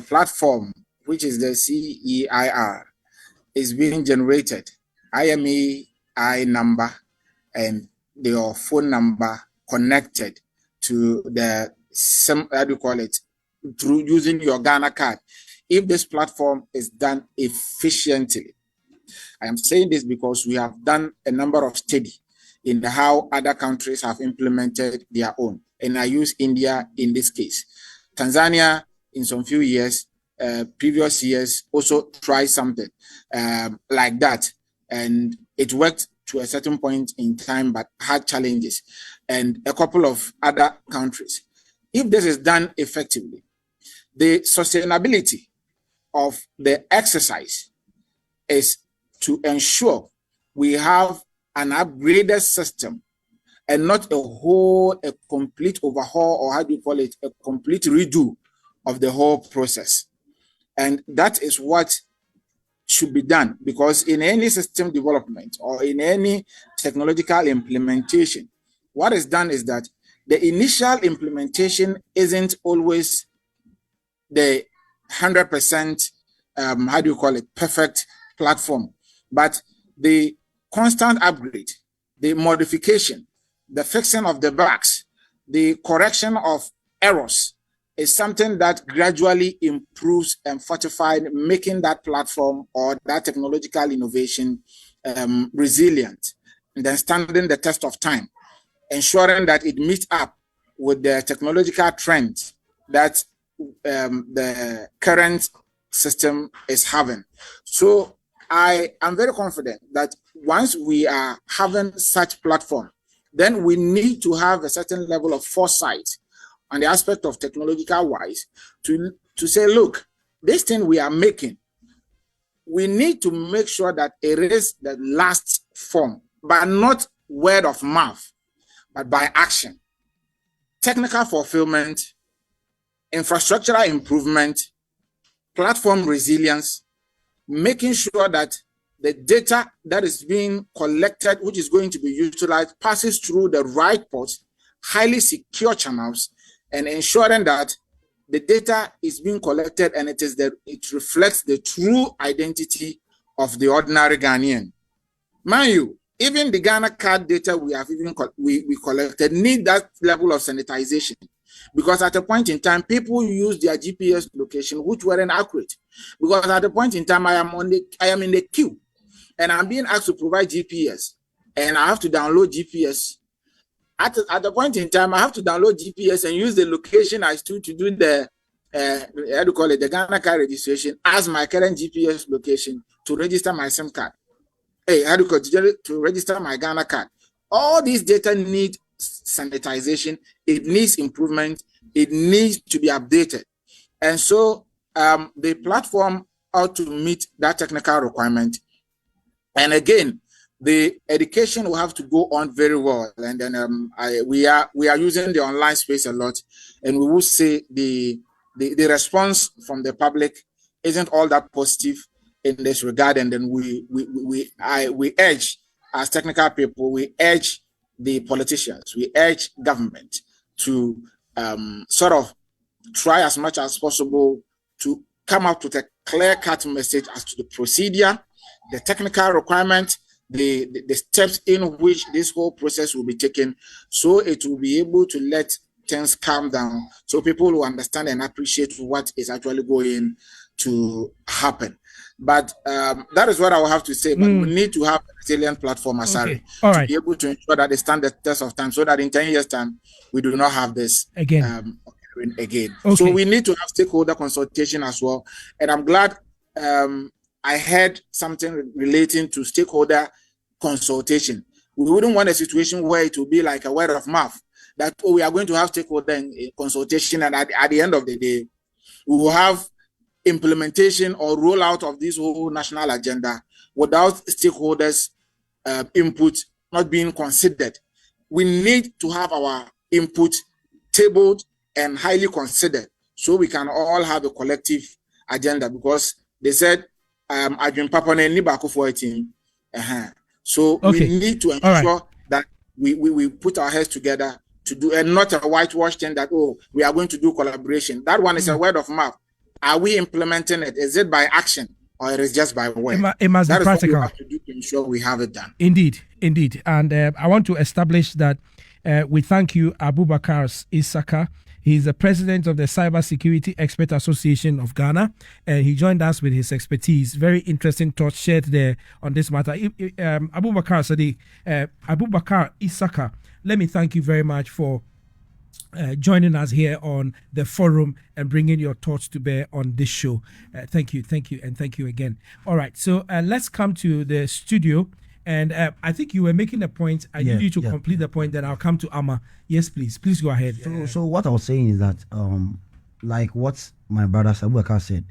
platform, which is the CEIR, is being generated, IMEI number and your phone number connected to the through using your Ghana card. If this platform is done efficiently, I am saying this because we have done a number of studies in how other countries have implemented their own. And I use India in this case. Tanzania, in some few years, previous years, also tried something like that. And it worked to a certain point in time, but had challenges. And a couple of other countries. If this is done effectively, the sustainability of the exercise is to ensure we have an upgraded system, and not a complete overhaul, or a complete redo of the whole process. And that is what should be done, because in any system development or in any technological implementation, what is done is that the initial implementation isn't always the 100% perfect platform, but the constant upgrade, the modification, the fixing of the bugs, the correction of errors is something that gradually improves and fortifies, making that platform or that technological innovation resilient, and then standing the test of time, ensuring that it meets up with the technological trends that the current system is having. So I am very confident that once we are having such platform, then we need to have a certain level of foresight on the aspect of technological wise to say, look, this thing we are making, we need to make sure that it is the last form, but not word of mouth, but by action, technical fulfillment, infrastructural improvement, platform resilience, making sure that the data that is being collected, which is going to be utilized, passes through the right ports, highly secure channels, and ensuring that the data is being collected and it reflects the true identity of the ordinary Ghanaian. Mind you, even the Ghana card data we have we collected need that level of sanitization, because at a point in time, people use their GPS location, which weren't accurate. Because at a point in time, I am in the queue, and I'm being asked to provide GPS, and I have to download GPS. At the point in time, I have to download GPS and use the location I stood to do the the Ghana card registration as my current GPS location to register my SIM card. To register my Ghana card. All these data need sanitization. It needs improvement. It needs to be updated. And so the platform ought to meet that technical requirement. And again, the education will have to go on very well. And then we are using the online space a lot, and we will say the response from the public isn't all that positive in this regard. And then we urge, as technical people, we urge the politicians, we urge government to sort of try as much as possible to come up with a clear-cut message as to the procedure, the technical requirement, the steps in which this whole process will be taken, so it will be able to let things calm down, so people will understand and appreciate what is actually going to happen. But that is what I will have to say. But we need to have a resilient platform, Asari, to be able to ensure that they stand the test of time, so that in 10 years' time, we do not have this again. So we need to have stakeholder consultation as well. And I'm glad I heard something relating to stakeholder consultation. We wouldn't want a situation where it will be like a word of mouth, that we are going to have stakeholder consultation, and at the end of the day, we will have implementation or rollout of this whole national agenda without stakeholders' input not being considered. We need to have our input tabled and highly considered, so we can all have a collective agenda, because they said so we need to ensure that we put our heads together to do, and not a whitewash thing that, we are going to do collaboration. That one is a word of mouth. Are we implementing it? Is it by action, or it is just by word? It must be practical. What we have to do to ensure we have it done. Indeed. And I want to establish that we thank you, Abubakar Isaka. He is the president of the Cybersecurity Expert Association of Ghana, and he joined us with his expertise. Very interesting thoughts shared there on this matter. Abubakar Isaka, let me thank you very much for joining us here on the forum and bringing your thoughts to bear on this show. Thank you, and thank you again. All right, so let's come to the studio. And I think you were making a point. I need you to complete the point, then I'll come to Amma. Yes, please go ahead. So what I was saying is that, like what my brother Abubakar said,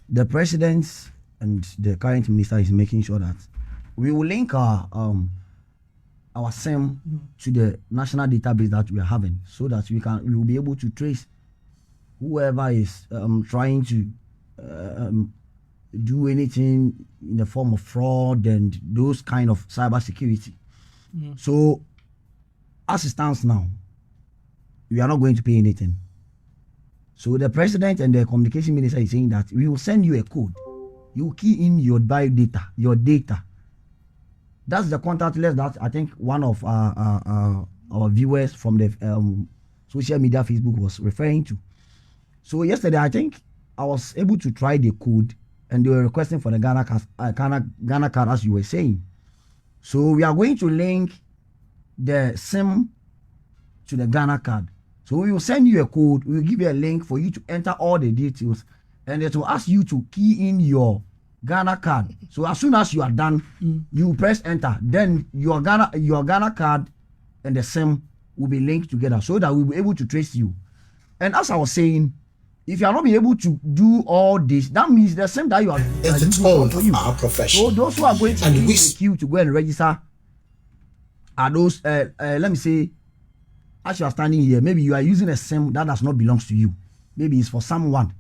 the president and the current minister is making sure that we will link our SIM to the national database that we are having, so that we will be able to trace whoever is trying to do anything in the form of fraud and those kind of cyber security. So as it stands now, we are not going to pay anything. So the president and the communication minister is saying that we will send you a code. You key in your biodata, your data. That's the contact list that I think one of our viewers from the social media Facebook was referring to. So yesterday, I think I was able to try the code, and they were requesting for the Ghana card, as you were saying. So we are going to link the SIM to the Ghana card. So we will send you a code. We will give you a link for you to enter all the details, and it will ask you to key in your Ghana card. So as soon as you are done, you press enter. Then your Ghana card and the SIM will be linked together, so that we'll be able to trace you. And as I was saying, if you are not be able to do all this, that means the SIM that you are tone for you. Our profession. So those who are going to be in the queue to go and register are those. Let me say, as you are standing here, maybe you are using a SIM that does not belong to you. Maybe it's for someone.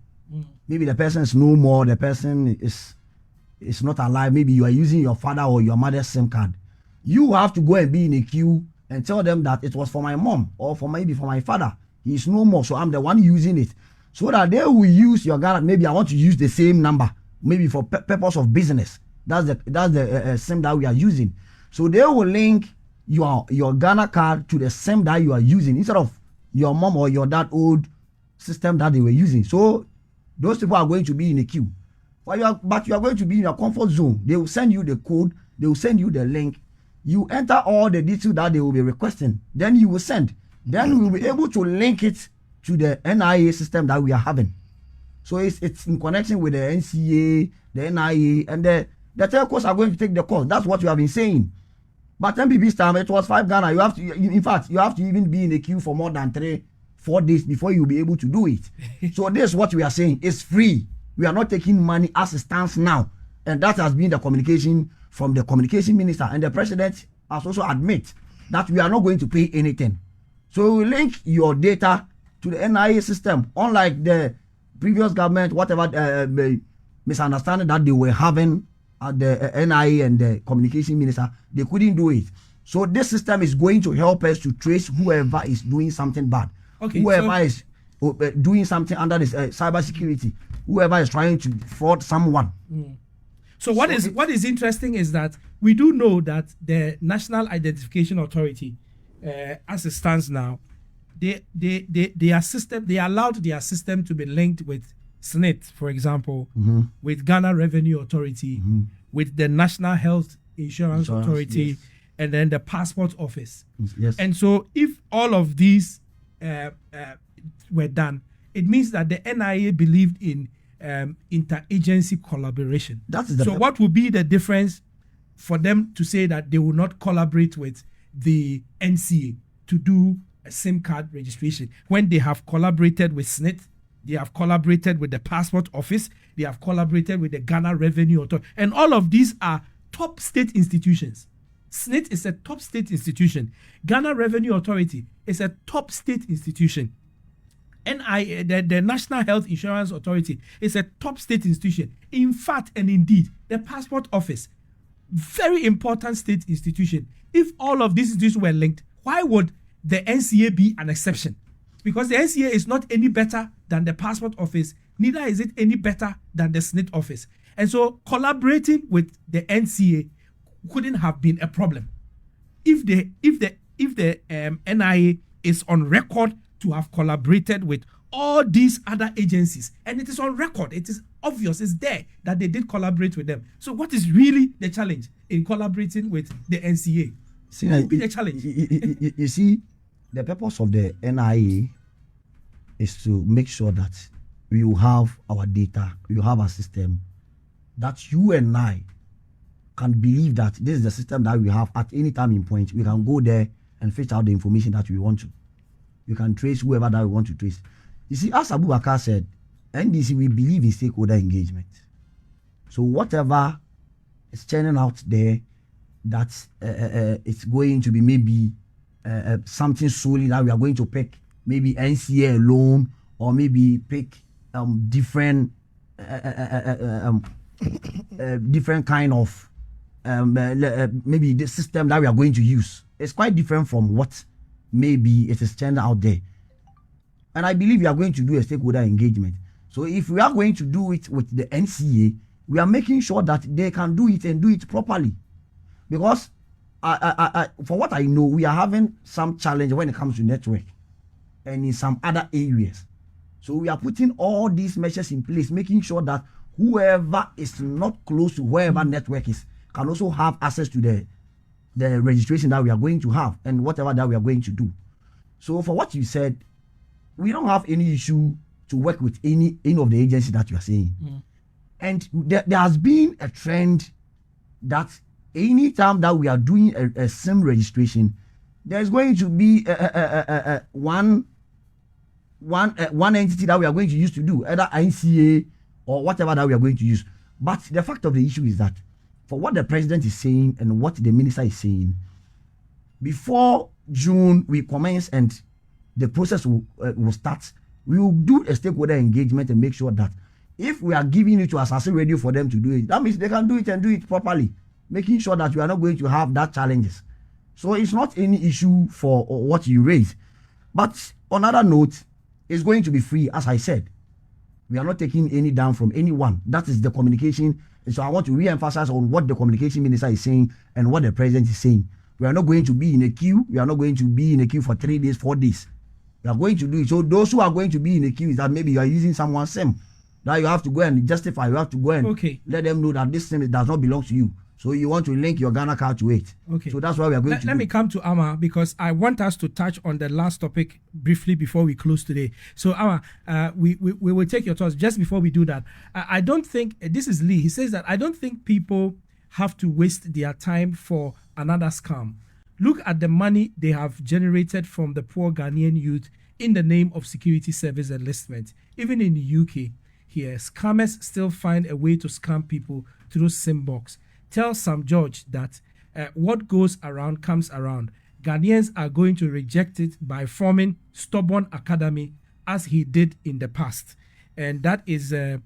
Maybe the person is no more. The person is not alive. Maybe you are using your father or your mother's SIM card. You have to go and be in a queue and tell them that it was for my mom or for maybe for my father. He is no more, so I'm the one using it. So that they will use your Ghana. Maybe I want to use the same number, maybe for purpose of business. That's the SIM that we are using. So they will link your Ghana card to the SIM that you are using instead of your mom or your dad old system that they were using. So those people are going to be in a queue. But you are going to be in your comfort zone. They will send you the code. They will send you the link. You enter all the details that they will be requesting. Then you will send. Then we will be able to link it to the NIA system that we are having. So it's in connection with the NCA, the NIA, and the telcos are going to take the cost. That's what you have been saying. But MPB's time, it was 5 Ghana. You have to, in fact, you have to even be in the queue for more than 3-4 days before you'll be able to do it. So this is what we are saying. It's free. We are not taking money as it stands now. And that has been the communication from the communication minister. And the president has also admit that we are not going to pay anything. So we link your data to the NIA system. Unlike the previous government, whatever misunderstanding that they were having at the NIA and the communication minister, they couldn't do it. So this system is going to help us to trace whoever is doing something bad. Okay, whoever is doing something under this cyber security, whoever is trying to fraud someone. So what is interesting is that we do know that the National Identification Authority, as it stands now, they allowed their system to be linked with SNIT, for example, with Ghana Revenue Authority, with the National Health Insurance Authority, yes, and then the Passport Office. Yes. And so if all of these were done, it means that the NIA believed in interagency collaboration. So what would be the difference for them to say that they will not collaborate with the NCA to do a SIM card registration when they have collaborated with SNIT, they have collaborated with the Passport Office, they have collaborated with the Ghana Revenue Authority, and all of these are top state institutions. SNIT is a top state institution. Ghana Revenue Authority is a top state institution. NIA, the National Health Insurance Authority, is a top state institution. In fact, and indeed, the Passport Office, very important state institution. If all of these institutions were linked, why would the NCA be an exception? Because the NCA is not any better than the Passport Office, neither is it any better than the SNIT office. And so collaborating with the NCA couldn't have been a problem. If the NIA is on record to have collaborated with all these other agencies, and it is on record, it is obvious, it's there that they did collaborate with them. So what is really the challenge in collaborating with the NCA? What would be the challenge? You see, the purpose of the NIA is to make sure that we will have our data, we will have a system that you and I can believe that this is the system that we have at any time in point. We can go there and fetch out the information that we want to. We can trace whoever that we want to trace. You see, as Abu Bakar said, NDC, we believe in stakeholder engagement. So whatever is churning out there, that it's going to be maybe something solely that we are going to pick, maybe NCA alone, or maybe pick different different kind of maybe the system that we are going to use. It's quite different from what maybe it is turned out there. And I believe we are going to do a stakeholder engagement. So if we are going to do it with the NCA, we are making sure that they can do it and do it properly. Because for what I know, we are having some challenge when it comes to network and in some other areas. So we are putting all these measures in place, making sure that whoever is not close to wherever network is can also have access to the registration that we are going to have and whatever that we are going to do. So for what you said, we don't have any issue to work with any of the agencies that you are saying. And there has been a trend that any time that we are doing a SIM registration, there's going to be one entity that we are going to use to do, either NCA or whatever that we are going to use. But the fact of the issue is that for what the president is saying and what the minister is saying, before June we commence and the process will start, we will do a stakeholder engagement and make sure that if we are giving it to Assassin Radio for them to do it, that means they can do it and do it properly, making sure that you are not going to have that challenges. So it's not any issue for what you raise. But on another note, it's going to be free, as I said. We are not taking any down from anyone. That is the communication. And so I want to re-emphasize on what the communication minister is saying and what the president is saying. We are not going to be in a queue. We are not going to be in a queue for 3 days, 4 days. We are going to do it. So those who are going to be in a queue is that maybe you are using someone's SIM. Now you have to go and justify. You have to go and let them know that this SIM does not belong to you. So you want to link your Ghana card to it. Okay. So that's why we are going to Let me come to Amma, because I want us to touch on the last topic briefly before we close today. So Amma, we will take your thoughts. Just before we do that, I don't think, this is Lee, he says that I don't think people have to waste their time for another scam. Look at the money they have generated from the poor Ghanaian youth in the name of security service enlistment. Even in the UK here, scammers still find a way to scam people through SIM box. Tell Sam George that what goes around comes around. Ghanaians are going to reject it by forming stubborn academy as he did in the past. And that is a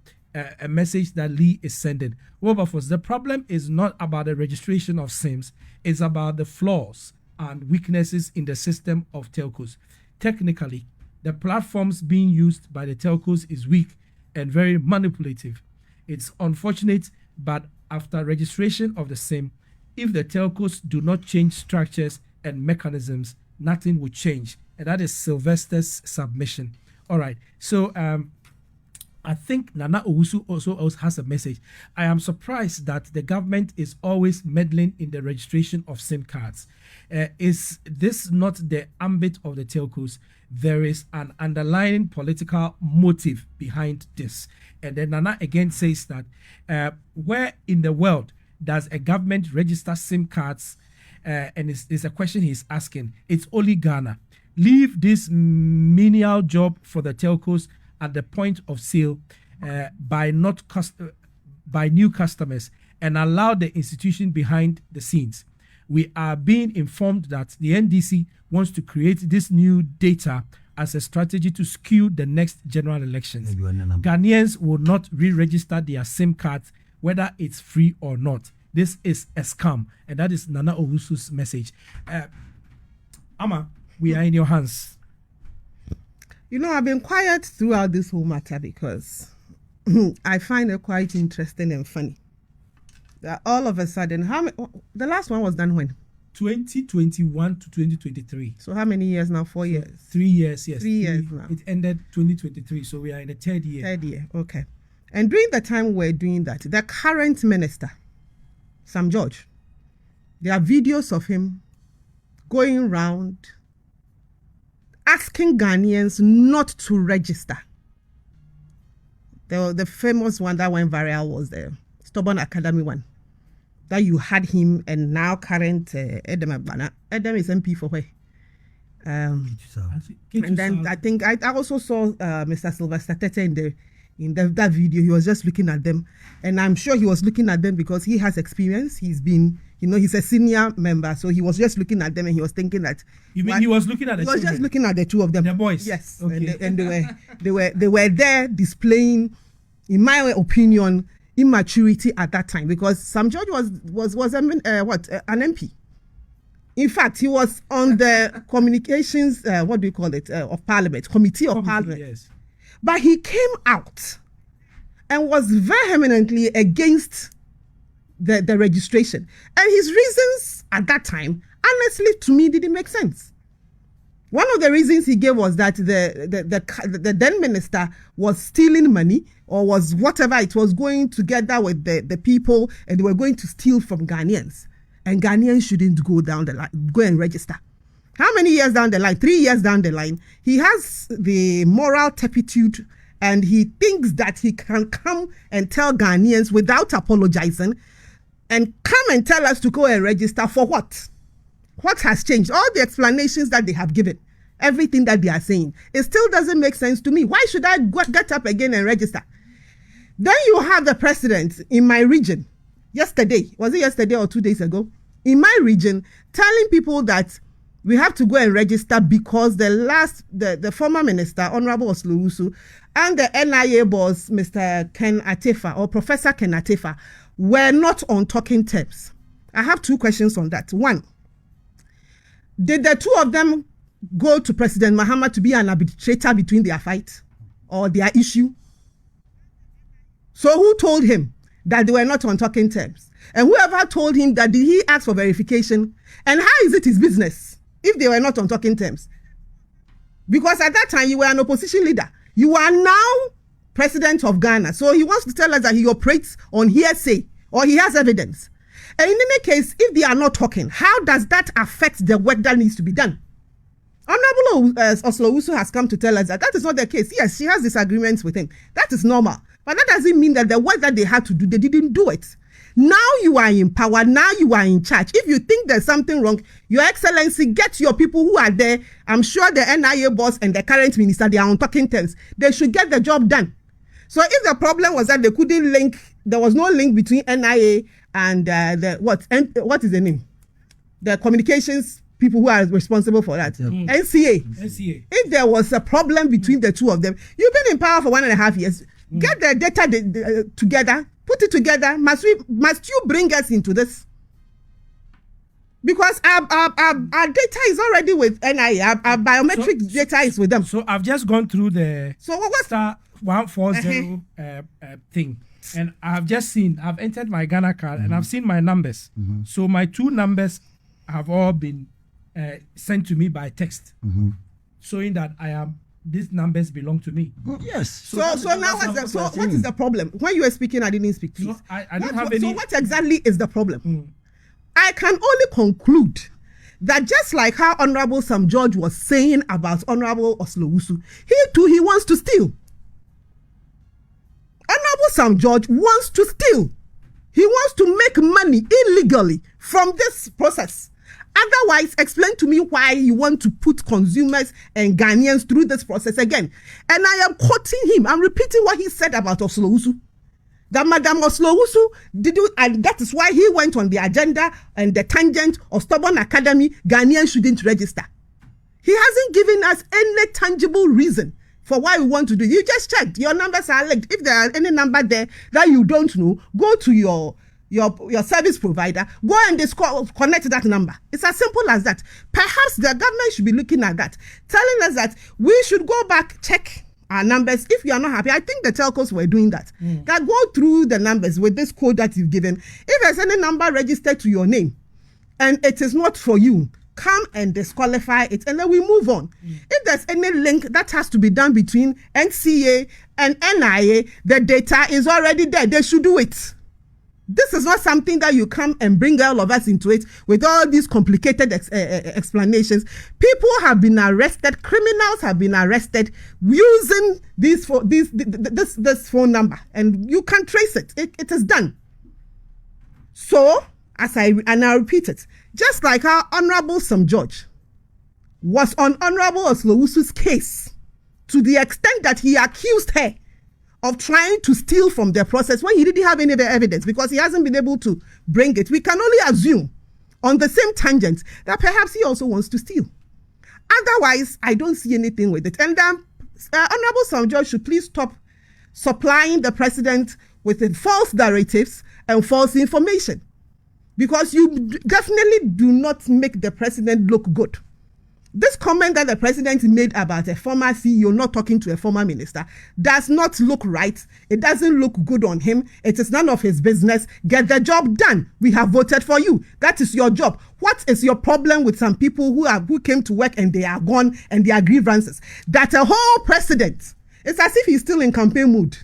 message that Lee is sending. Wilberforce, the problem is not about the registration of SIMs. It's about the flaws and weaknesses in the system of telcos. Technically, the platforms being used by the telcos is weak and very manipulative. It's unfortunate, but after registration of the SIM, if the telcos do not change structures and mechanisms, nothing will change. And that is Sylvester's submission. All right. So I think Nana Owusu also has a message. I am surprised that the government is always meddling in the registration of SIM cards. Is this not the ambit of the telcos? There is an underlying political motive behind this. And then Nana again says that where in the world does a government register SIM cards? And it's a question he's asking. It's only Ghana. Leave this menial job for the telcos at the point of sale by new customers and allow the institution behind the scenes. We are being informed that the NDC wants to create this new data as a strategy to skew the next general elections. Ghanaians will not re-register their SIM cards, whether it's free or not. This is a scam, and that is Nana Owusu's message. Amma, we are in your hands. You know, I've been quiet throughout this whole matter because I find it quite interesting and funny that all of a sudden, the last one was done when? 2021 to 2023. So how many years now? 4 years? 3 years, yes. 3 years now. It ended 2023, so we are in the third year. Third year, okay. And during the time we're doing that, the current minister, Sam George, there are videos of him going around asking Ghanaians not to register. The famous one that went viral was the Stubborn Academy one. That you had him and now current Edem Abana. Edem is MP for where? And then I think I also saw Mr. Sylvester Tete in that video. He was just looking at them, and I'm sure he was looking at them because he has experience. He's been, he's a senior member, so he was just looking at them and he was thinking that. You mean he was looking at the He was just looking at the two of them. The boys. Yes, okay. and they were there displaying, in my opinion, immaturity at that time, because Sam George was an MP. In fact, he was on the communications, of Parliament, Committee of Parliament. Yes. But he came out and was vehemently against the registration. And his reasons at that time, honestly, to me, didn't make sense. One of the reasons he gave was that the then minister was stealing money, or was whatever it was, going together with the people, and they were going to steal from Ghanaians. And Ghanaians shouldn't go down the line, go and register. How many years down the line? 3 years down the line, he has the moral turpitude, and he thinks that he can come and tell Ghanaians without apologizing, and come and tell us to go and register for what? What has changed? All the explanations that they have given, everything that they are saying, it still doesn't make sense to me. Why should I get up again and register? Then you have the president in my region yesterday, was it yesterday or 2 days ago, in my region, telling people that we have to go and register because the former minister, Honorable Oslo-Owusu, and the NIA boss, Mr. Ken Atefa, or Professor Ken Atefa, were not on talking terms. I have 2 questions on that. One, did the two of them go to President Mahama to be an arbitrator between their fight or their issue? So who told him that they were not on talking terms? And whoever told him that, did he ask for verification? And how is it his business if they were not on talking terms? Because at that time, you were an opposition leader. You are now president of Ghana. So he wants to tell us that he operates on hearsay, or he has evidence. And in any case, if they are not talking, how does that affect the work that needs to be done? Honorable Oslo-Owusu has come to tell us that is not the case. Yes, she has disagreements with him. That is normal. But that doesn't mean that the work that they had to do, they didn't do it. Now you are in power. Now you are in charge. If you think there's something wrong, Your Excellency, get your people who are there. I'm sure the NIA boss and the current minister, they are on talking terms. They should get the job done. So if the problem was that they couldn't link, there was no link between NIA and what is the name? The communications people who are responsible for that. NCA. If there was a problem between the two of them, you've been in power for 1.5 years. Get the data together, put it together. Must you bring us into this? Because our data is already with NIA. Our biometric data is with them. So I've just gone through the star 140 thing, and I've entered my Ghana card, and I've seen my numbers. So my 2 numbers have all been sent to me by text, showing that these numbers belong to me. Yes. So now what is the problem? When you were speaking, I didn't speak, please. So I don't have any. So what exactly is the problem? I can only conclude that just like how Honorable Sam George was saying about Honorable Oslo-Owusu, he wants to steal. Honorable Sam George wants to steal. He wants to make money illegally from this process. Otherwise, explain to me why you want to put consumers and Ghanaians through this process again. And I am quoting him. I'm repeating what he said about Oslo-Owusu. That Madam Oslo-Owusu and that is why he went on the agenda and the tangent of Stubborn Academy, Ghanaians shouldn't register. He hasn't given us any tangible reason for why we want to do it. You just checked. Your numbers are linked. If there are any number there that you don't know, go to your service provider, go and connect that number. It's as simple as that. Perhaps the government should be looking at that, telling us that we should go back, check our numbers. If you are not happy, I think the telcos were doing that. That go through the numbers with this code that you've given. If there's any number registered to your name and it is not for you, come and disqualify it, and then we move on. If there's any link that has to be done between NCA and NIA, the data is already there. They should do it. This is not something that you come and bring all of us into it with all these complicated explanations. People have been arrested, criminals have been arrested using this phone number, and you can trace it. It is done. So, I repeat it, just like our Honorable Sam George was on Honorable Oslo-Owusu's case to the extent that he accused her of trying to steal from the process when he didn't have any evidence because he hasn't been able to bring it. We can only assume on the same tangent that perhaps he also wants to steal. Otherwise, I don't see anything with it. And Honorable Sam George should please stop supplying the president with false narratives and false information. Because you definitely do not make the president look good. This comment that the president made about a former CEO not talking to a former minister does not look right. It doesn't look good on him. It is none of his business. Get the job done. We have voted for you. That is your job. What is your problem with some people who came to work and they are gone and their grievances? That a whole president, it's as if he's still in campaign mood.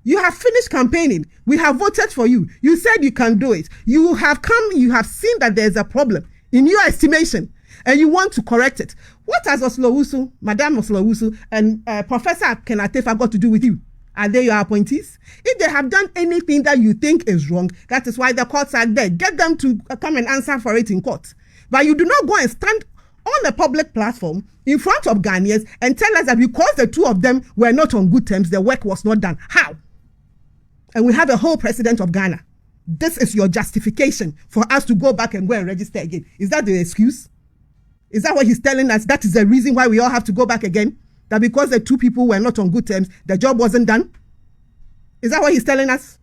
You have finished campaigning. We have voted for you. You said you can do it. You have come, you have seen that there's a problem in your estimation, and you want to correct it. What has Oslowusu, Madame Oslowusu, and Professor Kenatefa got to do with you? Are they your appointees? If they have done anything that you think is wrong, that is why the courts are there. Get them to come and answer for it in court. But you do not go and stand on a public platform in front of Ghanaians and tell us that because the two of them were not on good terms, the work was not done. How? And we have a whole president of Ghana. This is your justification for us to go back and go and register again. Is that the excuse? Is that what he's telling us? That is the reason why we all have to go back again? That because the two people were not on good terms, the job wasn't done? Is that what he's telling us?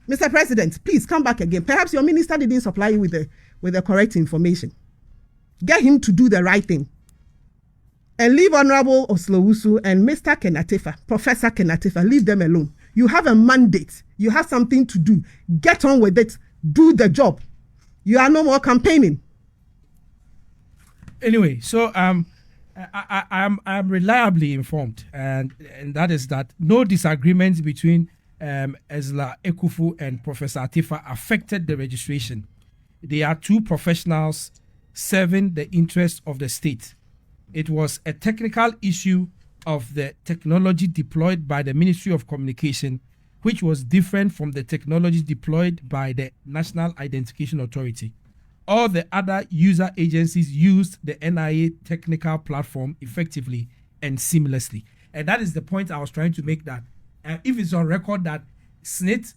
Mr. President, please come back again. Perhaps your minister didn't supply you with the correct information. Get him to do the right thing. And leave Honorable Oslowusu and Mr. Kenatefa, Professor Kenatefa, leave them alone. You have a mandate. You have something to do. Get on with it. Do the job. You are no more campaigning. Anyway, so I'm reliably informed, and that is that no disagreements between Esla Ekufu and Professor Atifa affected the registration. They are two professionals serving the interests of the state. It was a technical issue of the technology deployed by the Ministry of Communication, which was different from the technology deployed by the National Identification Authority. All the other user agencies used the NIA technical platform effectively and seamlessly. And that is the point I was trying to make, that if it's on record that SNIT,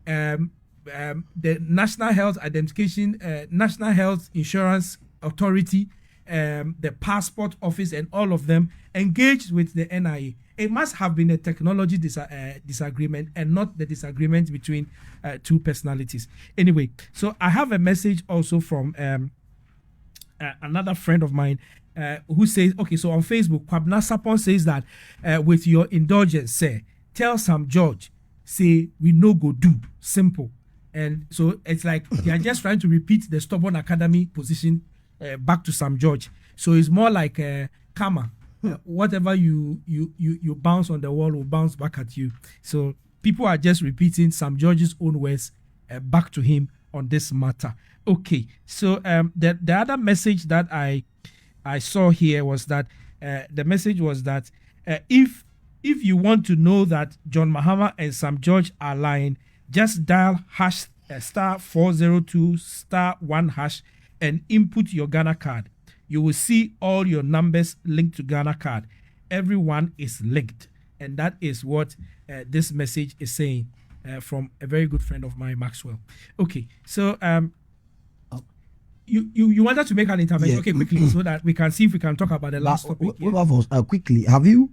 the National Health Identification, National Health Insurance Authority, the Passport Office, and all of them engaged with the NIA, it must have been a technology disagreement and not the disagreement between two personalities. Anyway, so I have a message also from another friend of mine who says, okay, so on Facebook, Kwabna Sapon says that with your indulgence, say, tell Sam George, say, we no go do, simple. And so it's like they are just trying to repeat the stubborn academy position back to Sam George. So it's more like karma. Whatever you bounce on the wall will bounce back at you. So people are just repeating Sam George's own words back to him on this matter. Okay, so the other message that I saw here was that the message was that if you want to know that John Mahama and Sam George are lying, just dial *402*1# and input your Ghana card. You will see all your numbers linked to Ghana card. Everyone is linked. And that is what this message is saying from a very good friend of mine, Maxwell. Okay, so you wanted to make an intervention, okay, quickly, so that we can see if we can talk about the last topic. Quickly, have you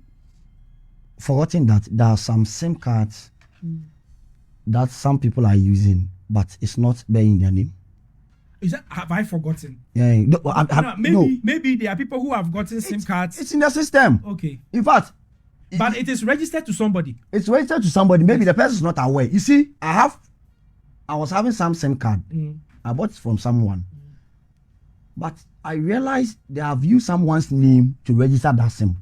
forgotten that there are some SIM cards that some people are using, but it's not bearing their name? Is that, have I forgotten? Yeah, maybe there are people who have gotten SIM cards. It's in the system. Okay. In fact, but it is registered to somebody. It's registered to somebody. Maybe the person is not aware. You see, I was having some SIM card. I bought it from someone, but I realized they have used someone's name to register that SIM.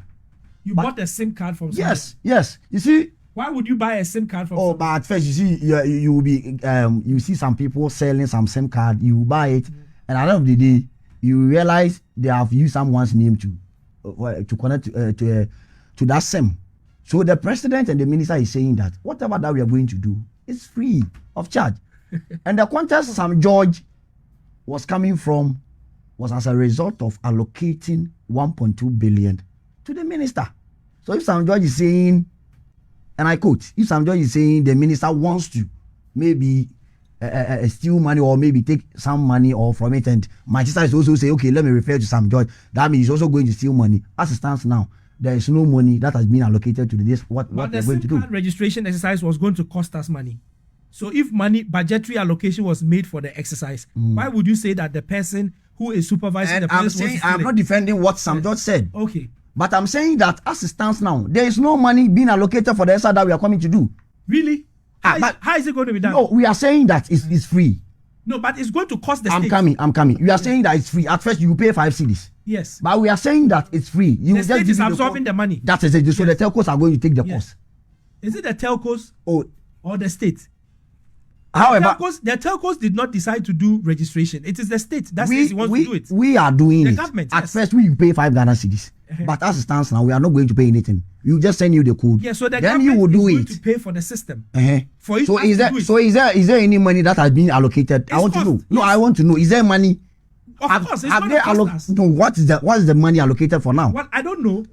You bought a SIM card from someone? Yes. You see. Why would you buy a SIM card from someone? But at first, you see, you will be, you see some people selling some SIM card, you buy it, and at the end of the day, you realize they have used someone's name to connect to that SIM. So the president and the minister is saying that whatever that we are going to do is free of charge. And the contest Sam George was coming from was as a result of allocating 1.2 billion to the minister. So if Sam George is saying, and I quote, if Sam George is saying the minister wants to maybe steal money or maybe take some money or from it, and my sister is also say, okay, let me refer to Sam George, that means he's also going to steal money. As it stands now, there is no money that has been allocated to this. What But they're the going SIM to do? card registration exercise was going to cost us money. So if budgetary allocation was made for the exercise, why would you say that the person who is supervising the process I'm not defending what Sam George said. Okay. But I'm saying that as it stands now, there is no money being allocated for the exercise that we are coming to do. Really? How is it going to be done? No, we are saying that it's free. No, but it's going to cost the I'm state. coming. We are saying that it's free. At first, you pay 5 cedis. Yes. But we are saying that it's free. The state is absorbing the money. That is it. So the telcos are going to take the cost. Is it the telcos or the state? However, the telcos did not decide to do registration. It is the state that says he wants to do it. We are doing the it. Government, At first, we pay 5 Ghana cedis. But as it stands now, we are not going to pay anything. We will just send you the code. Yeah, so the then government you will do is it. going to pay for the system. For it is there any money that has been allocated? I want to know. Yes. No, I want to know. Is there money? Of course, it's going to cost us. No, what is the money allocated for now? Well, I don't know.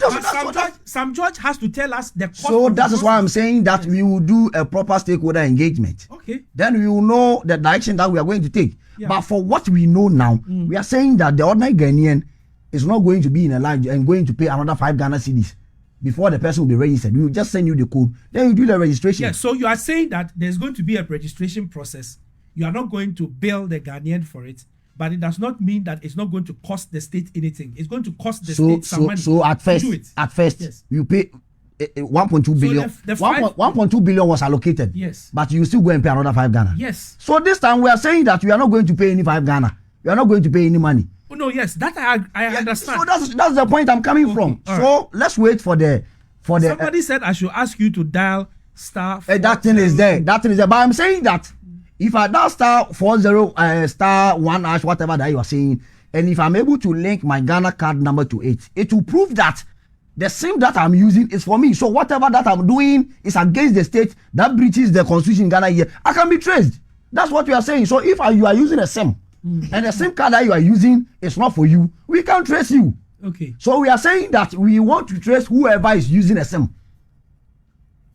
Sam George has to tell us the cost. So that is why I'm saying that we will do a proper stakeholder engagement. Okay. Then we will know the direction that we are going to take. Yeah. But for what we know now, we are saying that the ordinary Ghanaian is not going to be in a line and going to pay another 5 Ghana cedis before the person will be registered. We will just send you the code. Then you do the registration. Yeah, so you are saying that there's going to be a registration process. You are not going to bill the Ghanaian for it. But it does not mean that it's not going to cost the state anything. It's going to cost the state some money. So at first, yes. you pay 1.2 billion. 1.2 billion was allocated. Yes. But you still go and pay another 5 Ghana. Yes. So this time we are saying that we are not going to pay any 5 Ghana. We are not going to pay any money. Oh, no, yes, that I understand. So that's the point I'm coming from. So let's wait for the. Somebody said I should ask you to dial star. That thing is there. But I'm saying that. If I dial star 40 star 1 hash, whatever that you are saying, and if I'm able to link my Ghana card number to it will prove that the SIM that I'm using is for me. So whatever that I'm doing is against the state that breaches the constitution in Ghana here, I can be traced. That's what we are saying. So if you are using a SIM and the SIM card that you are using is not for you, we can trace you. Okay. So we are saying that we want to trace whoever is using a SIM.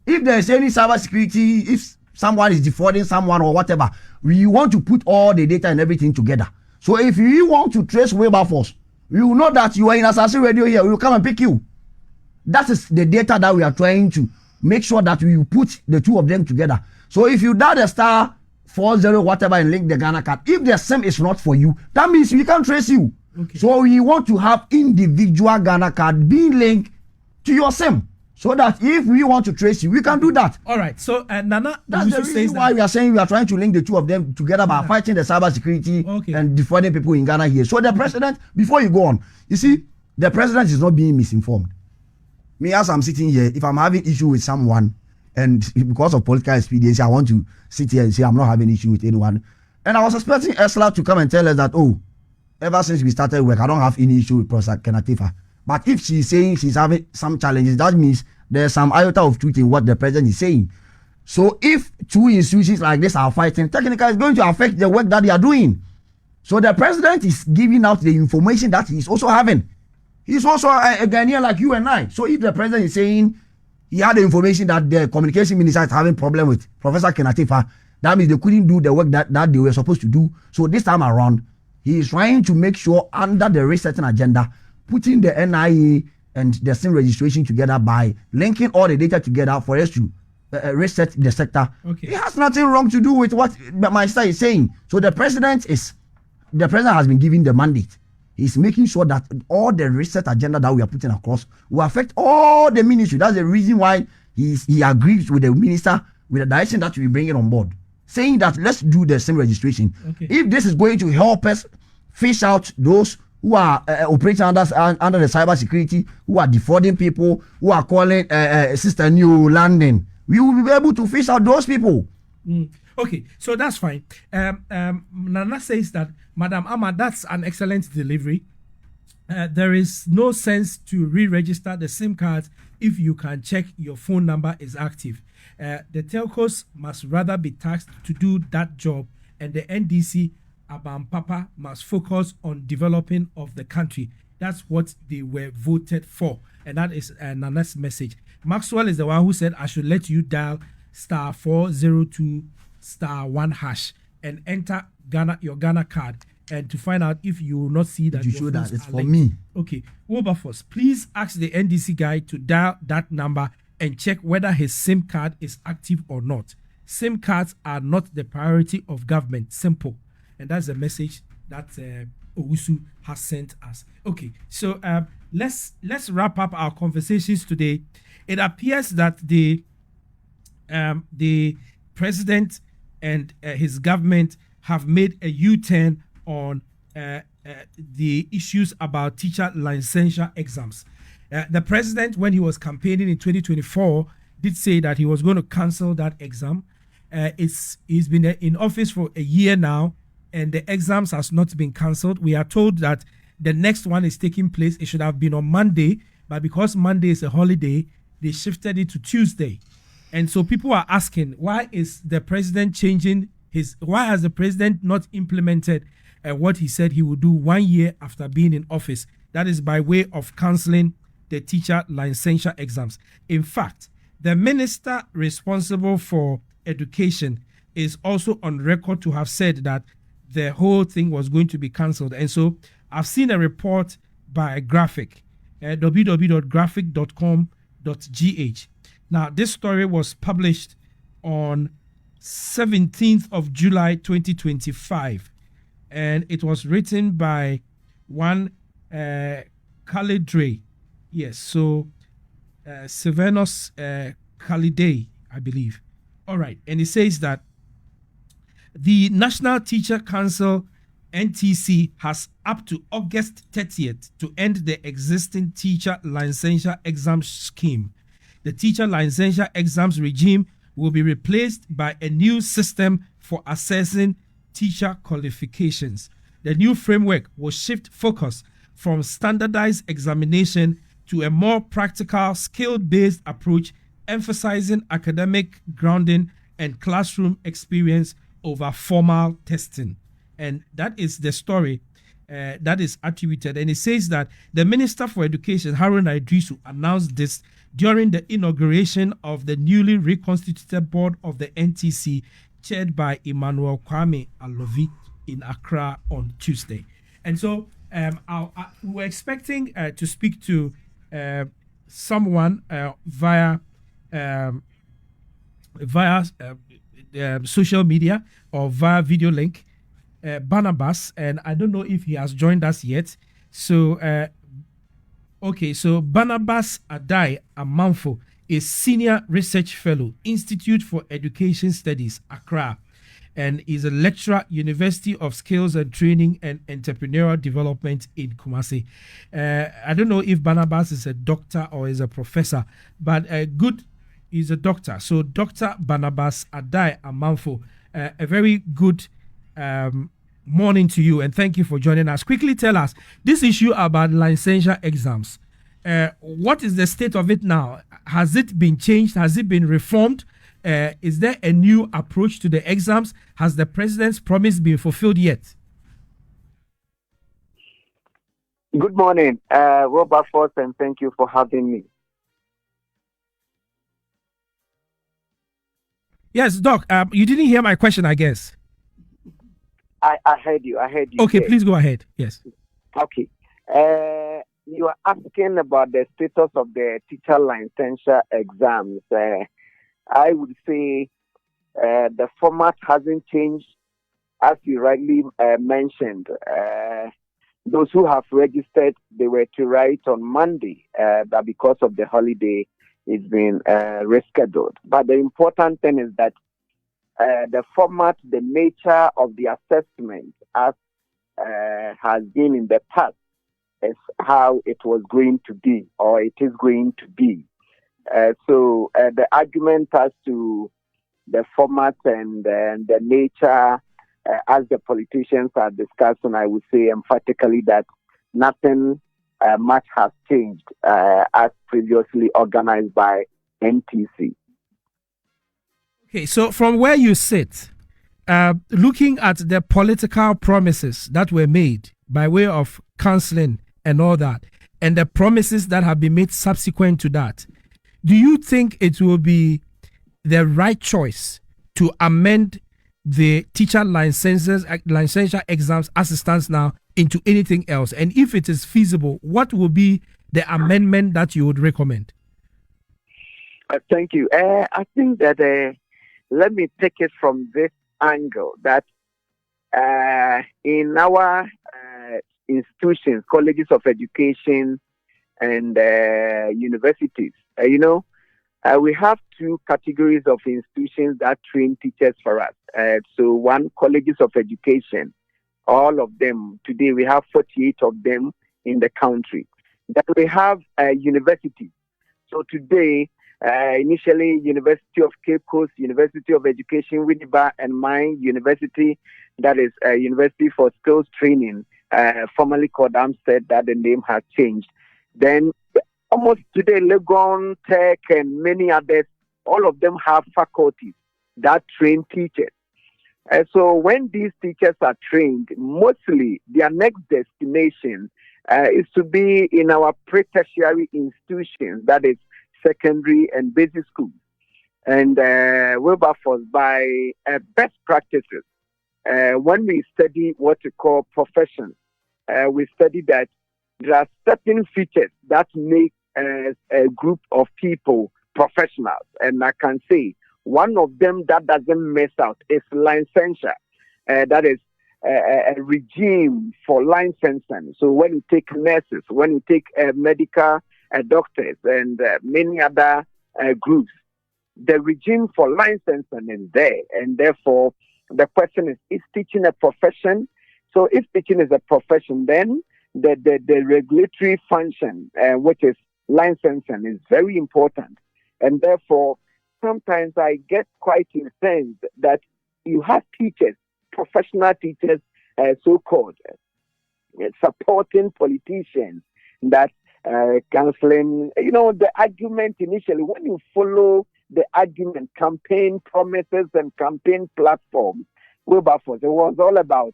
If there is any cyber security, if someone is defrauding someone or whatever, we want to put all the data and everything together. So if you want to trace Wilberforce, we will know that you are in Assassin Radio here. We will come and pick you. That is the data that we are trying to make sure that we put the two of them together. So if you dial the star 40 whatever and link the Ghana card, if the SIM is not for you, that means we can't trace you. Okay. So we want to have individual Ghana card being linked to your SIM. So that if we want to trace you, we can do that. All right. So Nana, that's the reason why we are saying we are trying to link the two of them together by fighting the cyber security and defrauding people in Ghana here. So the president, before you go on, you see, the president is not being misinformed. Me, as I'm sitting here, if I'm having issue with someone, and because of political expediency, I want to sit here and say I'm not having issue with anyone. And I was expecting Esla to come and tell us that, ever since we started work, I don't have any issue with Professor Kenatifa. But if she's saying she's having some challenges, that means there's some iota of truth in what the president is saying. So if two institutions like this are fighting, technically it's going to affect the work that they are doing. So the president is giving out the information that he's also having. He's also a Ghanaian like you and I. So if the president is saying he had the information that the communication minister is having problem with Professor Kenatifa, that means they couldn't do the work that they were supposed to do. So this time around, he is trying to make sure under the resetting agenda, putting the NIA and the SIM registration together by linking all the data together for us to reset the sector. Okay. It has nothing wrong to do with what my star is saying. So the president has been given the mandate. He's making sure that all the reset agenda that we are putting across will affect all the ministry. That's the reason why he agrees with the minister with the direction that we bring it on board, saying that let's do the SIM registration. Okay. If this is going to help us fish out those who are operating under the cyber security, who are defrauding people, who are calling Sister New Landing, we will be able to fish out those people. Okay, so that's fine. Nana says that, Madam Amma, that's an excellent delivery. There is no sense to re-register the SIM cards if you can check your phone number is active. The telcos must rather be taxed to do that job, and the NDC Abam Papa must focus on developing of the country. That's what they were voted for, and that is Nana's message. Maxwell is the one who said I should let you dial star 402 star 1 hash and enter your Ghana card. and to find out if you will not see that You your show that phones it's are for linked. me. Okay, Wilberforce, please ask the NDC guy to dial that number and check whether his SIM card is active or not. SIM cards are not the priority of government. Simple. And that's the message that Owusu has sent us. Okay, so let's wrap up our conversations today. It appears that the president and his government have made a U-turn on the issues about teacher licensure exams. The president, when he was campaigning in 2024, did say that he was going to cancel that exam. He's been in office for a year now, and the exams has not been cancelled. We are told that the next one is taking place. It should have been on Monday, but because Monday is a holiday, they shifted it to Tuesday. And so people are asking, why is the president changing why has the president not implemented what he said he would do 1 year after being in office? That is by way of cancelling the teacher licensure exams. In fact, the minister responsible for education is also on record to have said that the whole thing was going to be cancelled. And so I've seen a report by Graphic, www.graphic.com.gh. Now, this story was published on 17th of July 2025, and it was written by one Khalidre. Yes, so Silvanus Khalidei, I believe. All right, and it says that the National Teacher Council, NTC, has up to August 30th to end the existing teacher licensure exam scheme. The teacher licensure exams regime will be replaced by a new system for assessing teacher qualifications. The new framework will shift focus from standardized examination to a more practical, skill-based approach, emphasizing academic grounding and classroom experience over formal testing. And that is the story that is attributed. And it says that the Minister for Education, Haruna Idrisu, announced this during the inauguration of the newly reconstituted board of the NTC, chaired by Emmanuel Kwame Alovi in Accra on Tuesday. And so we were expecting to speak to someone via social media or via video link, Barnabas, and I don't know if he has joined us yet. So so Barnabas Adai Amanfo is Senior Research Fellow, Institute for Education Studies, Accra, and is a lecturer, University of Skills and Training and Entrepreneurial Development in Kumasi. I don't know if Barnabas is a doctor or is a professor, but he's a doctor. So Dr. Barnabas Adai Amanfo, a very good morning to you, and thank you for joining us. Quickly tell us this issue about licensure exams. What is the state of it now? Has it been changed? Has it been reformed? Is there a new approach to the exams? Has the president's promise been fulfilled yet? Good morning, Wilberforce, and thank you for having me. Yes, Doc, you didn't hear my question, I guess. I heard you. Okay, please go ahead. Yes. Okay. You are asking about the status of the teacher licensure exams. I would say the format hasn't changed, as you rightly mentioned. Those who have registered, they were to write on Monday, but because of the holiday, it's been rescheduled. But the important thing is that the format, the nature of the assessment, as has been in the past, is how it was going to be, or it is going to be. So the argument as to the format and the nature, as the politicians are discussing, I would say emphatically that nothing much has changed as previously organized by NTC. Okay, so from where you sit, looking at the political promises that were made by way of counseling and all that, and the promises that have been made subsequent to that, do you think it will be the right choice to amend the teacher licensure exams as it stands now into anything else? And if it is feasible, what will be the amendment that you would recommend? Thank you. I think that let me take it from this angle that in our institutions, colleges of education, and universities, we have two categories of institutions that train teachers for us. So one, colleges of education, all of them. Today we have 48 of them in the country. Then we have universities. So today, initially University of Cape Coast, University of Education, Winneba, and my university, that is University for Skills Training, formerly called Amstead, that the name has changed. Then almost today, Legon, Tech, and many others, all of them have faculties that train teachers. So when these teachers are trained, mostly their next destination is to be in our pre-tertiary institutions, that is secondary and basic schools. And Wilberforce, by best practices, when we study what we call professions, we study that there are certain features that make a group of people professionals. And I can say one of them that doesn't miss out is licensure. That is a regime for licensing. So when you take nurses, when you take medical doctors and many other groups, the regime for licensing is there. And therefore, the question is teaching a profession? So if teaching is a profession, then the regulatory function, which is licensing, is very important. And therefore, sometimes I get quite incensed that you have teachers, professional teachers, so-called, supporting politicians that counseling, the argument initially, when you follow the argument, campaign promises and campaign platforms, Wilberforce, it was all about,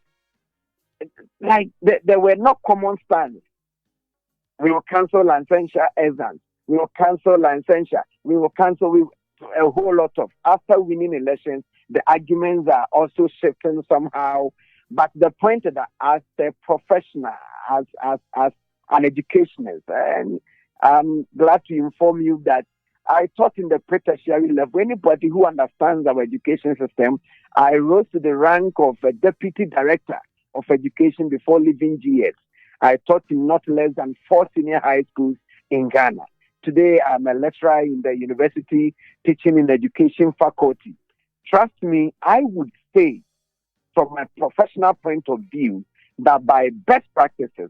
like, there were no common stands. We will cancel licensure exams. We will cancel licensure. We will cancel a whole lot of. After winning elections, the arguments are also shifting somehow. But the point is that as a professional, as an educationist, and I'm glad to inform you that I taught in the pre-tertiary level. Anybody who understands our education system, I rose to the rank of a deputy director of education before leaving GS. I taught in not less than 4 senior high schools in Ghana. Today, I'm a lecturer in the university teaching in the education faculty. Trust me, I would say, from a professional point of view, that by best practices,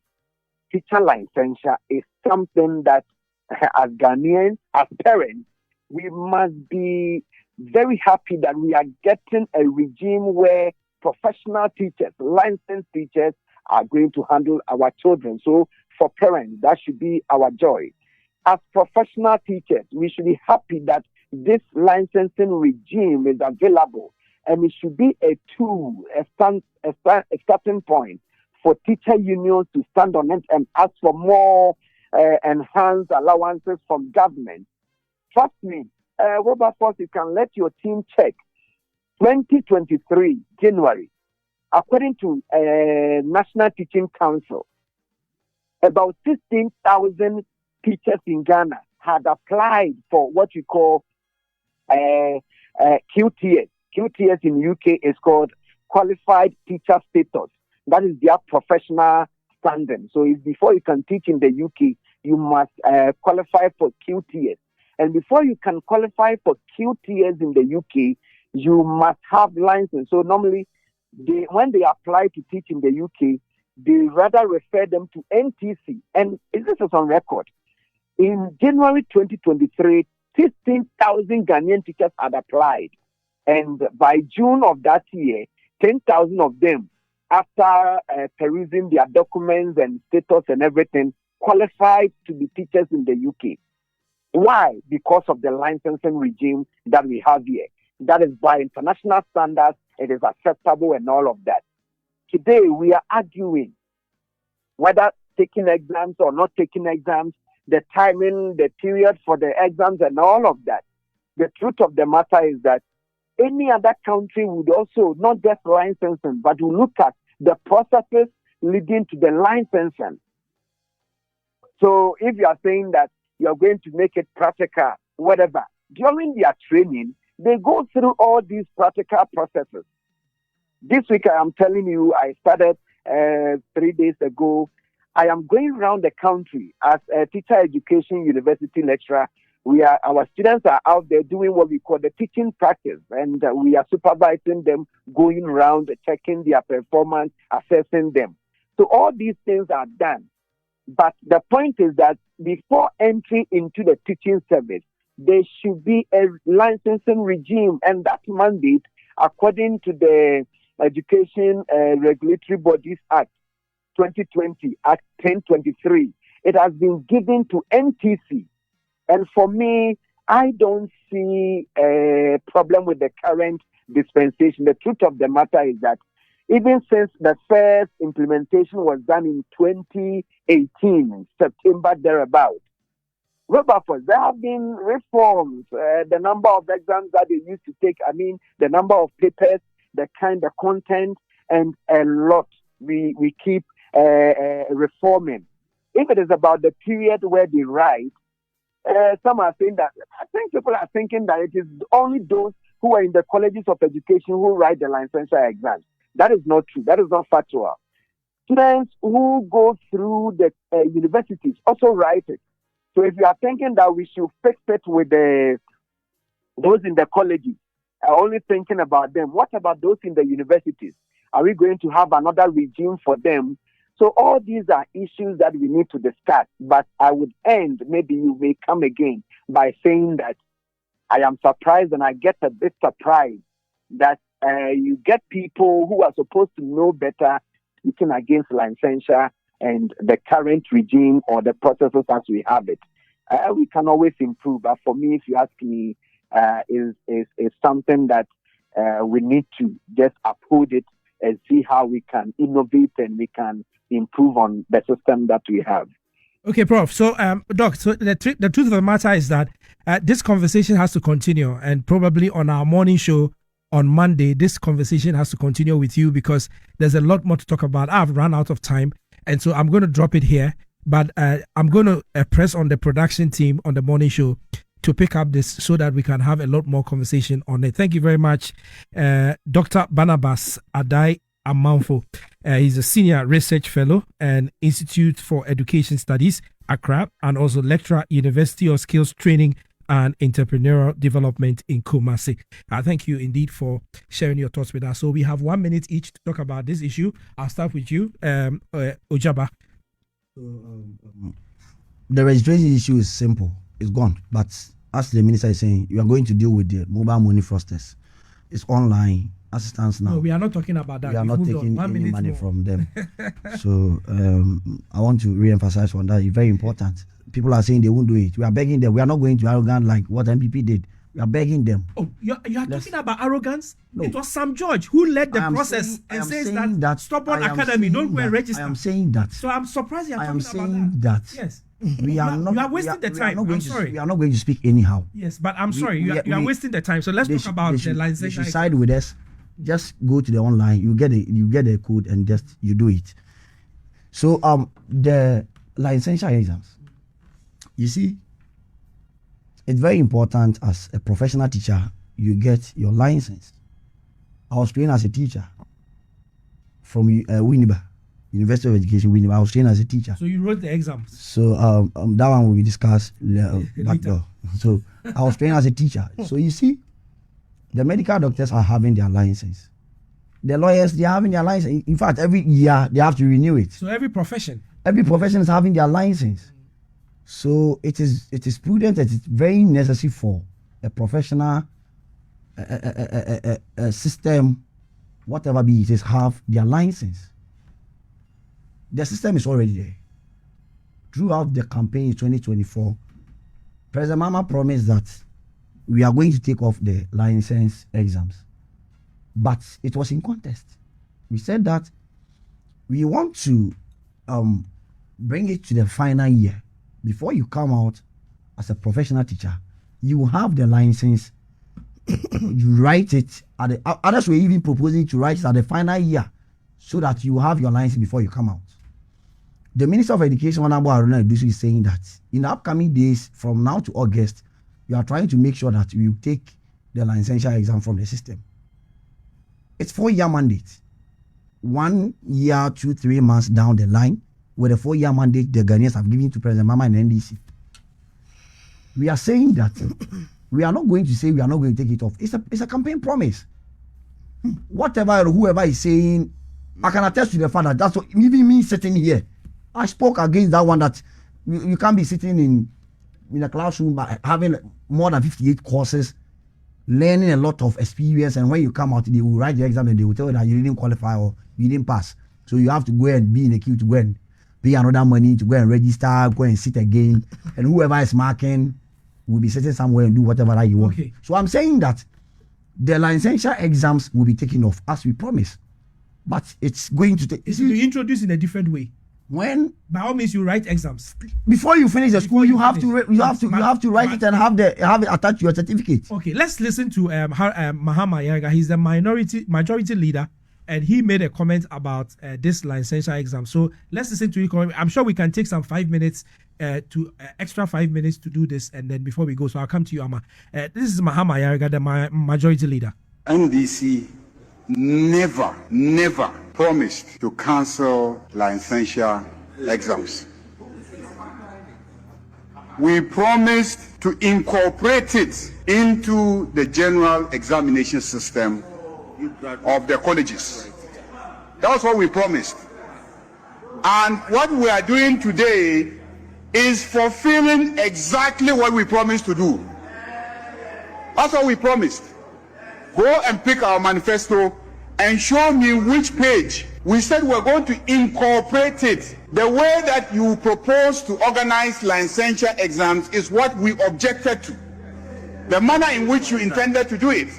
teacher licensure is something that, as Ghanaians, as parents, we must be very happy that we are getting a regime where professional teachers, licensed teachers, are going to handle our children. So for parents, that should be our joy. As professional teachers, we should be happy that this licensing regime is available, and it should be a tool, a starting point for teacher unions to stand on it and ask for more enhanced allowances from government. Trust me, Wilberforce, you can let your team check. 2023, January, according to National Teaching Council, about 16,000 teachers in Ghana had applied for what we call QTS. QTS in UK is called Qualified Teacher Status. That is their professional standing. So if before you can teach in the UK, you must qualify for QTS. And before you can qualify for QTS in the UK, you must have license. So normally, when they apply to teach in the UK, they rather refer them to NTC. And this is on record. In January 2023, 15,000 Ghanaian teachers had applied. And by June of that year, 10,000 of them, after perusing their documents and status and everything, qualified to be teachers in the UK. Why? Because of the licensing regime that we have here. That is by international standards, it is acceptable and all of that. Today, we are arguing whether taking exams or not taking exams, the timing, the period for the exams and all of that. The truth of the matter is that any other country would also not just licensing, but will look at the processes leading to the licensing. So if you are saying that you are going to make it practical, whatever, during their training, they go through all these practical processes. This week, I am telling you, I started 3 days ago. I am going around the country as a teacher education university lecturer. Our students are out there doing what we call the teaching practice, and we are supervising them, going around, checking their performance, assessing them. So all these things are done. But the point is that before entry into the teaching service, there should be a licensing regime, and that mandate, according to the Education Regulatory Bodies Act 2020, Act 1023, it has been given to NTC. And for me, I don't see a problem with the current dispensation. The truth of the matter is that even since the first implementation was done in 2018, September thereabout, Wilberforce, there have been reforms. The number of exams that they used to take, the number of papers, the kind of content, and a lot we keep reforming. If it is about the period where they write, some are saying that, I think people are thinking that it is only those who are in the colleges of education who write the licensure exams. That is not true. That is not factual. Students who go through the universities also write it. So if you are thinking that we should fix it with those in the colleges, only thinking about them, what about those in the universities? Are we going to have another regime for them? So all these are issues that we need to discuss. But I would end, maybe you may come again, by saying that I am surprised, and I get a bit surprised that you get people who are supposed to know better speaking against licensure and the current regime or the processes as we have it. We can always improve, but for me, if you ask me, is something that we need to just uphold it and see how we can innovate and we can improve on the system that we have. Okay, Prof. So, Doc, so the truth of the matter is that this conversation has to continue, and probably on our morning show on Monday, this conversation has to continue with you because there's a lot more to talk about. I've run out of time, and so I'm going to drop it here, but I'm going to press on the production team on the morning show to pick up this so that we can have a lot more conversation on it. Thank you very much, Dr. Barnabas Adai Amanfo. He's a senior research fellow and Institute for Education Studies, Accra, and also lecturer, University of Skills Training and Entrepreneurial Development in Kumasi. Thank you indeed for sharing your thoughts with us. So we have 1 minute each to talk about this issue. I'll start with you, Ojaba. The registration issue is simple. It's gone. But as the minister is saying, you are going to deal with the mobile money fraudsters. It's online assistance now. No, we are not talking about that. We are not taking any money from them. So I want to re-emphasize on that. It's very important. People are saying they won't do it. We are begging them. We are not going to arrogant like what MPP did. We are begging them. Oh, you are talking about arrogance? No. It was Sam George who led the process and says that Stubborn Academy, don't go and register. I am saying that. So I'm surprised you are talking about that. I am saying that. Yes. We are not. You are wasting the time. I'm sorry. We are not going to speak anyhow. Yes, but I'm sorry. You are wasting the time. So let's talk about the licensure. They should side with us. Just go to the online. You get a code and just you do it. So the licensure exams. You see, it's very important as a professional teacher, you get your license. I was trained as a teacher from Winneba, University of Education, Winneba. I was trained as a teacher. So you wrote the exams? So that one will be discussed back there. So I was trained as a teacher. So you see, the medical doctors are having their license. The lawyers, they are having their license. In fact, every year they have to renew it. So every profession is having their license. So it is prudent and it's very necessary for a professional system, whatever be it is, have their license. The system is already there. Throughout the campaign in 2024, President Mama promised that we are going to take off the license exams. But it was in contest. We said that we want to bring it to the final year. Before you come out as a professional teacher, you have the license you write it at the others were even proposing to write it at the final year so that you have your license before you come out. The Minister of Education, Honorable Aruna Idusu, is saying that in the upcoming days from now to August, you are trying to make sure that you take the licensure exam from the system. It's 4-year mandate. 1 year, 2-3 months down the line, with a 4-year mandate the Ghanaians have given to President Mahama and NDC. We are saying that we are not going to say we are not going to take it off. It's a campaign promise. Whatever or whoever is saying, I can attest to the fact that that's what, even me sitting here, I spoke against that one that you can't be sitting in a classroom having more than 58 courses, learning a lot of experience, and when you come out, they will write the exam and they will tell you that you didn't qualify or you didn't pass. So you have to go and be in a queue to go and pay another money to go and register, go and sit again, and whoever is marking will be sitting somewhere and do whatever that you want. Okay. So I'm saying that the licensure exams will be taken off as we promised, but it's going to take. It's to introduce in a different way. When by all means you write exams before you finish the school, you have to write it and have it attached to your certificate. Okay, let's listen to Mahama Yaga. He's the majority leader, and he made a comment about this licensure exam. So let's listen to it. I'm sure we can take some 5 minutes extra 5 minutes to do this, and then before we go, so I'll come to you, Amma. This is Mahama Yaga, the majority leader. NDC never promised to cancel licensure exams. We promised to incorporate it into the general examination system of the colleges. That's what we promised. And what we are doing today is fulfilling exactly what we promised to do. That's what we promised. Go and pick our manifesto and show me which page we said we're going to incorporate it. The way that you propose to organize licensure exams is what we objected to. The manner in which you intended to do it.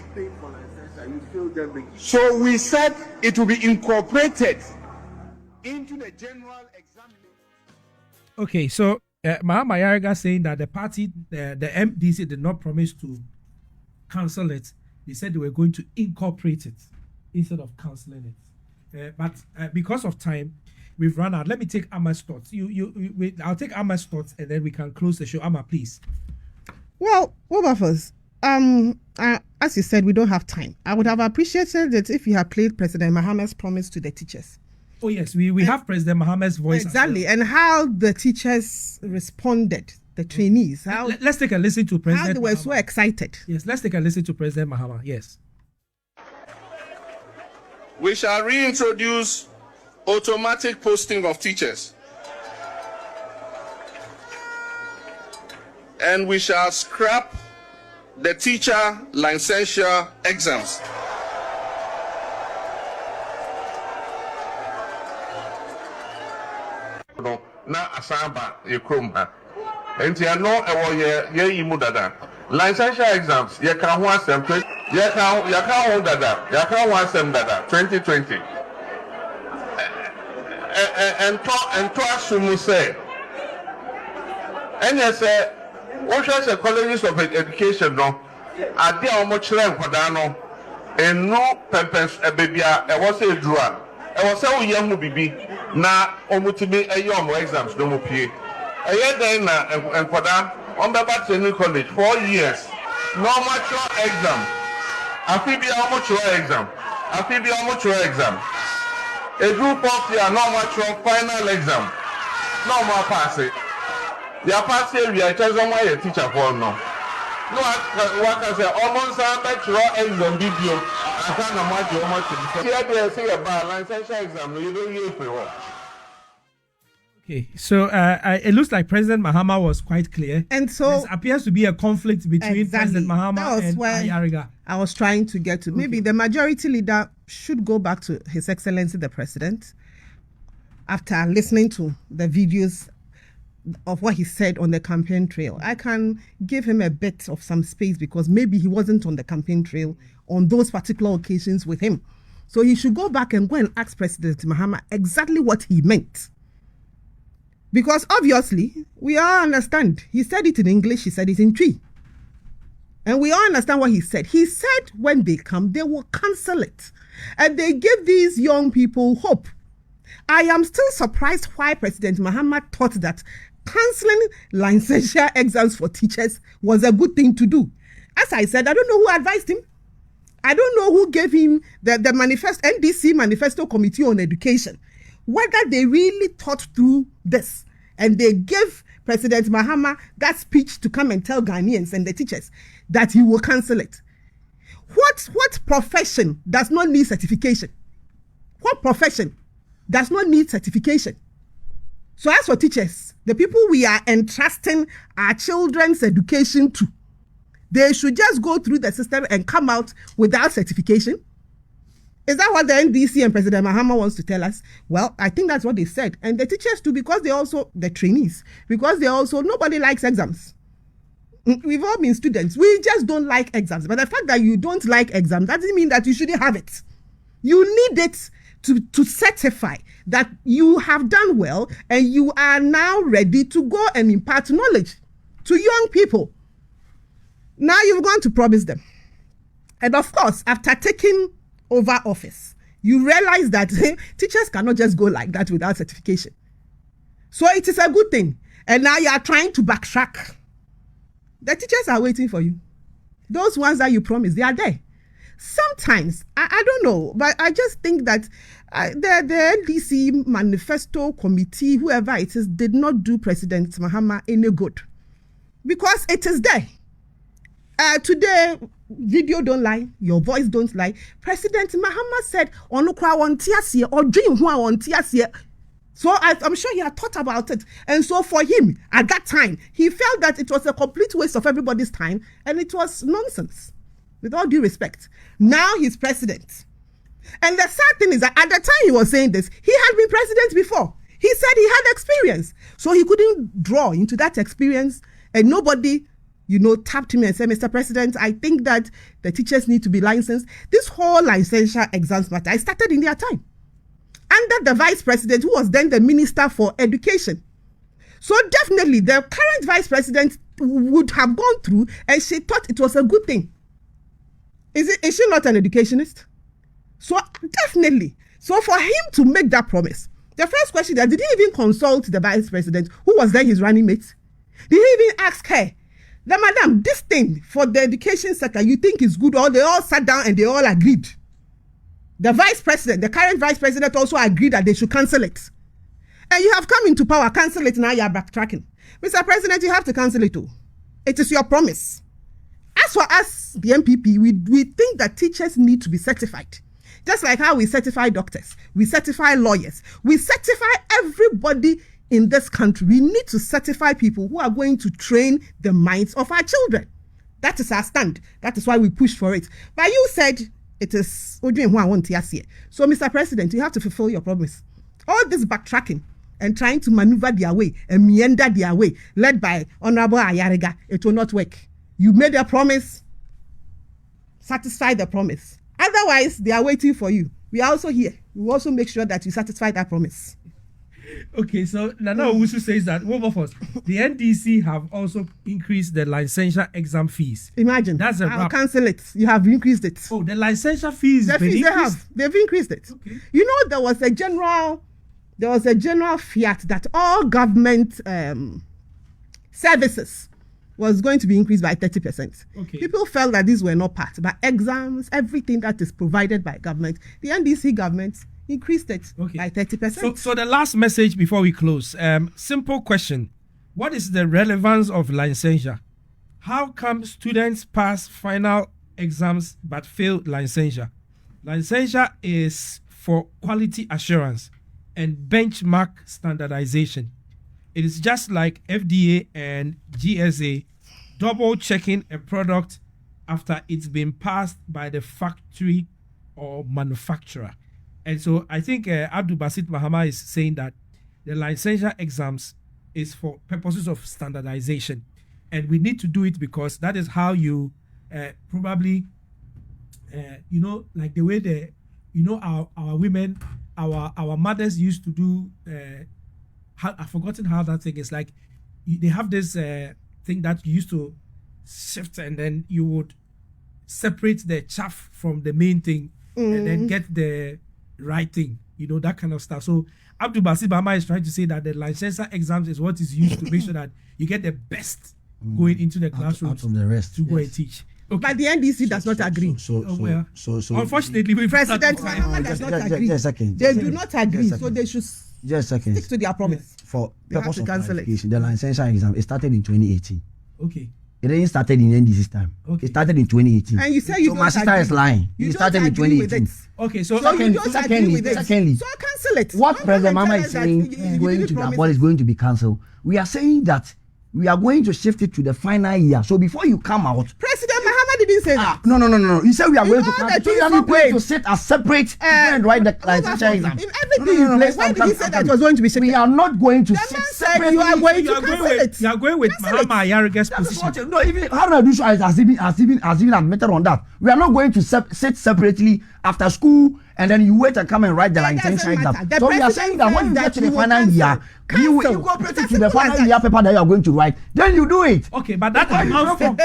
So we said it will be incorporated into the general examination. Okay, so Mahama Yaga saying that the party, the MDC did not promise to cancel it. They said they were going to incorporate it instead of cancelling it. But because of time, we've run out. Let me take Amma's thoughts. I'll take Amma's thoughts, and then we can close the show. Amma, please. Well, what about us? As you said, we don't have time. I would have appreciated it if you had played President Mahama's promise to the teachers. Oh yes, we have President Mahama's voice. Exactly, and how the teachers responded. The trainees. Let's take a listen to President. How they were Mahama. so excited. Yes, let's take a listen to President Mahama. Yes. We shall reintroduce automatic posting of teachers. And we shall scrap the teacher licensure exams. Na asamba yekromba. Enti ano ewo ye yimu dada. Licensure exams ye kan ho asem ye kan ho dada. Ye kan ho asem dada 2020. And to assume say enye say what say colleges of education no ade a omo kire nkwada no eno pempens ebebia e wo say edura e wo say wo ye hu bibi na omutimi eye omo exams no mo pie eye den na nkwada on beba training college 4 years no mature exam afi bi omo mature exam afi bi omo mature exam edu fourth year no mature final exam no more pass it ya pass here we are just on my teacher for no what can say almost mature exam video aka na majo omo here they say about licensure exam you don't use for. Okay, so it looks like President Mahama was quite clear. And so there appears to be a conflict between President Mahama and Ayariga. I was trying to get to. Maybe the majority leader should go back to His Excellency the President after listening to the videos of what he said on the campaign trail. I can give him a bit of some space because maybe he wasn't on the campaign trail on those particular occasions with him. So he should go back and ask President Mahama exactly what he meant. Because obviously, we all understand. He said it in English, he said it in Twi. And we all understand what he said. He said when they come, they will cancel it. And they give these young people hope. I am still surprised why President Mahama thought that cancelling licensure exams for teachers was a good thing to do. As I said, I don't know who advised him. I don't know who gave him the NDC Manifesto Committee on Education, whether they really thought through this and they gave President Mahama that speech to come and tell Ghanaians and the teachers that he will cancel it. What profession does not need certification? What profession does not need certification? So as for teachers, the people we are entrusting our children's education to, they should just go through the system and come out without certification. Is that what the NDC and President Mahama wants to tell us? Well, I think that's what they said. And the teachers too, because they also, the trainees, because they also, nobody likes exams. We've all been students. We just don't like exams. But the fact that you don't like exams doesn't mean that you shouldn't have it. You need it to certify that you have done well and you are now ready to go and impart knowledge to young people. Now you've gone to promise them. And of course, after taking over office, you realize that teachers cannot just go like that without certification. So it is a good thing. And now you are trying to backtrack. The teachers are waiting for you. Those ones that you promised, they are there. Sometimes, I don't know, but I just think that the NDC Manifesto Committee, whoever it is, did not do President Mahama any good. Because it is there. Today, video don't lie, your voice don't lie. President Mahama said, so I'm sure he had thought about it. And so for him, at that time, he felt that it was a complete waste of everybody's time and it was nonsense, with all due respect. Now he's president. And the sad thing is that at the time he was saying this, he had been president before. He said he had experience. So he couldn't draw into that experience and nobody, tapped him and said, Mr. President, I think that the teachers need to be licensed. This whole licensure exams matter, I started in their time, under the vice president, who was then the minister for education. So definitely the current vice president would have gone through and she thought it was a good thing. Is she not an educationist? So definitely. So for him to make that promise, the first question is, did he even consult the vice president, who was then his running mate? Did he even ask her, madam, this thing for the education sector, you think is good? Or they all sat down and they all agreed? The vice president, the current vice president, also agreed that they should cancel it. And you have come into power, cancel it, now you are backtracking. Mr. President, you have to cancel it too. It is your promise. As for us, the MPP, we think that teachers need to be certified. Just like how we certify doctors, we certify lawyers, we certify everybody in this country. We need to certify people who are going to train the minds of our children. That is our stand. That is why we push for it. But you said, it is so Mr. President, you have to fulfill your promise. All this backtracking and trying to maneuver their way and meander their way, led by Honorable Ayariga, it will not work. You made a promise, satisfy the promise. Otherwise, they are waiting for you. We are also here. We will also make sure that you satisfy that promise. Okay, so Nana Owusu says that the NDC have also increased the licensure exam fees. Imagine. That's a I'll cancel it. You have increased it. Oh, the licensure fees. They've increased it. Okay. There was a general fiat that all government services was going to be increased by 30%. Okay. People felt that these were not part, but exams, everything that is provided by government, the NDC government increased it by 30%. So the last message before we close, simple question. What is the relevance of licensure? How come students pass final exams but fail licensure? Licensure is for quality assurance and benchmark standardization. It is just like FDA and GSA double checking a product after it's been passed by the factory or manufacturer. And so I think Abdul Basit Mahama is saying that the licensure exams is for purposes of standardization. And we need to do it because that is how you probably, like the way our women, our mothers used to do, I've forgotten how that thing is. Like they have this thing that you used to shift, and then you would separate the chaff from the main thing, and then get the right thing, that kind of stuff. So Abdul Basit Bama is trying to say that the licensure exams is what is used to make sure that you get the best going into the classroom out of the rest, to go and teach. Okay. But the NDC does not agree. So unfortunately, President Mahama does not agree. They do not agree, so they should stick to their promise. For they purpose of cancel clarification, the licensure exam, it started in 2018. Okay. It didn't started in NDC's time. Okay. It started in 2018. And you say you so don't my sister agree. is lying. You it started in 2018. Okay, so you don't agree with it. Secondly, so cancel it. What President Mahama is saying is going to be, what is going to be cancelled. We are saying that we are going to shift it to the final year. So before you come out, President Mahama didn't say that. No. He said we are going to cancel. So you are not going to sit as separate and write the licensure exam. In everything in place, why did he say that it was going to be shifted? We are not going to sit separately. You are going to cancel it. You are going with Mahama Ayarige's position. No, even Haruna Dusha has even admitted on that. We are not going to sit separately after school and then you wait and come and write the licensure exam. So we are saying that when you get to the final year, you incorporate it to the final year paper that you are going to write. Then you do it. Okay, but that amounts to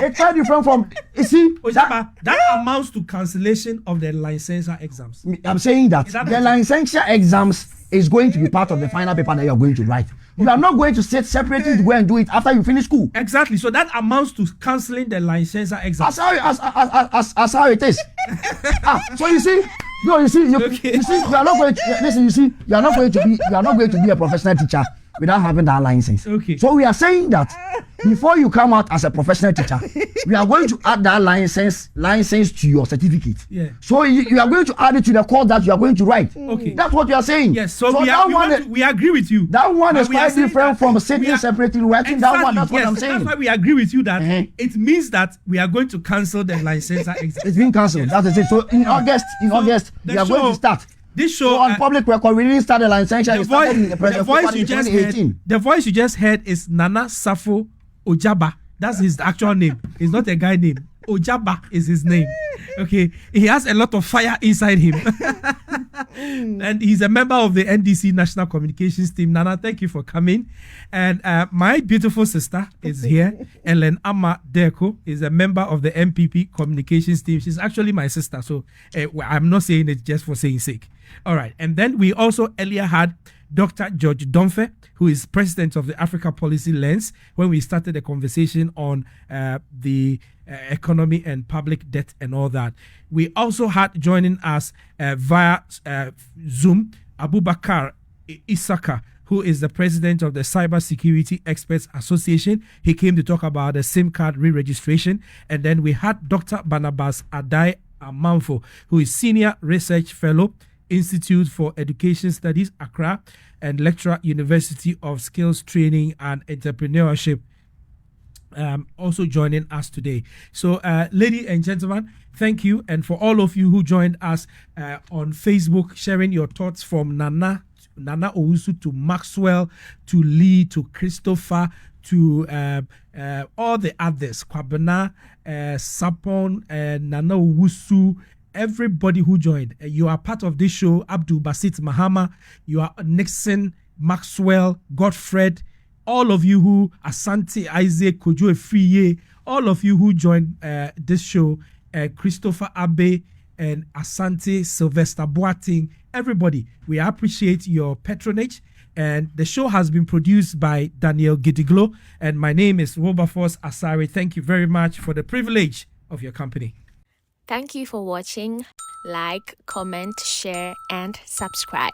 it's quite different from that amounts to cancellation of the licensure exams. I'm saying that the licensure exams is going to be part of the final paper that you are going to write. You are not going to sit separately to go and do it after you finish school. Exactly. So that amounts to cancelling the licensure exam. As how it is. So you see, you are not going to listen. You see, you are not going to be a professional teacher without having that license. Okay. So we are saying that before you come out as a professional teacher, we are going to add that license to your certificate. Yeah. So you are going to add it to the course that you are going to write. Okay. That's what you are saying. Yes. So we agree with you. That one is quite different from sitting separately writing that one. That's what I'm saying. That's why we agree with you that it means that we are going to cancel the licensure exam. It's been cancelled. Yes. That's it. So in August, we are going to start. This show so on public record, we didn't start the licensure. The voice you just heard is Nana Safo Ojaba. That's his actual name. It's not a guy name. Ojaba is his name. Okay, he has a lot of fire inside him, and he's a member of the NDC National Communications Team. Nana, thank you for coming. And my beautiful sister is here. Ellen Amma Deko is a member of the MPP Communications Team. She's actually my sister, so I'm not saying it just for saying sake. All right, and then we also earlier had Dr. George Domfe, who is president of the Africa Policy Lens, when we started the conversation on the economy and public debt and all that. We also had joining us via Zoom, Abubakar Isaka, who is the president of the Cyber Security Experts Association. He came to talk about the SIM card re-registration. And then we had Dr. Barnabas Adai Amanfo, who is senior research fellow, Institute for Education Studies, Accra, and lecturer, University of Skills Training and Entrepreneurship, also joining us today. So, ladies and gentlemen, thank you. And for all of you who joined us on Facebook, sharing your thoughts from Nana Owusu to Maxwell, to Lee, to Christopher, to all the others, Kwabena, Sapon, Nana Owusu, everybody who joined. You are part of this show. Abdul Basit Mahama, you are Nixon, Maxwell, Godfred, all of you who, Asante, Isaac, Kojo Efriye, all of you who joined this show, Christopher Abe and Asante, Sylvester Boating, everybody, we appreciate your patronage. And the show has been produced by Daniel Gidiglo, and my name is Wilberforce Asare. Thank you very much for the privilege of your company. Thank you for watching. Like, comment, share, and subscribe.